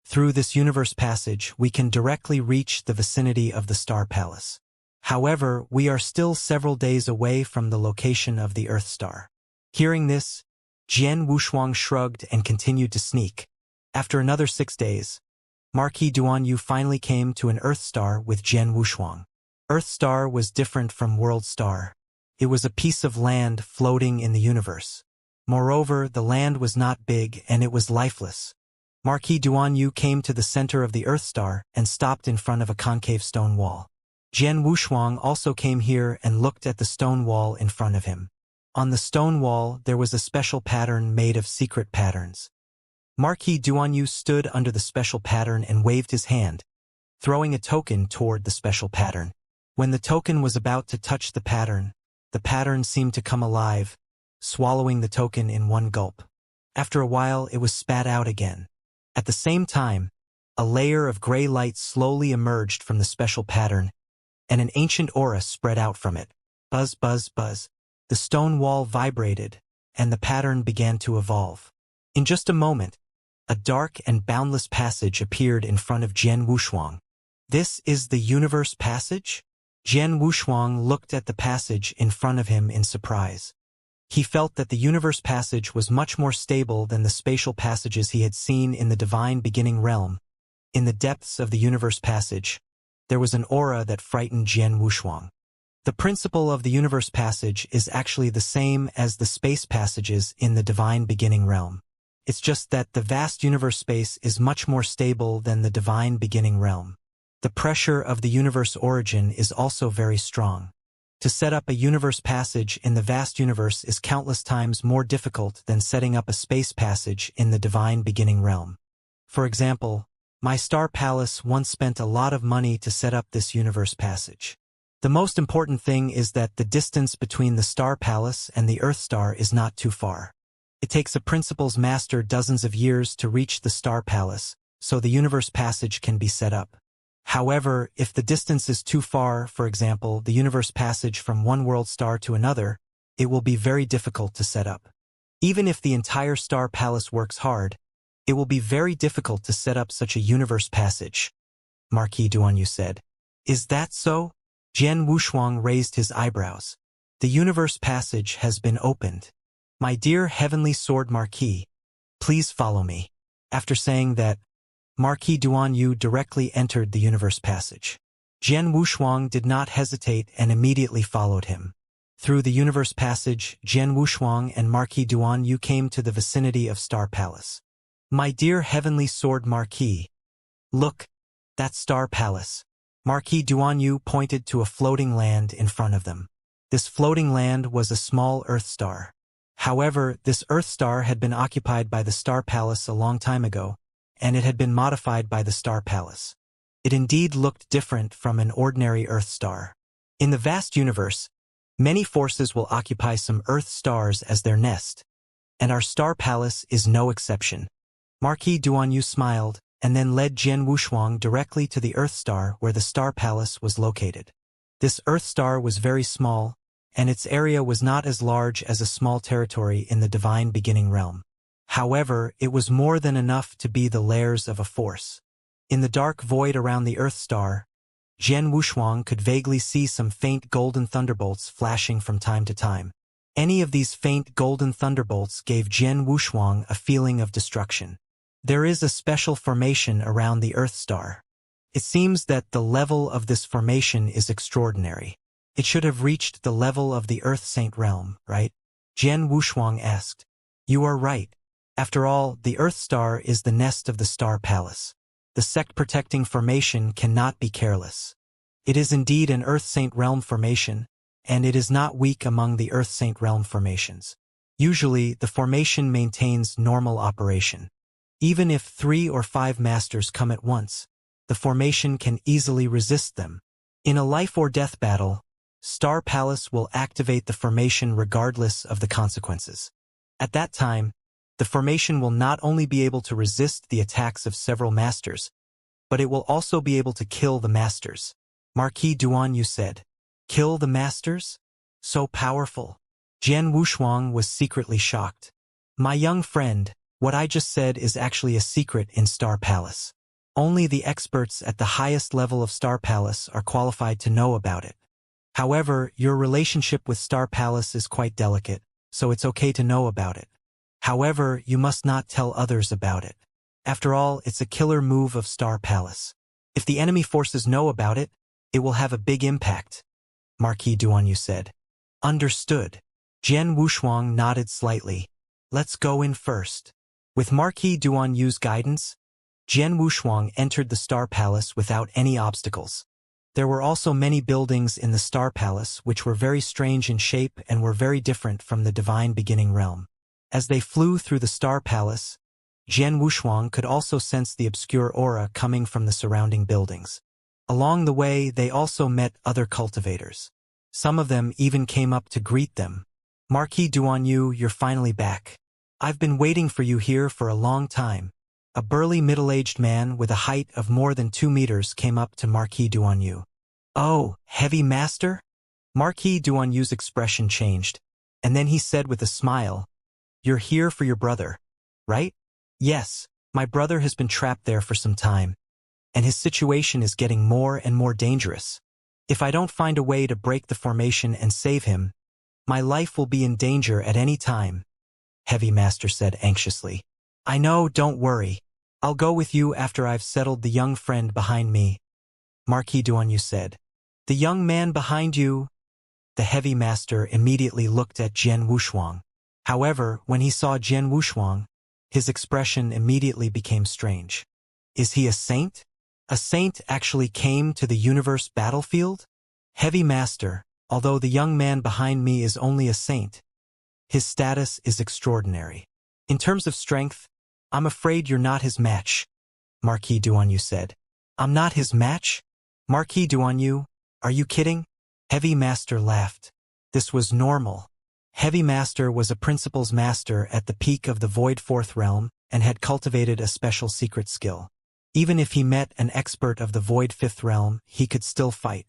Through this universe passage, we can directly reach the vicinity of the Star Palace. However, we are still several days away from the location of the Earth star. Hearing this, Jian Wushuang shrugged and continued to sneak. After another 6 days, Marquis Duanyu finally came to an Earth star with Jian Wushuang. Earth star was different from World star. It was a piece of land floating in the universe. Moreover, the land was not big and it was lifeless. Marquis Duanyu came to the center of the Earth star and stopped in front of a concave stone wall. Jian Wushuang also came here and looked at the stone wall in front of him. On the stone wall, there was a special pattern made of secret patterns. Marquis Duanyu stood under the special pattern and waved his hand, throwing a token toward the special pattern. When the token was about to touch the pattern seemed to come alive, swallowing the token in one gulp. After a while, it was spat out again. At the same time, a layer of gray light slowly emerged from the special pattern, and an ancient aura spread out from it. Buzz, buzz, buzz. The stone wall vibrated, and the pattern began to evolve. In just a moment, a dark and boundless passage appeared in front of Jian Wushuang. This is the universe passage? Jian Wushuang looked at the passage in front of him in surprise. He felt that the universe passage was much more stable than the spatial passages he had seen in the divine beginning realm. In the depths of the universe passage, there was an aura that frightened Jian Wushuang. The principle of the universe passage is actually the same as the space passages in the divine beginning realm. It's just that the vast universe space is much more stable than the divine beginning realm. The pressure of the universe origin is also very strong. To set up a universe passage in the vast universe is countless times more difficult than setting up a space passage in the divine beginning realm. For example, my Star Palace once spent a lot of money to set up this universe passage. The most important thing is that the distance between the Star Palace and the Earth star is not too far. It takes a principal's master dozens of years to reach the Star Palace, so the universe passage can be set up. However, if the distance is too far, for example, the universe passage from one world star to another, it will be very difficult to set up. Even if the entire Star Palace works hard, it will be very difficult to set up such a universe passage, Marquis Duanyu said. Is that so? Jian Wushuang raised his eyebrows. The universe passage has been opened. My dear heavenly sword Marquis, please follow me. After saying that, Marquis Duanyu directly entered the universe passage. Jian Wushuang did not hesitate and immediately followed him. Through the universe passage, Jian Wushuang and Marquis Duanyu came to the vicinity of Star Palace. My dear heavenly sword Marquis, look, that Star Palace. Marquis Duanyu pointed to a floating land in front of them. This floating land was a small Earth star. However, this Earth star had been occupied by the Star Palace a long time ago, and it had been modified by the Star Palace. It indeed looked different from an ordinary Earth star. In the vast universe, many forces will occupy some Earth stars as their nest, and our Star Palace is no exception. Marquis Duanyu smiled, and then led Jian Wushuang directly to the Earth star where the Star Palace was located. This Earth star was very small, and its area was not as large as a small territory in the divine beginning realm. However, it was more than enough to be the layers of a force. In the dark void around the Earth star, Jian Wushuang could vaguely see some faint golden thunderbolts flashing from time to time. Any of these faint golden thunderbolts gave Jian Wushuang a feeling of destruction. There is a special formation around the Earth star. It seems that the level of this formation is extraordinary. It should have reached the level of the Earth Saint realm, right? Jian Wushuang asked. You are right. After all, the Earth star is the nest of the Star Palace. The sect-protecting formation cannot be careless. It is indeed an Earth Saint realm formation, and it is not weak among the Earth Saint realm formations. Usually, the formation maintains normal operation. Even if 3 or 5 masters come at once, the formation can easily resist them. In a life-or-death battle, Star Palace will activate the formation regardless of the consequences. At that time, the formation will not only be able to resist the attacks of several masters, but it will also be able to kill the masters. Marquis Duanyu said, Kill the masters? So powerful. Jian Wushuang was secretly shocked. My young friend, what I just said is actually a secret in Star Palace. Only the experts at the highest level of Star Palace are qualified to know about it. However, your relationship with Star Palace is quite delicate, so it's okay to know about it. However, you must not tell others about it. After all, it's a killer move of Star Palace. If the enemy forces know about it, it will have a big impact, Marquis Duanyu said. Understood. Jian Wushuang nodded slightly. Let's go in first. With Marquis Duanyu's guidance, Jian Wushuang entered the Star Palace without any obstacles. There were also many buildings in the Star Palace which were very strange in shape and were very different from the divine beginning realm. As they flew through the Star Palace, Jian Wushuang could also sense the obscure aura coming from the surrounding buildings. Along the way, they also met other cultivators. Some of them even came up to greet them. Marquis Duanyu, you're finally back. I've been waiting for you here for a long time. A burly middle-aged man with a height of more than 2 meters came up to Marquis Duanyu. Oh, heavy master? Marquis Duanyu's expression changed, and then he said with a smile, You're here for your brother, right? Yes, my brother has been trapped there for some time, and his situation is getting more and more dangerous. If I don't find a way to break the formation and save him, my life will be in danger at any time, Heavy Master said anxiously. I know, don't worry. I'll go with you after I've settled the young friend behind me, Marquis Duanyu said. The young man behind you? The Heavy Master immediately looked at Jian Wushuang. However, when he saw Jian Wushuang, his expression immediately became strange. Is he a saint? A saint actually came to the universe battlefield? Heavy Master, although the young man behind me is only a saint, his status is extraordinary. In terms of strength, I'm afraid you're not his match, Marquis Duanyu said. I'm not his match? Marquis Duanyu, are you kidding? Heavy Master laughed. This was normal. Heavy Master was a principal's master at the peak of the Void Fourth Realm and had cultivated a special secret skill. Even if he met an expert of the Void Fifth Realm, he could still fight.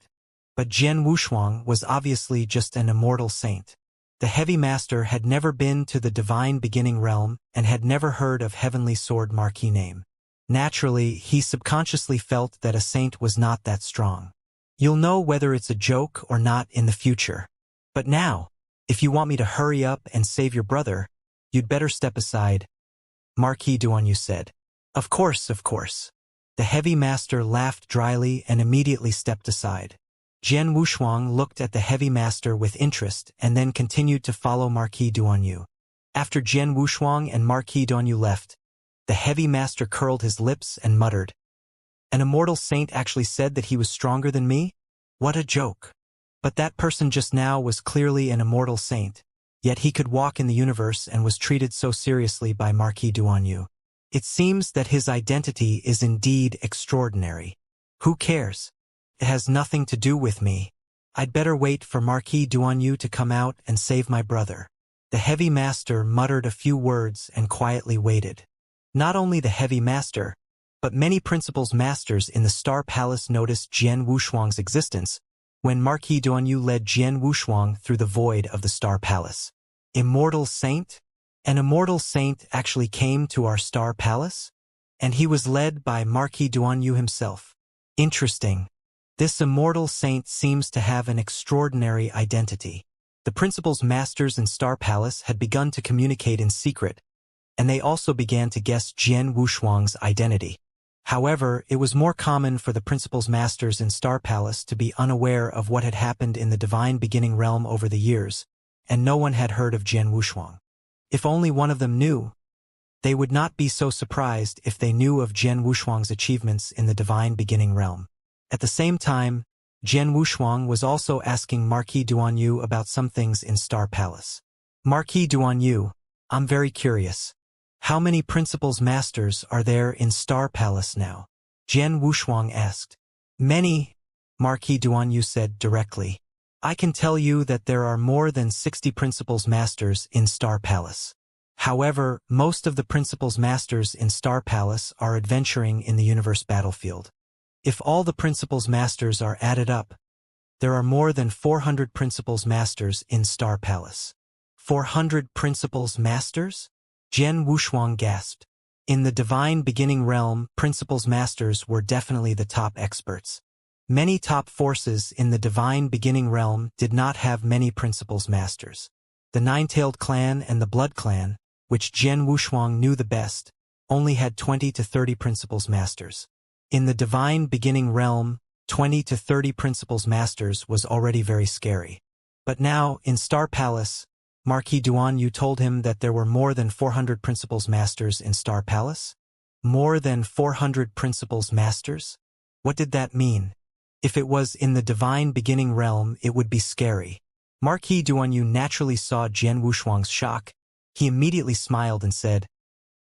But Jian Wushuang was obviously just an immortal saint. The Heavy Master had never been to the divine beginning realm and had never heard of Heavenly Sword Marquis name. Naturally, he subconsciously felt that a saint was not that strong. You'll know whether it's a joke or not in the future. But now, if you want me to hurry up and save your brother, you'd better step aside, Marquis Duanyu said. Of course, of course. The Heavy Master laughed dryly and immediately stepped aside. Jian Wushuang looked at the Heavy Master with interest and then continued to follow Marquis Duanyu. After Jian Wushuang and Marquis Duanyu left, the Heavy Master curled his lips and muttered, An immortal saint actually said that he was stronger than me? What a joke. But that person just now was clearly an immortal saint. Yet he could walk in the universe and was treated so seriously by Marquis Duanyu. It seems that his identity is indeed extraordinary. Who cares? It has nothing to do with me. I'd better wait for Marquis Duanyu to come out and save my brother. The heavy master muttered a few words and quietly waited. Not only the heavy master, but many principals masters in the Star Palace noticed Jian Wushuang's existence when Marquis Duanyu led Jian Wushuang through the void of the Star Palace. Immortal Saint? An immortal saint actually came to our Star Palace? And he was led by Marquis Duanyu himself. Interesting. This immortal saint seems to have an extraordinary identity. The principal's masters in Star Palace had begun to communicate in secret, and they also began to guess Jian Wushuang's identity. However, it was more common for the principal's masters in Star Palace to be unaware of what had happened in the divine beginning realm over the years, and no one had heard of Jian Wushuang. If only one of them knew, they would not be so surprised if they knew of Jian Wushuang's achievements in the divine beginning realm. At the same time, Jian Wushuang was also asking Marquis Duanyu about some things in Star Palace. Marquis Duanyu, I'm very curious. How many principals masters are there in Star Palace now? Jian Wushuang asked. Many, Marquis Duanyu said directly. I can tell you that there are more than 60 principals masters in Star Palace. However, most of the principals masters in Star Palace are adventuring in the universe battlefield. If all the principals masters are added up, there are more than 400 principals masters in Star Palace. 400 principals masters? Jian Wushuang gasped. In the divine beginning realm, principals masters were definitely the top experts. Many top forces in the divine beginning realm did not have many principals masters. The Nine-Tailed Clan and the Blood Clan, which Jian Wushuang knew the best, only had 20 to 30 principals masters. In the divine beginning realm, 20 to 30 principals masters was already very scary. But now, in Star Palace, Marquis Duanyu told him that there were more than 400 principals masters in Star Palace? More than 400 principals masters? What did that mean? If it was in the divine beginning realm, it would be scary. Marquis Duanyu naturally saw Jian Wushuang's shock. He immediately smiled and said,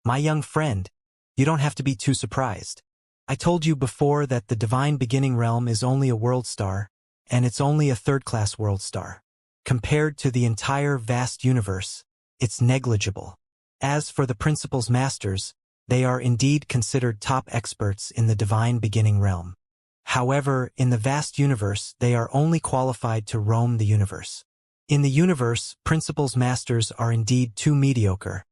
My young friend, you don't have to be too surprised. I told you before that the divine beginning realm is only a world star, and it's only a third-class world star. Compared to the entire vast universe, it's negligible. As for the principals masters, they are indeed considered top experts in the divine beginning realm. However, in the vast universe, they are only qualified to roam the universe. In the universe, principals masters are indeed too mediocre,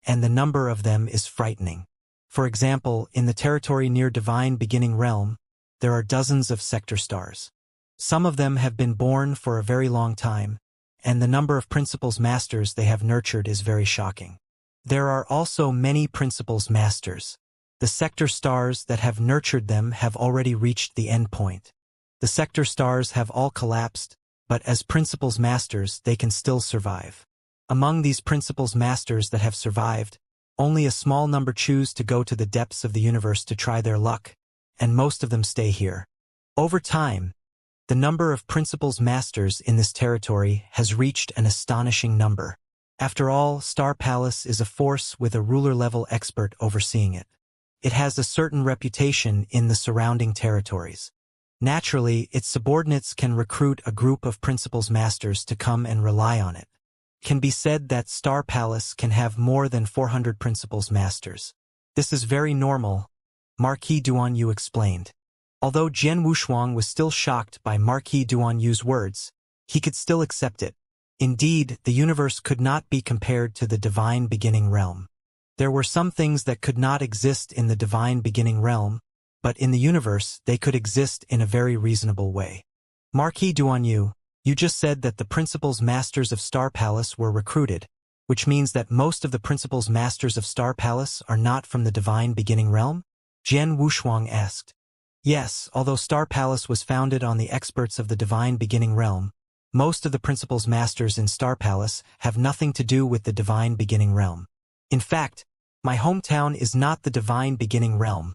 and the number of them is frightening. For example, in the territory near divine beginning realm, there are dozens of sector stars. Some of them have been born for a very long time, and the number of principals masters they have nurtured is very shocking. There are also many principals masters. The sector stars that have nurtured them have already reached the end point. The sector stars have all collapsed, but as principals masters they can still survive. Among these principals masters that have survived, only a small number choose to go to the depths of the universe to try their luck, and most of them stay here. Over time, the number of principals masters in this territory has reached an astonishing number. After all, Star Palace is a force with a ruler-level expert overseeing it. It has a certain reputation in the surrounding territories. Naturally, its subordinates can recruit a group of principals masters to come and rely on it. It can be said that Star Palace can have more than 400 principals masters. This is very normal, Marquis Duanyu explained. Although Jian Wushuang was still shocked by Marquis Duanyu's words, he could still accept it. Indeed, the universe could not be compared to the divine beginning realm. There were some things that could not exist in the divine beginning realm, but in the universe they could exist in a very reasonable way. Marquis Duanyu, you just said that the principals masters of Star Palace were recruited, which means that most of the principals masters of Star Palace are not from the divine beginning realm? Jian Wushuang asked. Yes, although Star Palace was founded on the experts of the divine beginning realm, most of the principals masters in Star Palace have nothing to do with the divine beginning realm. In fact, my hometown is not the divine beginning realm,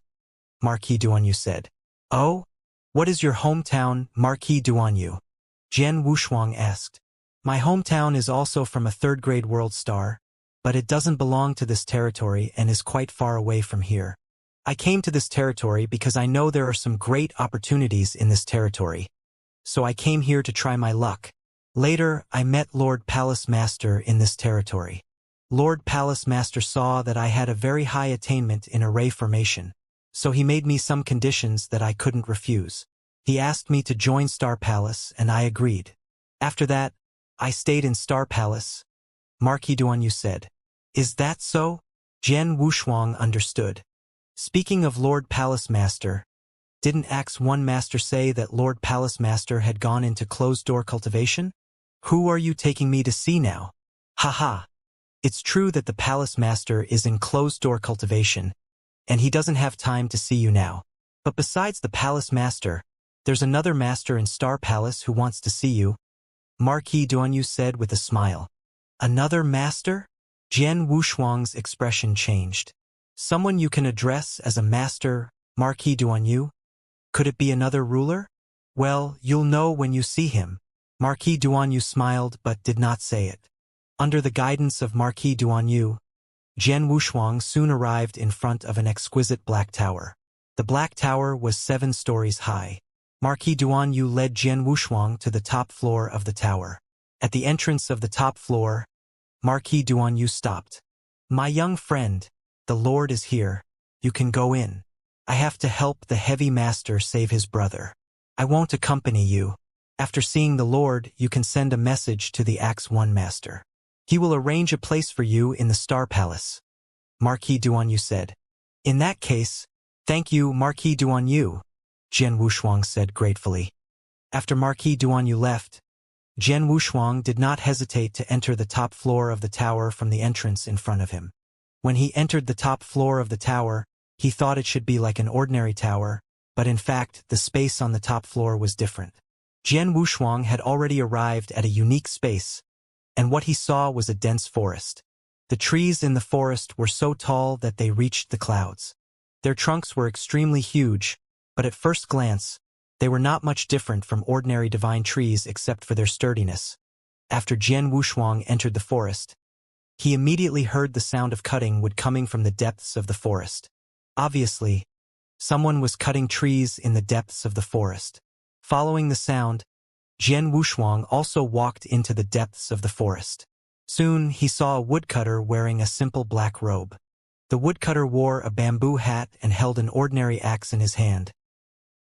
Marquis Duanyu said. Oh? What is your hometown, Marquis Duanyu? Jian Wushuang asked. My hometown is also from a third-grade world star, but it doesn't belong to this territory and is quite far away from here. I came to this territory because I know there are some great opportunities in this territory, so I came here to try my luck. Later, I met Lord Palace Master in this territory. Lord Palace Master saw that I had a very high attainment in array formation, so he made me some conditions that I couldn't refuse. He asked me to join Star Palace, and I agreed. After that, I stayed in Star Palace, Marquis Duanyu said. Is that so? Jian Wushuang understood. Speaking of Lord Palace Master, didn't Axe 1 Master say that Lord Palace Master had gone into closed-door cultivation? Who are you taking me to see now? Haha. It's true that the Palace Master is in closed-door cultivation, and he doesn't have time to see you now. But besides the Palace Master, there's another master in Star Palace who wants to see you, Marquis Duanyu said with a smile. Another master? Jian Wushuang's expression changed. Someone you can address as a master, Marquis Duanyu? Could it be another ruler? Well, you'll know when you see him. Marquis Duanyu smiled but did not say it. Under the guidance of Marquis Duanyu, Jian Wushuang soon arrived in front of an exquisite black tower. The black tower was 7 stories high. Marquis Duanyu led Jian Wushuang to the top floor of the tower. At the entrance of the top floor, Marquis Duanyu stopped. My young friend, the Lord is here. You can go in. I have to help the heavy master save his brother. I won't accompany you. After seeing the Lord, you can send a message to the Axe 1 Master. He will arrange a place for you in the Star Palace, Marquis Duanyu said. In that case, thank you, Marquis Duanyu, Jian Wushuang said gratefully. After Marquis Duanyu left, Jian Wushuang did not hesitate to enter the top floor of the tower from the entrance in front of him. When he entered the top floor of the tower, he thought it should be like an ordinary tower, but in fact, the space on the top floor was different. Jian Wushuang had already arrived at a unique space, and what he saw was a dense forest. The trees in the forest were so tall that they reached the clouds. Their trunks were extremely huge, but at first glance, they were not much different from ordinary divine trees except for their sturdiness. After Jian Wushuang entered the forest, he immediately heard the sound of cutting wood coming from the depths of the forest. Obviously, someone was cutting trees in the depths of the forest. Following the sound, Jian Wushuang also walked into the depths of the forest. Soon, he saw a woodcutter wearing a simple black robe. The woodcutter wore a bamboo hat and held an ordinary axe in his hand.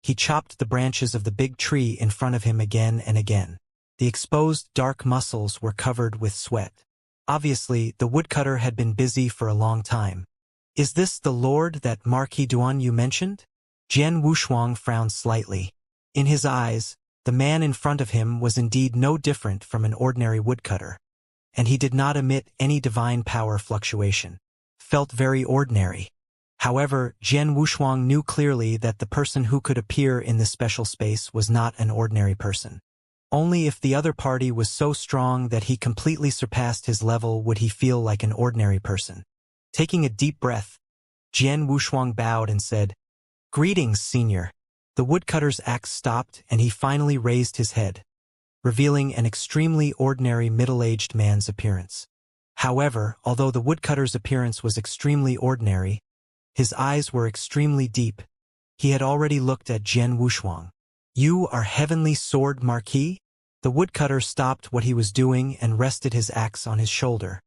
He chopped the branches of the big tree in front of him again and again. The exposed dark muscles were covered with sweat. Obviously, the woodcutter had been busy for a long time. Is this the Lord that Marquis Duanyu mentioned? Jian Wushuang frowned slightly. In his eyes, the man in front of him was indeed no different from an ordinary woodcutter, and he did not emit any divine power fluctuation. Felt very ordinary. However, Jian Wushuang knew clearly that the person who could appear in this special space was not an ordinary person. Only if the other party was so strong that he completely surpassed his level would he feel like an ordinary person. Taking a deep breath, Jian Wushuang bowed and said, "Greetings, Senior." The woodcutter's axe stopped and he finally raised his head, revealing an extremely ordinary middle-aged man's appearance. However, although the woodcutter's appearance was extremely ordinary, his eyes were extremely deep. He had already looked at Jian Wushuang. You are Heavenly Sword Marquis? The woodcutter stopped what he was doing and rested his axe on his shoulder,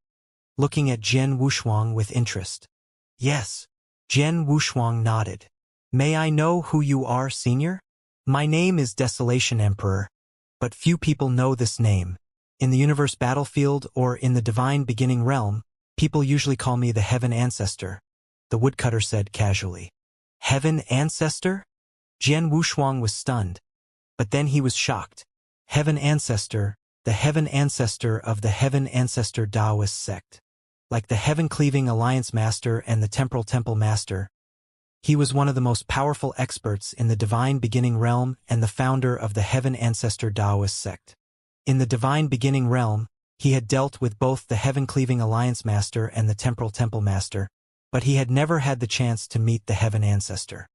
looking at Jian Wushuang with interest. Yes. Jian Wushuang nodded. May I know who you are, Senior? My name is Desolation Emperor, but few people know this name. In the universe battlefield or in the divine beginning realm, people usually call me the Heaven Ancestor, the woodcutter said casually. Heaven Ancestor? Jian Wushuang was stunned, but then he was shocked. Heaven Ancestor, the Heaven Ancestor of the Heaven Ancestor Taoist sect. Like the Heaven-Cleaving Alliance Master and the Temporal Temple Master, he was one of the most powerful experts in the divine beginning realm and the founder of the Heaven Ancestor Taoist sect. In the divine beginning realm, he had dealt with both the Heaven-Cleaving Alliance Master and the Temporal Temple Master, but he had never had the chance to meet the Heaven Ancestor.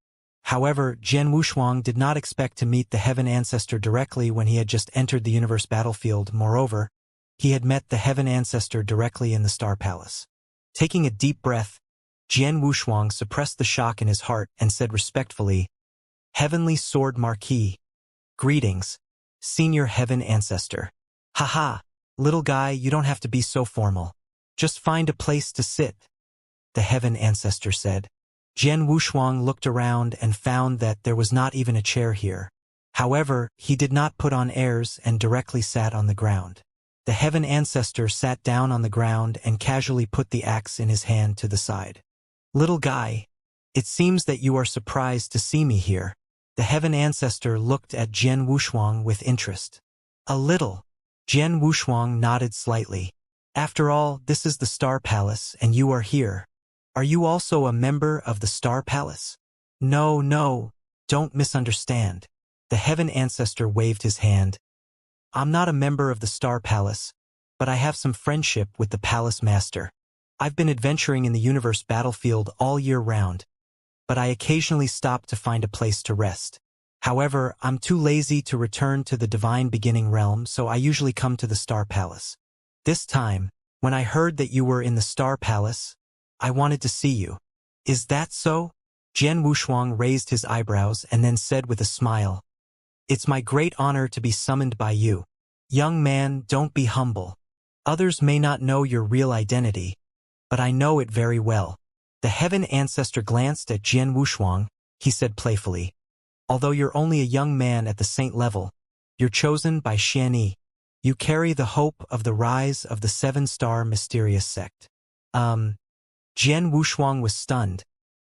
However, Jian Wushuang did not expect to meet the Heaven Ancestor directly when he had just entered the universe battlefield. Moreover, he had met the Heaven Ancestor directly in the Star Palace. Taking a deep breath, Jian Wushuang suppressed the shock in his heart and said respectfully, "Heavenly Sword Marquis, greetings, Senior Heaven Ancestor." "Haha, little guy, you don't have to be so formal. Just find a place to sit," the Heaven Ancestor said. Jian Wushuang looked around and found that there was not even a chair here. However, he did not put on airs and directly sat on the ground. The Heaven Ancestor sat down on the ground and casually put the axe in his hand to the side. "Little guy, it seems that you are surprised to see me here." The Heaven Ancestor looked at Jian Wushuang with interest. "A little." Jian Wushuang nodded slightly. "After all, this is the Star Palace and you are here. Are you also a member of the Star Palace?" No, don't misunderstand." The Heaven Ancestor waved his hand. "I'm not a member of the Star Palace, but I have some friendship with the Palace Master. I've been adventuring in the universe battlefield all year round, but I occasionally stop to find a place to rest. However, I'm too lazy to return to the Divine Beginning realm, so I usually come to the Star Palace. This time, when I heard that you were in the Star Palace, I wanted to see you." "Is that so?" Jian Wushuang raised his eyebrows and then said with a smile, "It's my great honor to be summoned by you. Young man, don't be humble. Others may not know your real identity, but I know it very well." The Heaven Ancestor glanced at Jian Wushuang. He said playfully, "Although you're only a young man at the saint level, you're chosen by Xianxia. You carry the hope of the rise of the seven-star mysterious sect." Jian Wushuang was stunned,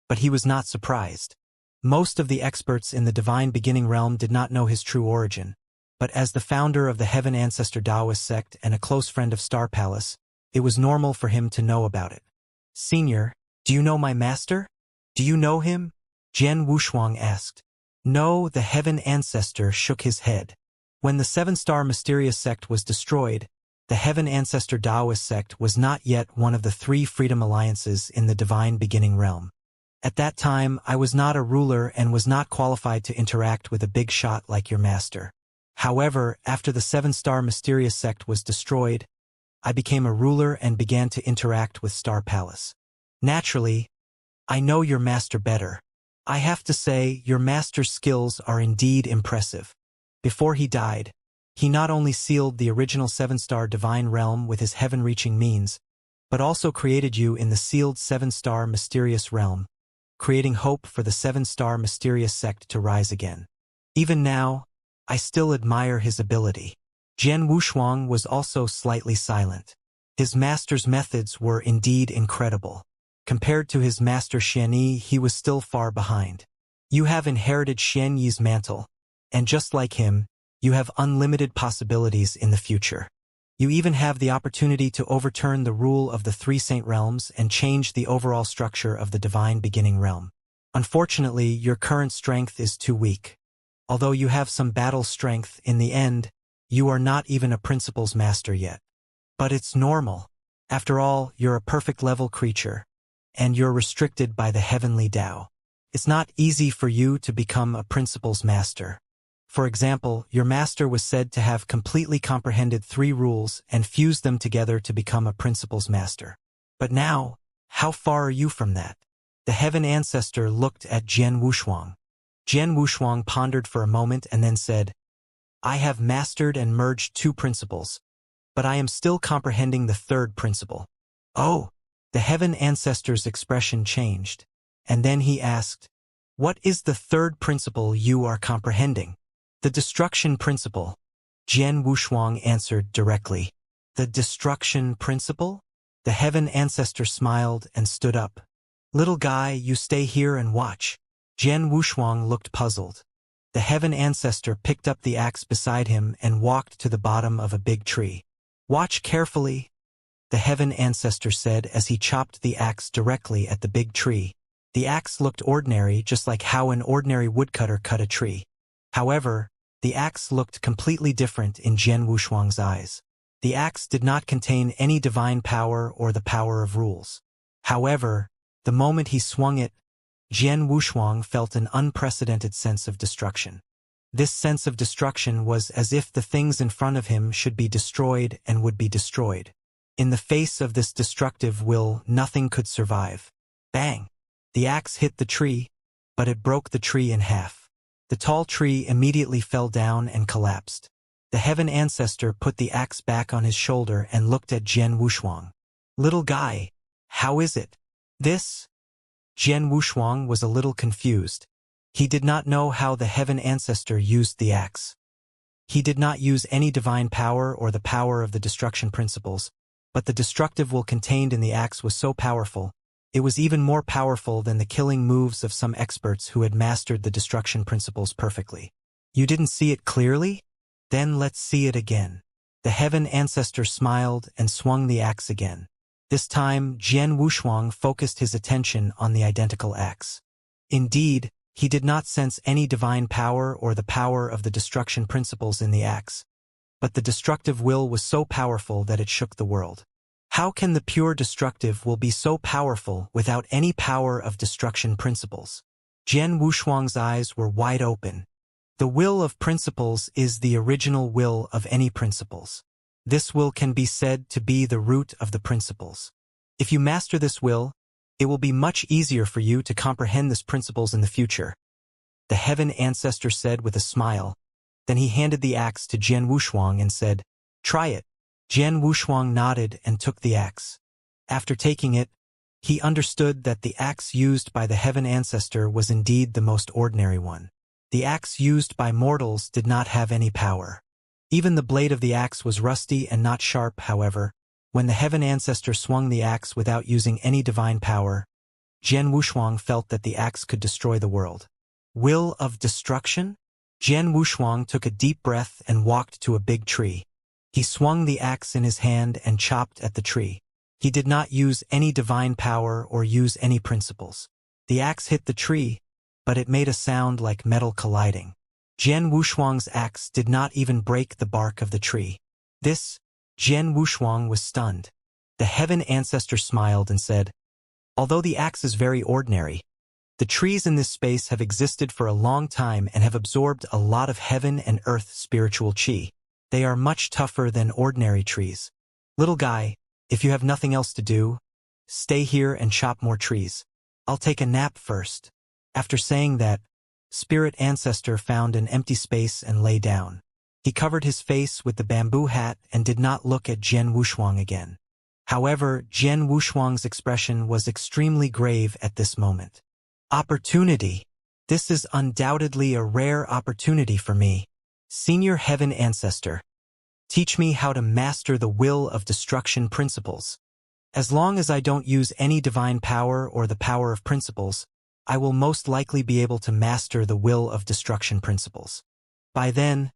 but he was not surprised. Most of the experts in the Divine Beginning realm did not know his true origin, but as the founder of the Heaven Ancestor Taoist sect and a close friend of Star Palace, it was normal for him to know about it. "Senior, do you know my master? Do you know him?" Jian Wushuang asked. "No," the Heaven Ancestor shook his head. When the seven-star mysterious sect was destroyed, the Heaven Ancestor Taoist sect was not yet one of the three freedom alliances in the Divine Beginning realm. At that time, I was not a ruler and was not qualified to interact with a big shot like your master. However, after the seven-star mysterious sect was destroyed, I became a ruler and began to interact with Star Palace. Naturally, I know your master better. I have to say, your master's skills are indeed impressive. Before he died, he not only sealed the original seven-star divine realm with his heaven-reaching means, but also created you in the sealed seven-star mysterious realm, creating hope for the seven-star mysterious sect to rise again. Even now, I still admire his ability." Jian Wushuang was also slightly silent. His master's methods were indeed incredible. Compared to his master Xianxia, he was still far behind. "You have inherited Xianxi's mantle, and just like him, you have unlimited possibilities in the future. You even have the opportunity to overturn the rule of the three saint realms and change the overall structure of the Divine Beginning realm. Unfortunately, your current strength is too weak. Although you have some battle strength, in the end, you are not even a principles master yet. But it's normal. After all, you're a perfect level creature, and you're restricted by the heavenly Tao. It's not easy for you to become a principles master. For example, your master was said to have completely comprehended 3 rules and fused them together to become a principles master. But now, how far are you from that?" The Heaven Ancestor looked at Jian Wushuang. Jian Wushuang pondered for a moment and then said, "I have mastered and merged 2 principles, but I am still comprehending the 3rd principle." "Oh!" The Heaven Ancestor's expression changed, and then he asked, "What is the 3rd principle you are comprehending?" "The destruction principle," Jian Wushuang answered directly. "The destruction principle?" The Heaven Ancestor smiled and stood up. "Little guy, you stay here and watch." Jian Wushuang looked puzzled. The Heaven Ancestor picked up the axe beside him and walked to the bottom of a big tree. "Watch carefully," the Heaven Ancestor said as he chopped the axe directly at the big tree. The axe looked ordinary, just like how an ordinary woodcutter cut a tree. However, the axe looked completely different in Jian Wushuang's eyes. The axe did not contain any divine power or the power of rules. However, the moment he swung it, Jian Wushuang felt an unprecedented sense of destruction. This sense of destruction was as if the things in front of him should be destroyed and would be destroyed. In the face of this destructive will, nothing could survive. Bang! The axe hit the tree, but it broke the tree in half. The tall tree immediately fell down and collapsed. The heaven ancestor put the axe back on his shoulder and looked at Jian Wushuang. "Little guy, how is it?" "This?" Jian Wushuang was a little confused. He did not know how the heaven ancestor used the axe. He did not use any divine power or the power of the destruction principles, but the destructive will contained in the axe was so powerful. It was even more powerful than the killing moves of some experts who had mastered the destruction principles perfectly. "You didn't see it clearly? Then let's see it again." The heaven ancestor smiled and swung the axe again. This time, Jian Wushuang focused his attention on the identical axe. Indeed, he did not sense any divine power or the power of the destruction principles in the axe. But the destructive will was so powerful that it shook the world. How can the pure destructive will be so powerful without any power of destruction principles? Jian Wushuang's eyes were wide open. The will of principles is the original will of any principles. This will can be said to be the root of the principles. If you master this will, it will be much easier for you to comprehend these principles in the future. The heaven ancestor said with a smile. Then he handed the axe to Jian Wushuang and said, "Try it." Jian Wushuang nodded and took the axe. After taking it, he understood that the axe used by the heaven ancestor was indeed the most ordinary one. The axe used by mortals did not have any power. Even the blade of the axe was rusty and not sharp, however. When the heaven ancestor swung the axe without using any divine power, Jian Wushuang felt that the axe could destroy the world. Will of destruction? Jian Wushuang took a deep breath and walked to a big tree. He swung the axe in his hand and chopped at the tree. He did not use any divine power or use any principles. The axe hit the tree, but it made a sound like metal colliding. Jian Wushuang's axe did not even break the bark of the tree. Jian Wushuang was stunned. The heaven ancestor smiled and said, "Although the axe is very ordinary, the trees in this space have existed for a long time and have absorbed a lot of heaven and earth spiritual qi. They are much tougher than ordinary trees. Little guy, if you have nothing else to do, stay here and chop more trees. I'll take a nap first." After saying that, Spirit Ancestor found an empty space and lay down. He covered his face with the bamboo hat and did not look at Jian Wushuang again. However, Jian Wushuang's expression was extremely grave at this moment. "Opportunity. This is undoubtedly a rare opportunity for me. Senior Heaven Ancestor, teach me how to master the will of destruction principles. As long as I don't use any divine power or the power of principles, I will most likely be able to master the will of destruction principles. By then,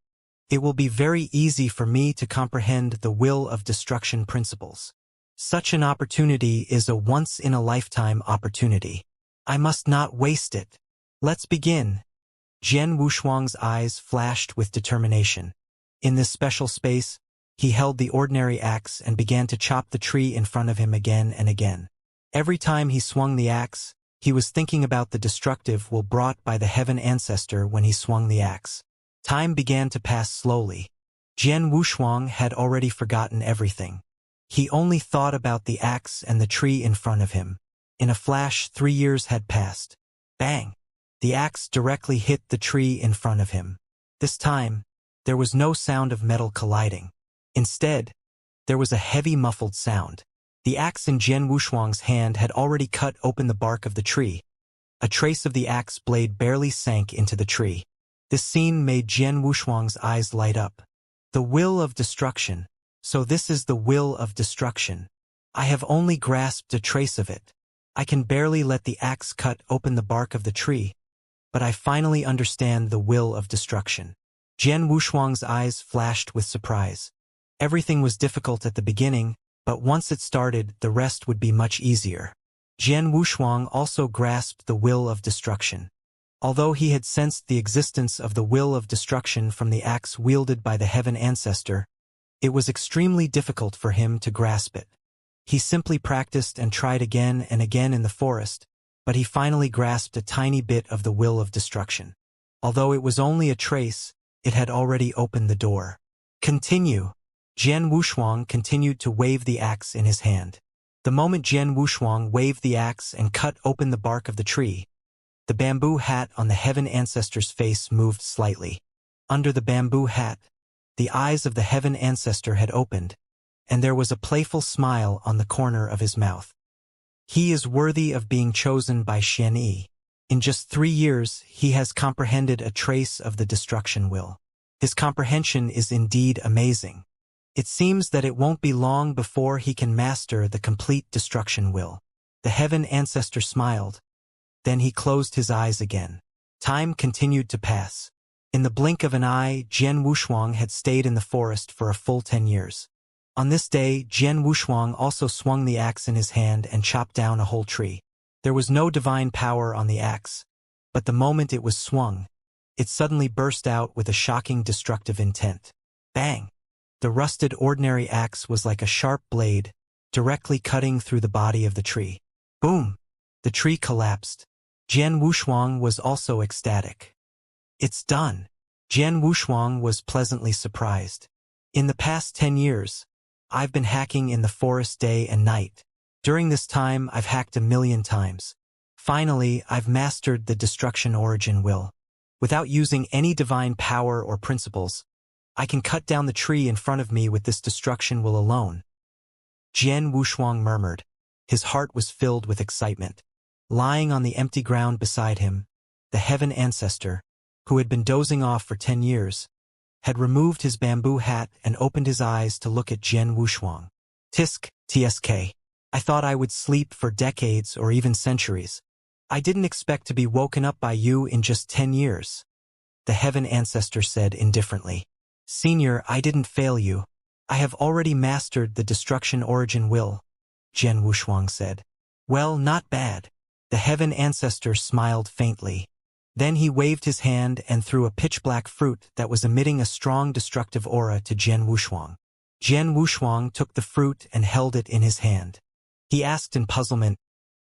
it will be very easy for me to comprehend the will of destruction principles. Such an opportunity is a once-in-a-lifetime opportunity. I must not waste it. Let's begin." Jian Wushuang's eyes flashed with determination. In this special space, he held the ordinary axe and began to chop the tree in front of him again and again. Every time he swung the axe, he was thinking about the destructive will brought by the heaven ancestor when he swung the axe. Time began to pass slowly. Jian Wushuang had already forgotten everything. He only thought about the axe and the tree in front of him. In a flash, 3 years had passed. Bang! The axe directly hit the tree in front of him. This time, there was no sound of metal colliding. Instead, there was a heavy muffled sound. The axe in Jian Wushuang's hand had already cut open the bark of the tree. A trace of the axe blade barely sank into the tree. This scene made Jian Wushuang's eyes light up. The will of destruction. So this is the will of destruction. I have only grasped a trace of it. I can barely let the axe cut open the bark of the tree, but I finally understand the will of destruction. Jian Wushuang's eyes flashed with surprise. Everything was difficult at the beginning, but once it started, the rest would be much easier. Jian Wushuang also grasped the will of destruction. Although he had sensed the existence of the will of destruction from the axe wielded by the heaven ancestor, it was extremely difficult for him to grasp it. He simply practiced and tried again and again in the forest, but he finally grasped a tiny bit of the will of destruction. Although it was only a trace, it had already opened the door. Continue. Jian Wushuang continued to wave the axe in his hand. The moment Jian Wushuang waved the axe and cut open the bark of the tree, the bamboo hat on the heaven ancestor's face moved slightly. Under the bamboo hat, the eyes of the heaven ancestor had opened, and there was a playful smile on the corner of his mouth. He is worthy of being chosen by Xianxia. In just 3 years, he has comprehended a trace of the destruction will. His comprehension is indeed amazing. It seems that it won't be long before he can master the complete destruction will. The heaven ancestor smiled. Then he closed his eyes again. Time continued to pass. In the blink of an eye, Jian Wushuang had stayed in the forest for a full 10 years. On this day, Jian Wushuang also swung the axe in his hand and chopped down a whole tree. There was no divine power on the axe, but the moment it was swung, it suddenly burst out with a shocking destructive intent. Bang! The rusted ordinary axe was like a sharp blade, directly cutting through the body of the tree. Boom! The tree collapsed. Jian Wushuang was also ecstatic. It's done. Jian Wushuang was pleasantly surprised. In the past 10 years, I've been hacking in the forest day and night. During this time, I've hacked 1,000,000 times. Finally, I've mastered the destruction origin will. Without using any divine power or principles, I can cut down the tree in front of me with this destruction will alone. Jian Wushuang murmured. His heart was filled with excitement. Lying on the empty ground beside him, the heaven ancestor, who had been dozing off for 10 years, had removed his bamboo hat and opened his eyes to look at Jian Wushuang. Tsk. I thought I would sleep for decades or even centuries. I didn't expect to be woken up by you in just 10 years. The heaven ancestor said indifferently. Senior, I didn't fail you. I have already mastered the destruction origin will, Jian Wushuang said. Well, not bad. The heaven ancestor smiled faintly. Then he waved his hand and threw a pitch-black fruit that was emitting a strong destructive aura to Jian Wushuang. Jian Wushuang took the fruit and held it in his hand. He asked in puzzlement,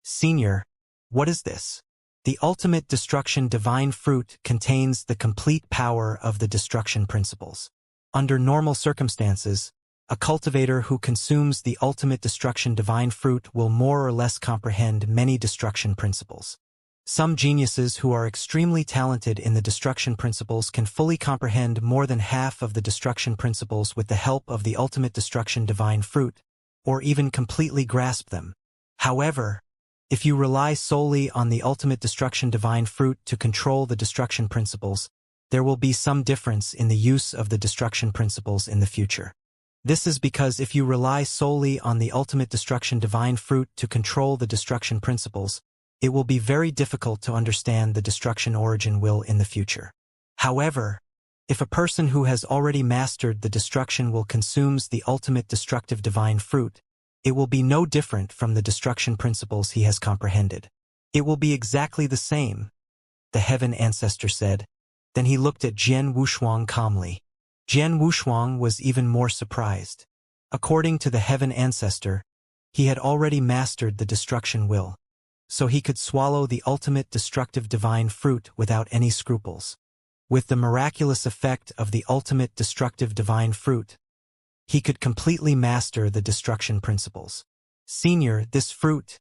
Senior, what is this? The ultimate destruction divine fruit contains the complete power of the destruction principles. Under normal circumstances, a cultivator who consumes the ultimate destruction divine fruit will more or less comprehend many destruction principles. Some geniuses who are extremely talented in the destruction principles can fully comprehend more than half of the destruction principles with the help of the ultimate destruction divine fruit, or even completely grasp them. However, if you rely solely on the ultimate destruction divine fruit to control the destruction principles, there will be some difference in the use of the destruction principles in the future. This is because if you rely solely on the ultimate destruction divine fruit to control the destruction principles, it will be very difficult to understand the destruction origin will in the future. However, if a person who has already mastered the destruction will consumes the ultimate destructive divine fruit, it will be no different from the destruction principles he has comprehended. It will be exactly the same, the heaven ancestor said. Then he looked at Jian Wushuang calmly. Jian Wushuang was even more surprised. According to the heaven ancestor, he had already mastered the destruction will, so he could swallow the ultimate destructive divine fruit without any scruples. With the miraculous effect of the ultimate destructive divine fruit, he could completely master the destruction principles. Senior, this fruit.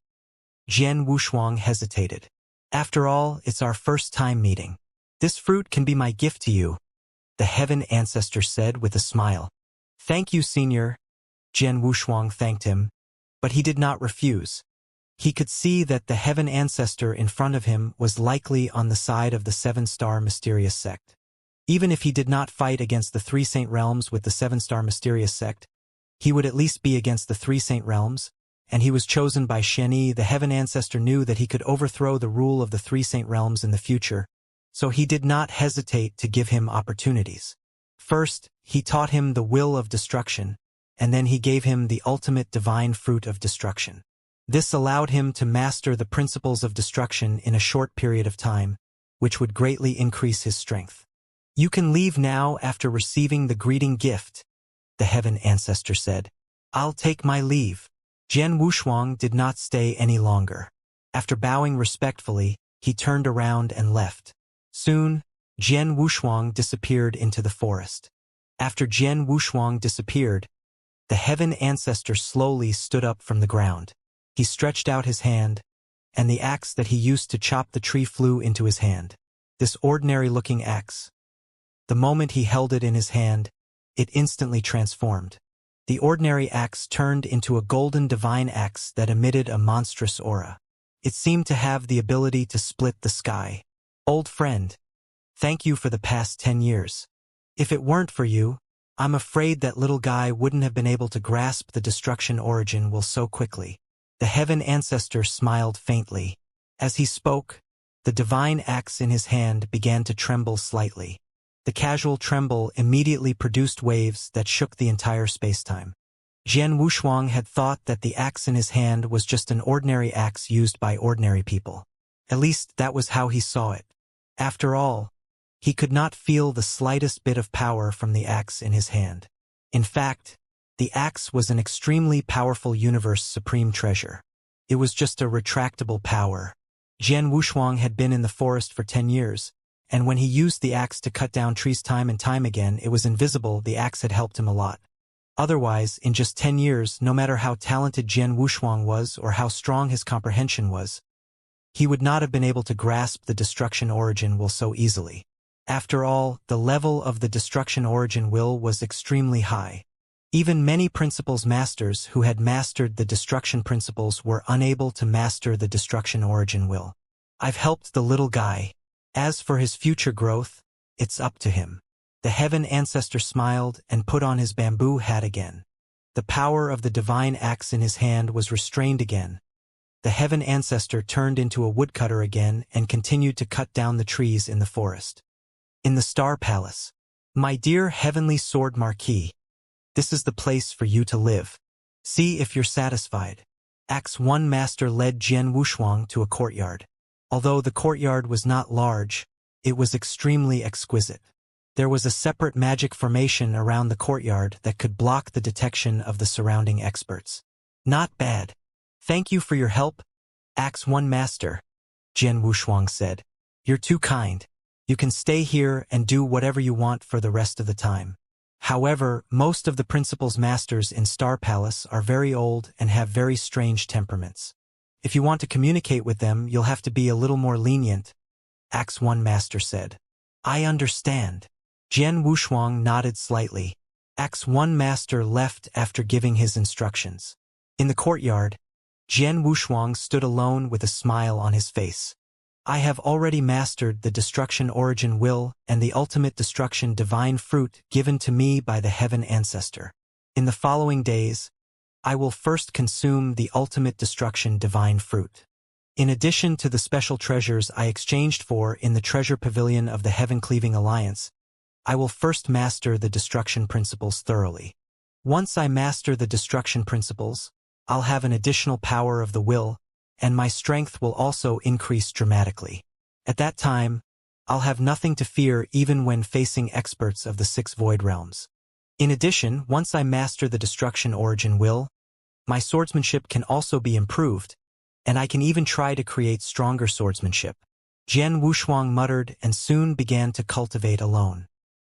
Jian Wushuang hesitated. After all, it's our first time meeting. This fruit can be my gift to you, the heaven ancestor said with a smile. Thank you, Senior. Jian Wushuang thanked him, but he did not refuse. He could see that the heaven ancestor in front of him was likely on the side of the 7-star mysterious sect. Even if he did not fight against the 3 Saint Realms with the 7-star mysterious sect, he would at least be against the 3 Saint Realms, and he was chosen by Xianxia. The heaven ancestor knew that he could overthrow the rule of the 3 Saint Realms in the future, so he did not hesitate to give him opportunities. First, he taught him the will of destruction, and then he gave him the ultimate divine fruit of destruction. This allowed him to master the principles of destruction in a short period of time, which would greatly increase his strength. You can leave now after receiving the greeting gift, the heaven ancestor said. I'll take my leave. Jian Wushuang did not stay any longer. After bowing respectfully, he turned around and left. Soon, Jian Wushuang disappeared into the forest. After Jian Wushuang disappeared, the heaven ancestor slowly stood up from the ground. He stretched out his hand, and the axe that he used to chop the tree flew into his hand. This ordinary-looking axe. The moment he held it in his hand, it instantly transformed. The ordinary axe turned into a golden divine axe that emitted a monstrous aura. It seemed to have the ability to split the sky. Old friend, thank you for the past 10 years. If it weren't for you, I'm afraid that little guy wouldn't have been able to grasp the destruction origin will so quickly. The heaven ancestor smiled faintly. As he spoke, the divine axe in his hand began to tremble slightly. The casual tremble immediately produced waves that shook the entire spacetime. Jian Wushuang had thought that the axe in his hand was just an ordinary axe used by ordinary people. At least that was how he saw it. After all, he could not feel the slightest bit of power from the axe in his hand. In fact, the axe was an extremely powerful universe supreme treasure. It was just a retractable power. Jian Wushuang had been in the forest for 10 years, and when he used the axe to cut down trees time and time again, it was invisible. The axe had helped him a lot. Otherwise, in just 10 years, no matter how talented Jian Wushuang was or how strong his comprehension was, he would not have been able to grasp the destruction origin will so easily. After all, the level of the destruction origin will was extremely high. Even many principles masters who had mastered the destruction principles were unable to master the destruction origin will. I've helped the little guy. As for his future growth, it's up to him. The heaven ancestor smiled and put on his bamboo hat again. The power of the divine axe in his hand was restrained again. The heaven ancestor turned into a woodcutter again and continued to cut down the trees in the forest. In the Star Palace. My dear heavenly sword marquis, this is the place for you to live. See if you're satisfied. Axe 1 Master led Jian Wushuang to a courtyard. Although the courtyard was not large, it was extremely exquisite. There was a separate magic formation around the courtyard that could block the detection of the surrounding experts. Not bad. Thank you for your help, Axe 1 Master, Jian Wushuang said. You're too kind. You can stay here and do whatever you want for the rest of the time. However, most of the principals masters in Star Palace are very old and have very strange temperaments. If you want to communicate with them, you'll have to be a little more lenient, Axe 1 Master said. I understand. Jian Wushuang nodded slightly. Axe 1 Master left after giving his instructions. In the courtyard, Jian Wushuang stood alone with a smile on his face. I have already mastered the destruction origin will and the ultimate destruction divine fruit given to me by the heaven ancestor. In the following days, I will first consume the ultimate destruction divine fruit. In addition to the special treasures I exchanged for in the treasure pavilion of the Heaven-Cleaving Alliance, I will first master the destruction principles thoroughly. Once I master the destruction principles, I'll have an additional power of the will, and my strength will also increase dramatically. At that time, I'll have nothing to fear even when facing experts of the 6 void realms. In addition, once I master the destruction origin will, my swordsmanship can also be improved, and I can even try to create stronger swordsmanship. Jian Wushuang muttered and soon began to cultivate alone.